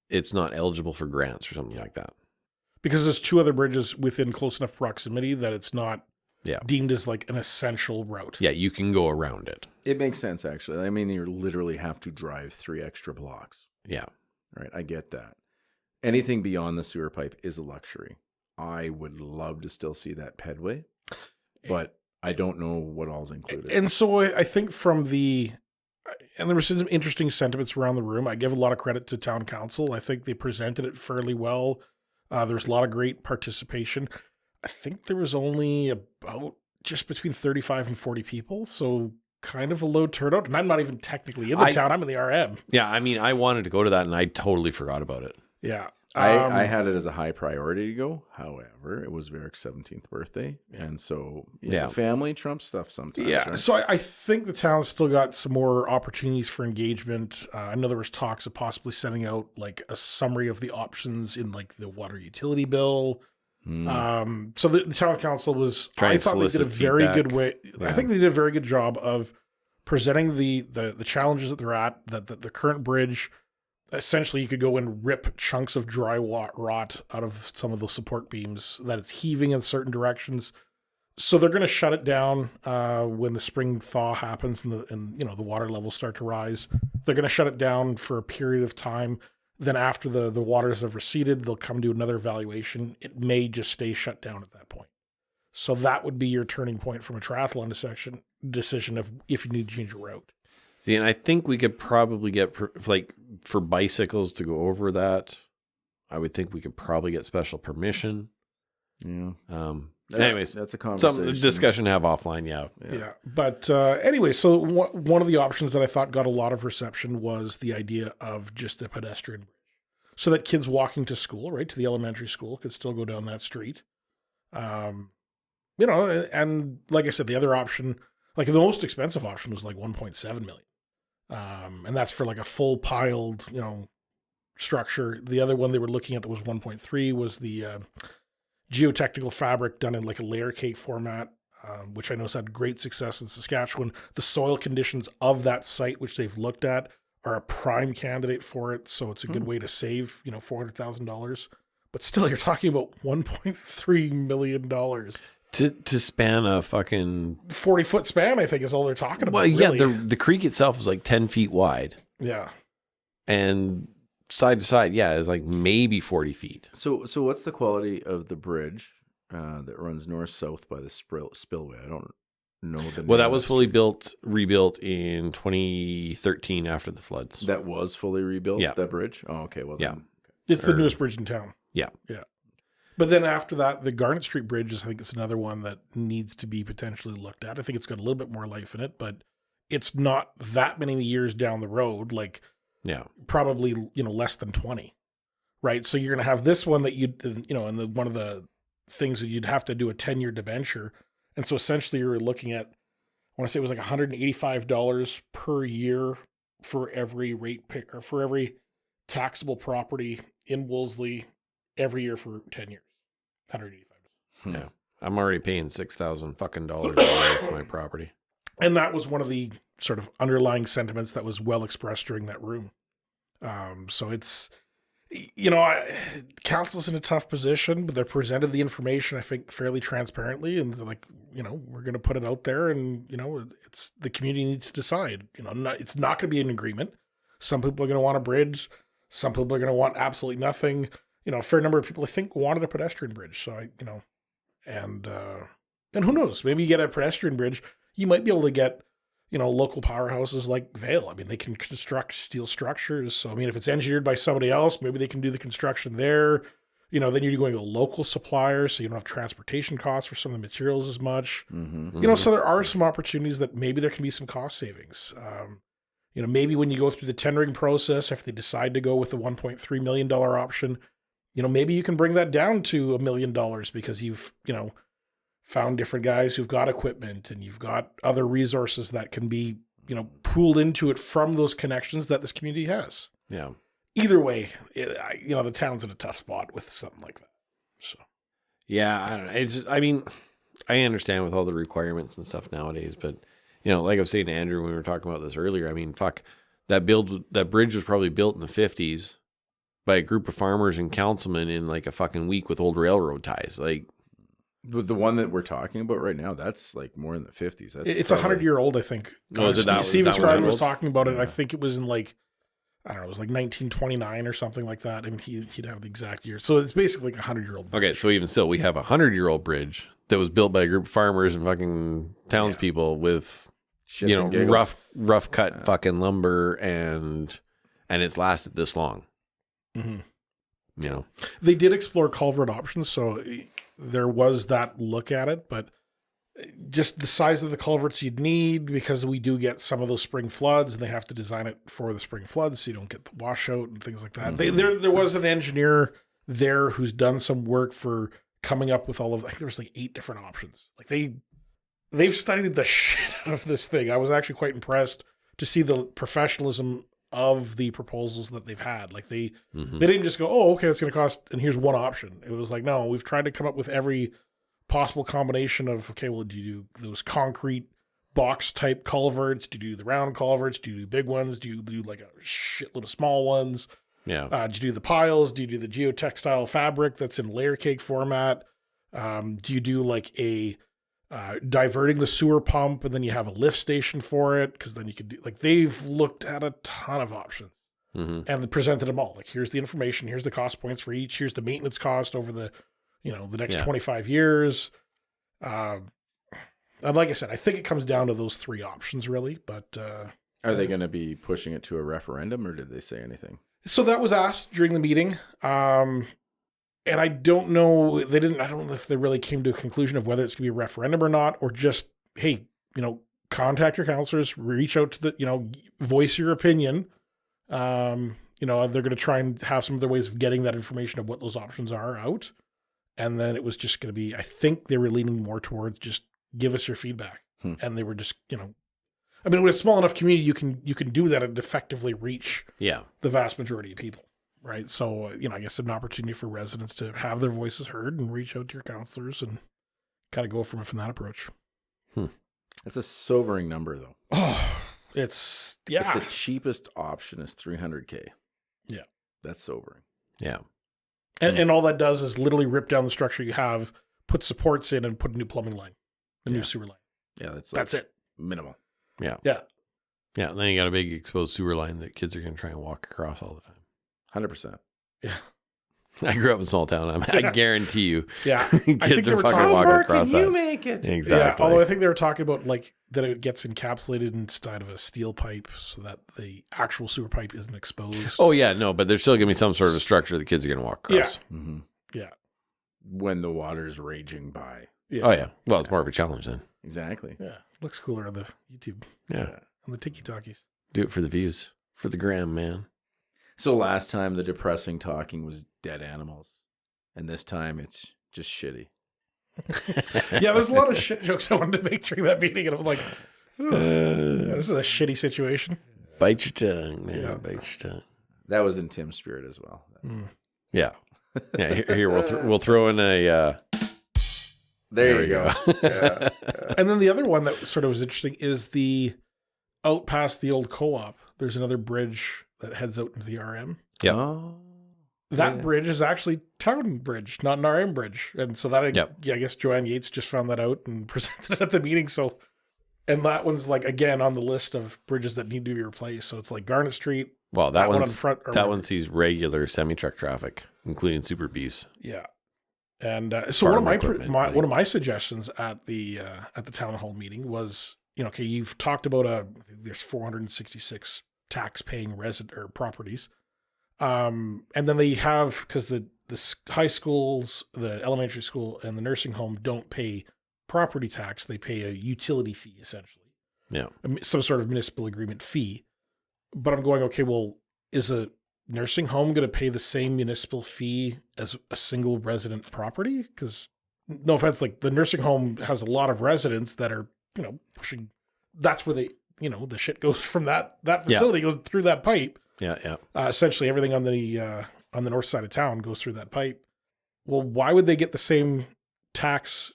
it's not eligible for grants or something like that. Because there's two other bridges within close enough proximity that it's not deemed as like an essential route. Yeah, you can go around it. It makes sense, actually. I mean, you literally have to drive 3 extra blocks. Yeah. Right, I get that. Anything beyond the sewer pipe is a luxury. I would love to still see that pedway, but I don't know what all's included. And so I think and there were some interesting sentiments around the room. I give a lot of credit to town council. I think they presented it fairly well. There was a lot of great participation. I think there was only about just between 35 and 40 people. So kind of a low turnout. And I'm not even technically in the town. I'm in the RM. Yeah. I mean, I wanted to go to that and I totally forgot about it. Yeah. I had it as a high priority to go. However, it was Verrick's 17th birthday. And so, family trumps stuff sometimes. Yeah. Right? So I think the town's still got some more opportunities for engagement. I know there was talks of possibly sending out like a summary of the options in like the water utility bill. So the town council was, I thought they did a very good way. Yeah. I think they did a very good job of presenting the challenges that they're at, that the current bridge. Essentially, you could go and rip chunks of dry rot out of some of the support beams, that it's heaving in certain directions. So they're going to shut it down when the spring thaw happens and the water levels start to rise. They're going to shut it down for a period of time. Then after the waters have receded, they'll come to another evaluation. It may just stay shut down at that point. So that would be your turning point from a triathlon decision of if you need to change your route. See, and I think we could probably get, like, for bicycles to go over that, I would think we could probably get special permission. Yeah. Anyways, that's a conversation. Some discussion to have offline, Yeah. But anyway, so one of the options that I thought got a lot of reception was the idea of just a pedestrian bridge. So that kids walking to school, right, to the elementary school, could still go down that street. And like I said, the other option, like the most expensive option was like 1.7 million. And that's for like a full piled, structure. The other one they were looking at that was 1.3 was the geotechnical fabric done in like a layer cake format, which I know has had great success in Saskatchewan. The soil conditions of that site, which they've looked at, are a prime candidate for it. So it's a good way to save, $400,000. But still, you're talking about $1.3 million. To span a fucking 40-foot span, I think, is all they're talking about. Well, yeah, really. the creek itself is like 10 feet wide. Yeah. And side to side, it's like maybe 40 feet. So what's the quality of the bridge that runs north-south by the spillway? I don't know the name Well, that of was the fully street. rebuilt in 2013 after the floods. That was fully rebuilt. Yeah. That bridge. Oh, okay. Well, Yeah. then, It's the newest bridge in town. Yeah. Yeah. But then after that, the Garnet Street Bridge is, I think it's another one that needs to be potentially looked at. I think it's got a little bit more life in it, but it's not that many years down the road, like Yeah. probably, less than 20, right? So you're going to have this one that and one of the things that you'd have to do a 10-year debenture. And so essentially you're looking at, I want to say it was like $185 per year for every rate pick or for every taxable property in Wolseley every year for 10 years. $185. Yeah. I'm already paying $6,000 fucking dollars for my property. And that was one of the sort of underlying sentiments that was well expressed during that room. So it's, council's in a tough position, but they're presented the information, I think, fairly transparently. And they're like, we're going to put it out there and, it's the community needs to decide, it's not going to be an agreement. Some people are going to want a bridge. Some people are going to want absolutely nothing. A fair number of people, I think, wanted a pedestrian bridge. So and who knows, maybe you get a pedestrian bridge, you might be able to get, local powerhouses like Vale. I mean, they can construct steel structures. So, I mean, if it's engineered by somebody else, maybe they can do the construction there. Then you're going to local suppliers, so you don't have transportation costs for some of the materials as much. Mm-hmm. So there are some opportunities that maybe there can be some cost savings. Maybe when you go through the tendering process, if they decide to go with the $1.3 million option, maybe you can bring that down to $1 million because you've, found different guys who've got equipment and you've got other resources that can be, pooled into it from those connections that this community has. Yeah. Either way, the town's in a tough spot with something like that. So, Yeah. I don't know. It's just, I mean, I understand with all the requirements and stuff nowadays, but like I was saying to Andrew when we were talking about this earlier, I mean, fuck, that bridge was probably built in the 50s by a group of farmers and councilmen in like a fucking week with old railroad ties. Like, But the one that we're talking about right now, that's like more in the 50s. it's 100-year-old, I think. Oh, is it that- Steven is that what Scribe it was was? talking about it. Yeah. I think it was in like, I don't know, it was like 1929 or something like that. I mean, he'd have the exact year. So it's basically like a 100-year-old. okay, so even still, we have a 100-year-old bridge that was built by a group of farmers and fucking townspeople with, Shits and giggles. rough cut fucking lumber and it's lasted this long. Mm-hmm. They did explore culvert options, so there was that look at it, but just the size of the culverts you'd need, because we do get some of those spring floods and they have to design it for the spring floods so you don't get the washout and things like that. Mm-hmm. There was an engineer there who's done some work for coming up with all of, there was like 8 different options. Like they've studied the shit out of this thing. I was actually quite impressed to see the professionalism of the proposals that they've had. Like they didn't just go, oh, okay, it's going to cost, and here's one option. It was like, no, we've tried to come up with every possible combination of, okay, well, do you do those concrete box type culverts? Do you do the round culverts? Do you do big ones? Do you do like a shitload of small ones? Yeah. Do you do the piles? Do you do the geotextile fabric that's in layer cake format? Do you do like a diverting the sewer pump and then you have a lift station for it? Because then you could do, like, they've looked at a ton of options and presented them all. Like, here's the information, here's the cost points for each, here's the maintenance cost over the, the next 25 years. And like I said, I think it comes down to those 3 options really, but Are they going to be pushing it to a referendum, or did they say anything? so that was asked during the meeting. And I don't know, I don't know if they really came to a conclusion of whether it's going to be a referendum or not, or just, hey, contact your counselors, reach out to the, voice your opinion. They're going to try and have some other ways of getting that information of what those options are out. And then it was just going to be, I think they were leaning more towards just give us your feedback. And they were just, I mean, with a small enough community, you can do that and effectively reach the vast majority of people. Right. So, I guess an opportunity for residents to have their voices heard and reach out to your counselors and kind of go from that approach. It's a sobering number, though. Oh, it's, yeah. If the cheapest option is $300K. Yeah. That's sobering. Yeah. And all that does is literally rip down the structure you have, put supports in, and put a new plumbing line, a new sewer line. Yeah. That's it. Minimal. Yeah. Yeah. Yeah. Then you got a big exposed sewer line that kids are going to try and walk across all the time. 100%. Yeah. I grew up in a small town. I guarantee you. Yeah. I think Kids they are were fucking talking walking How across can you that. make it? Exactly. Yeah, although I think they were talking about like that it gets encapsulated inside of a steel pipe so that the actual sewer pipe isn't exposed. Oh, yeah. No, but there's still going to be some sort of a structure the kids are going to walk across. Mm-hmm. Yeah. When the water's raging by. Yeah. Oh, yeah. Well, it's more of a challenge then. Exactly. Yeah. Looks cooler on the YouTube, Yeah. on the Tiki-Talkies. Do it for the views. For the gram, man. So last time the depressing talking was dead animals. And this time it's just shitty. Yeah, there's a lot of shit jokes I wanted to make during that meeting, and I'm like, "Ugh, this is a shitty situation. Bite your tongue, man. Yeah. Bite your tongue. That was in Tim's spirit as well. Yeah. Yeah. Here we'll throw in a. There we you go. Yeah. And then the other one that sort of was interesting is the out past the old co-op. There's another bridge that heads out into the RM. Yep. Oh. That Yeah. bridge is actually town bridge, not an RM bridge. And so that, Yep. yeah, I guess Joanne Yates just found that out and presented it at the meeting. So, and that one's like, again, on the list of bridges that need to be replaced. So it's like Garnet Street. Well, that one one's on front. or that whatever. one sees regular semi-truck traffic, including Super Bs. Yeah. And so Farm one equipment, of my suggestions at the town hall meeting was, okay, you've talked about there's 466 tax paying resident or properties. And then they have, because the high schools, the elementary school, and the nursing home don't pay property tax. They pay a utility fee, essentially. Yeah. Some sort of municipal agreement fee. But I'm going, okay, well, is a nursing home going to pay the same municipal fee as a single resident property? Because, no offense, like the nursing home has a lot of residents that are, pushing. That's where the shit goes from that facility goes through that pipe. Yeah. Yeah. Essentially, everything on the north side of town goes through that pipe. Well, why would they get the same tax,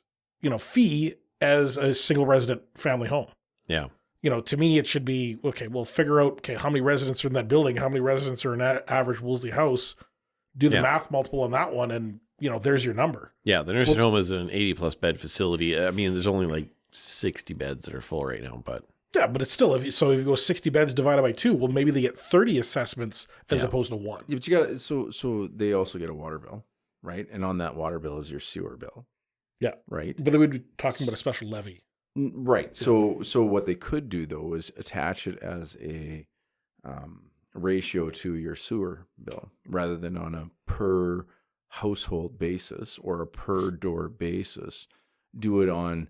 fee as a single resident family home? Yeah. To me, it should be, okay, we'll figure out, how many residents are in that building, how many residents are in that average Woolsey house, do the math multiple on that one, and, there's your number. Yeah. The nursing home is an 80+ bed facility. I mean, there's only like 60 beds that are full right now, but. Yeah, but it's still, if you go 60 beds divided by 2, well, maybe they get 30 assessments as opposed to 1. Yeah, but you got so they also get a water bill, right? And on that water bill is your sewer bill. Yeah. Right. But they would be talking about a special levy. Right. So what they could do though is attach it as a ratio to your sewer bill rather than on a per household basis or a per door basis. Do it on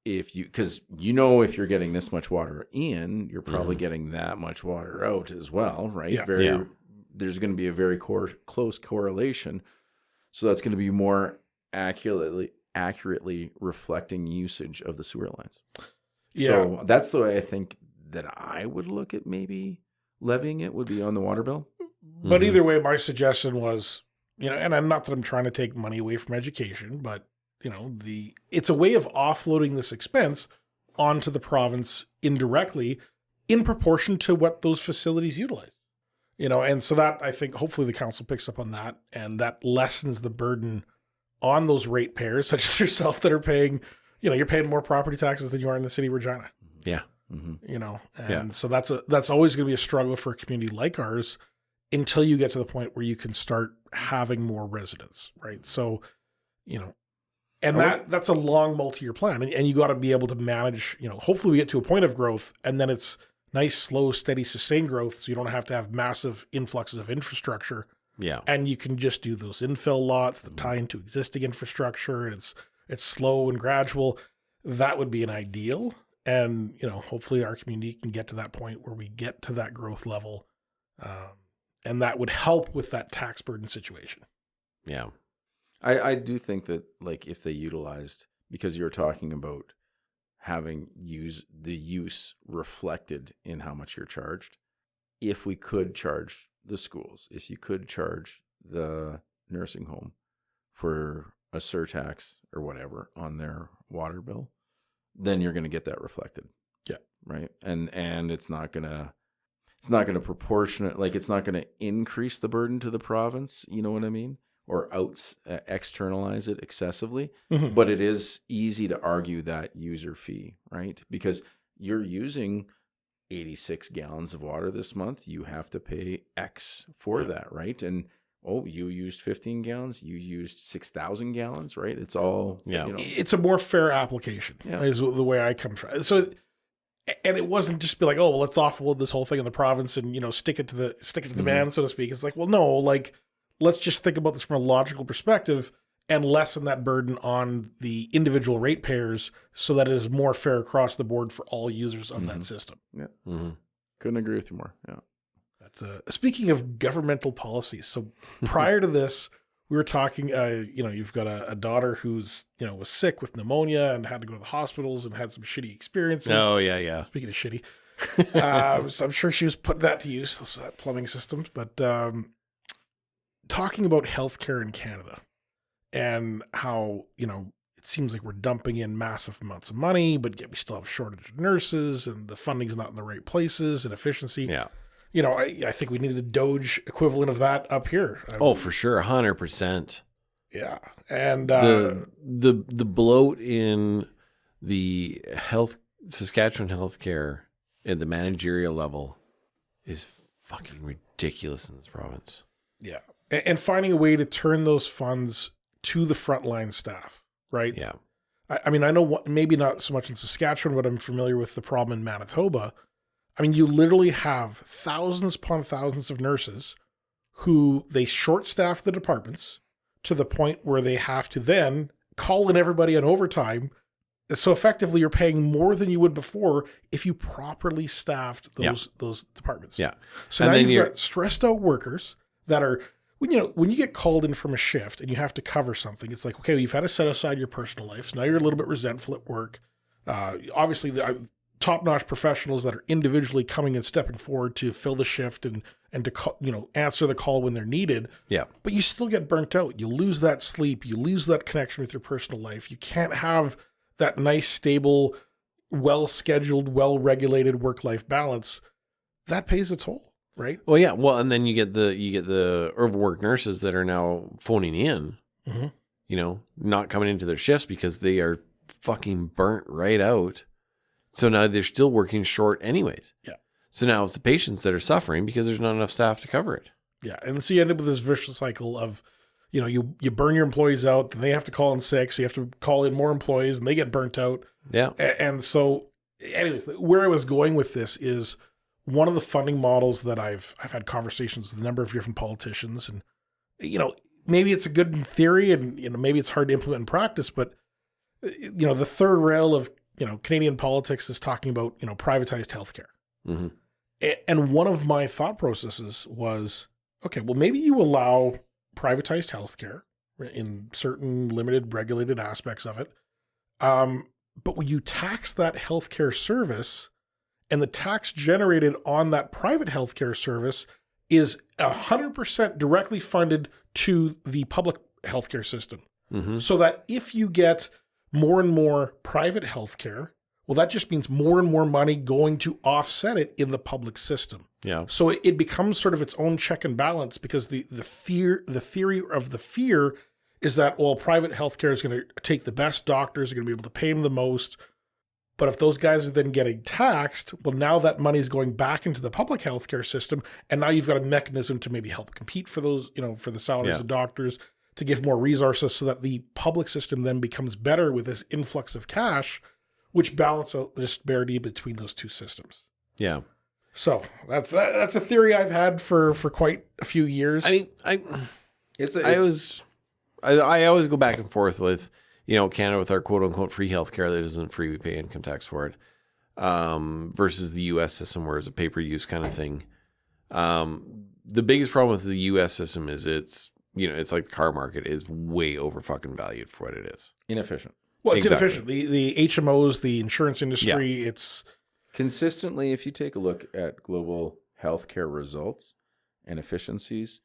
because if you're getting this much water in, you're probably getting that much water out as well, right? Yeah. There's going to be a very close correlation. So that's going to be more accurately reflecting usage of the sewer lines. Yeah. So that's the way I think that I would look at maybe levying it would be on the water bill. But either way, my suggestion was, and I'm not that I'm trying to take money away from education, but it's a way of offloading this expense onto the province indirectly in proportion to what those facilities utilize. And so that, I think, hopefully the council picks up on that, and that lessens the burden on those ratepayers, such as yourself, that are paying, you're paying more property taxes than you are in the city of Regina. Yeah. So that's always going to be a struggle for a community like ours until you get to the point where you can start having more residents, right? So, and that's a long multi-year plan, and you got to be able to manage, hopefully we get to a point of growth, and then it's nice, slow, steady, sustained growth, so you don't have to have massive influxes of infrastructure. Yeah. And you can just do those infill lots that tie into existing infrastructure, and it's slow and gradual. That would be an ideal. And, hopefully our community can get to that point where we get to that growth level. And that would help with that tax burden situation. Yeah. I do think that, like, if they utilized, because you're talking about having the use reflected in how much you're charged, if we could charge the schools, if you could charge the nursing home for a surtax or whatever on their water bill, then you're going to get that reflected. Yeah. Right. And it's not going to proportionate, like it's not going to increase the burden to the province. You know what I mean? Or externalize it excessively. Mm-hmm. But it is easy to argue that user fee, right? Because you're using 86 gallons of water this month, you have to pay X for that, right? And oh, you used 15 gallons, you used 6,000 gallons, right? It's all, Yeah. It's a more fair application, is the way I come from. So, and it wasn't just be like, oh, well, let's offload this whole thing in the province and, stick it to the man, so to speak. It's like, well, no, like, let's just think about this from a logical perspective and lessen that burden on the individual ratepayers so that it is more fair across the board for all users of that system. Yeah. Couldn't agree with you more. Yeah. That's speaking of governmental policies. So prior to this, we were talking, you've got a daughter who's, was sick with pneumonia and had to go to the hospitals and had some shitty experiences. Oh, yeah. Speaking of shitty, so I'm sure she was putting that to use, that plumbing systems. But talking about healthcare in Canada and how, it seems like we're dumping in massive amounts of money, but yet we still have shortage of nurses and the funding's not in the right places and efficiency. Yeah. I think we needed a Doge equivalent of that up here. For sure. 100%. Yeah. And the bloat in the Saskatchewan healthcare at the managerial level is fucking ridiculous in this province. Yeah. And finding a way to turn those funds to the frontline staff, right? Yeah. I mean, I know maybe not so much in Saskatchewan, but I'm familiar with the problem in Manitoba. I mean, you literally have thousands upon thousands of nurses who they short staff the departments to the point where they have to then call in everybody on overtime. So effectively, you're paying more than you would before if you properly staffed those departments. Yeah. So now you've got stressed out workers that are, when you get called in from a shift and you have to cover something, it's like, okay, you've had to set aside your personal life. So now you're a little bit resentful at work. Obviously, top-notch professionals that are individually coming and stepping forward to fill the shift and to answer the call when they're needed. Yeah. But you still get burnt out. You lose that sleep. You lose that connection with your personal life. You can't have that nice, stable, well-scheduled, well-regulated work-life balance. That pays a toll, right? Well, yeah. Well, and then you get the overworked nurses that are now phoning in, not coming into their shifts because they are fucking burnt right out. So now they're still working short anyways. Yeah. So now it's the patients that are suffering because there's not enough staff to cover it. Yeah. And so you end up with this vicious cycle of, you burn your employees out, then they have to call in sick. So you have to call in more employees and they get burnt out. Yeah. And so anyways, where I was going with this is one of the funding models that I've had conversations with a number of different politicians, and, maybe it's a good in theory and, maybe it's hard to implement in practice, but the third rail of, Canadian politics is talking about, privatized healthcare. Mm-hmm. And one of my thought processes was, okay, well, maybe you allow privatized healthcare in certain limited regulated aspects of it. But when you tax that healthcare service and the tax generated on that private healthcare service is 100% directly funded to the public healthcare system. Mm-hmm. So that if you get more and more private healthcare, well, that just means more and more money going to offset it in the public system. Yeah. So it becomes sort of its own check and balance because the theory of the fear is that, well, private healthcare is going to take the best doctors, are going to be able to pay them the most. But if those guys are then getting taxed, well, now that money is going back into the public healthcare system, and now you've got a mechanism to maybe help compete for those, for the salaries of doctors, to give more resources so that the public system then becomes better with this influx of cash, which balance out the disparity between those two systems. Yeah. So that's a theory I've had for quite a few years. I mean, I always go back and forth with, Canada with our quote unquote free healthcare that isn't free. We pay income tax for it. Versus the U.S. system where it's a pay-per-use kind of thing. The biggest problem with the U.S. system is it's like the car market is way over fucking valued for what it is. Inefficient. Well, it's inefficient. The HMOs, the insurance industry, it's... Consistently, if you take a look at global healthcare results and efficiencies,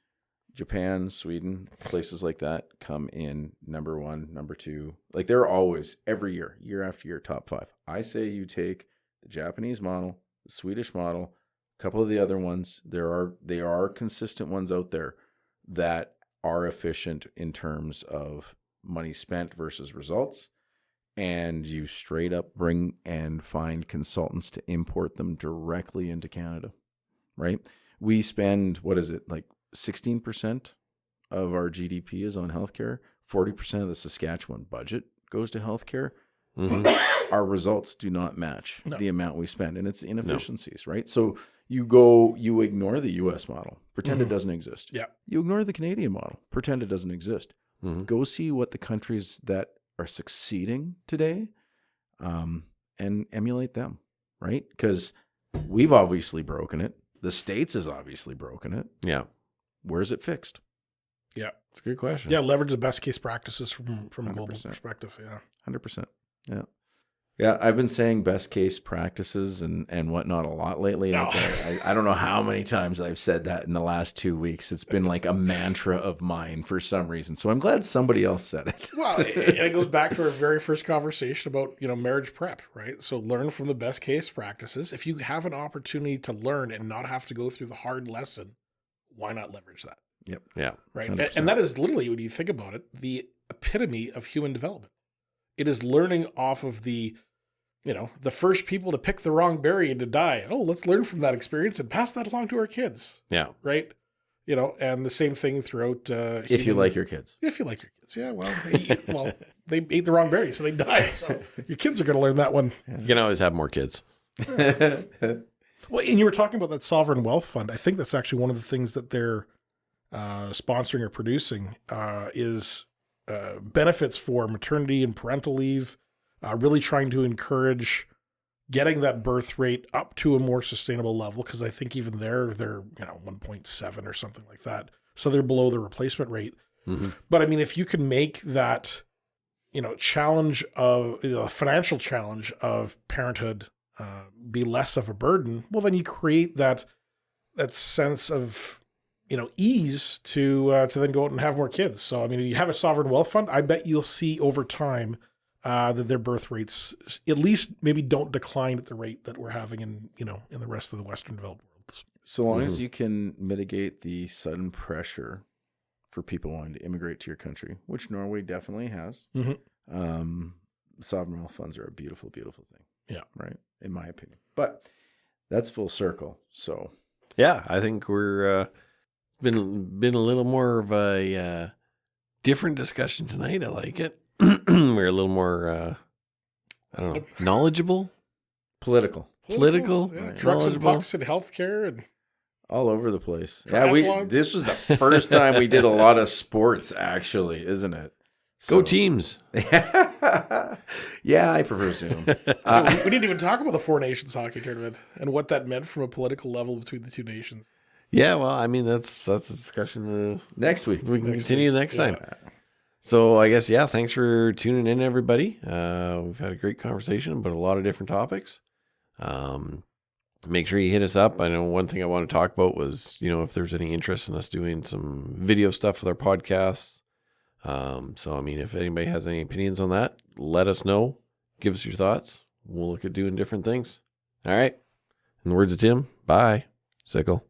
Japan, Sweden, places like that come in number 1, number 2. Like they're always, every year after year, top 5. I say you take the Japanese model, the Swedish model, a couple of the other ones. They are consistent ones out there that are efficient in terms of money spent versus results. And you straight up bring and find consultants to import them directly into Canada, right? We spend, what is it, like 16% of our GDP is on healthcare. 40% of the Saskatchewan budget goes to healthcare. Our results do not match the amount we spend, and it's inefficiencies, right? So you ignore the U.S. model, pretend it doesn't exist. Yeah. You ignore the Canadian model, pretend it doesn't exist. Go see what the countries that are succeeding today, and emulate them, right? Because we've obviously broken it. The States has obviously broken it. Yeah. Where's it fixed? Yeah. It's a good question. Yeah, leverage the best case practices from a global 100%. perspective. Yeah. 100%. Yeah. Yeah, I've been saying best case practices and whatnot a lot lately. No. I don't know how many times I've said that in the last 2 weeks. It's been like a mantra of mine for some reason. So I'm glad somebody else said it. Well, it goes back to our very first conversation about, marriage prep, right? So learn from the best case practices. If you have an opportunity to learn and not have to go through the hard lesson, why not leverage that? Yep. Yeah. Right. 100%. And that is literally, when you think about it, the epitome of human development. It is learning off of the first people to pick the wrong berry and to die. Oh, let's learn from that experience and pass that along to our kids. Yeah. Right. And the same thing throughout. If you like your kids. If you like your kids. Yeah. Well, they ate the wrong berry, so they died. So your kids are going to learn that one. You can always have more kids. Well, and you were talking about that sovereign wealth fund. I think that's actually one of the things that they're sponsoring or producing is benefits for maternity and parental leave, really trying to encourage getting that birth rate up to a more sustainable level. Because I think even they're 1.7 or something like that. So they're below the replacement rate. But I mean, if you can make that, challenge of, financial challenge of parenthood be less of a burden, well, then you create that sense of, ease to then go out and have more kids. So, I mean, you have a sovereign wealth fund, I bet you'll see over time that their birth rates at least maybe don't decline at the rate that we're having in the rest of the Western developed worlds. So long as you can mitigate the sudden pressure for people wanting to immigrate to your country, which Norway definitely has, sovereign wealth funds are a beautiful, beautiful thing. Yeah. Right. In my opinion. But that's full circle. So Yeah, I think we're been a little more of a different discussion tonight. I like it. We're a little more knowledgeable, political. Yeah. Right. Trucks and Knowledgeable. pucks and healthcare and All over the place. Triathlons. This was the first time we did a lot of sports, actually, isn't it? Go teams. Yeah, I prefer Zoom. we didn't even talk about the Four Nations hockey tournament and what that meant from a political level between the two nations. Yeah, well, I mean, that's a discussion Next week. we can continue next time. So I guess, thanks for tuning in, everybody. We've had a great conversation about a lot of different topics. Make sure you hit us up. I know one thing I want to talk about was, if there's any interest in us doing some video stuff with our podcasts. So, I mean, if anybody has any opinions on that, let us know. Give us your thoughts. We'll look at doing different things. All right. In the words of Tim, bye. Sickle.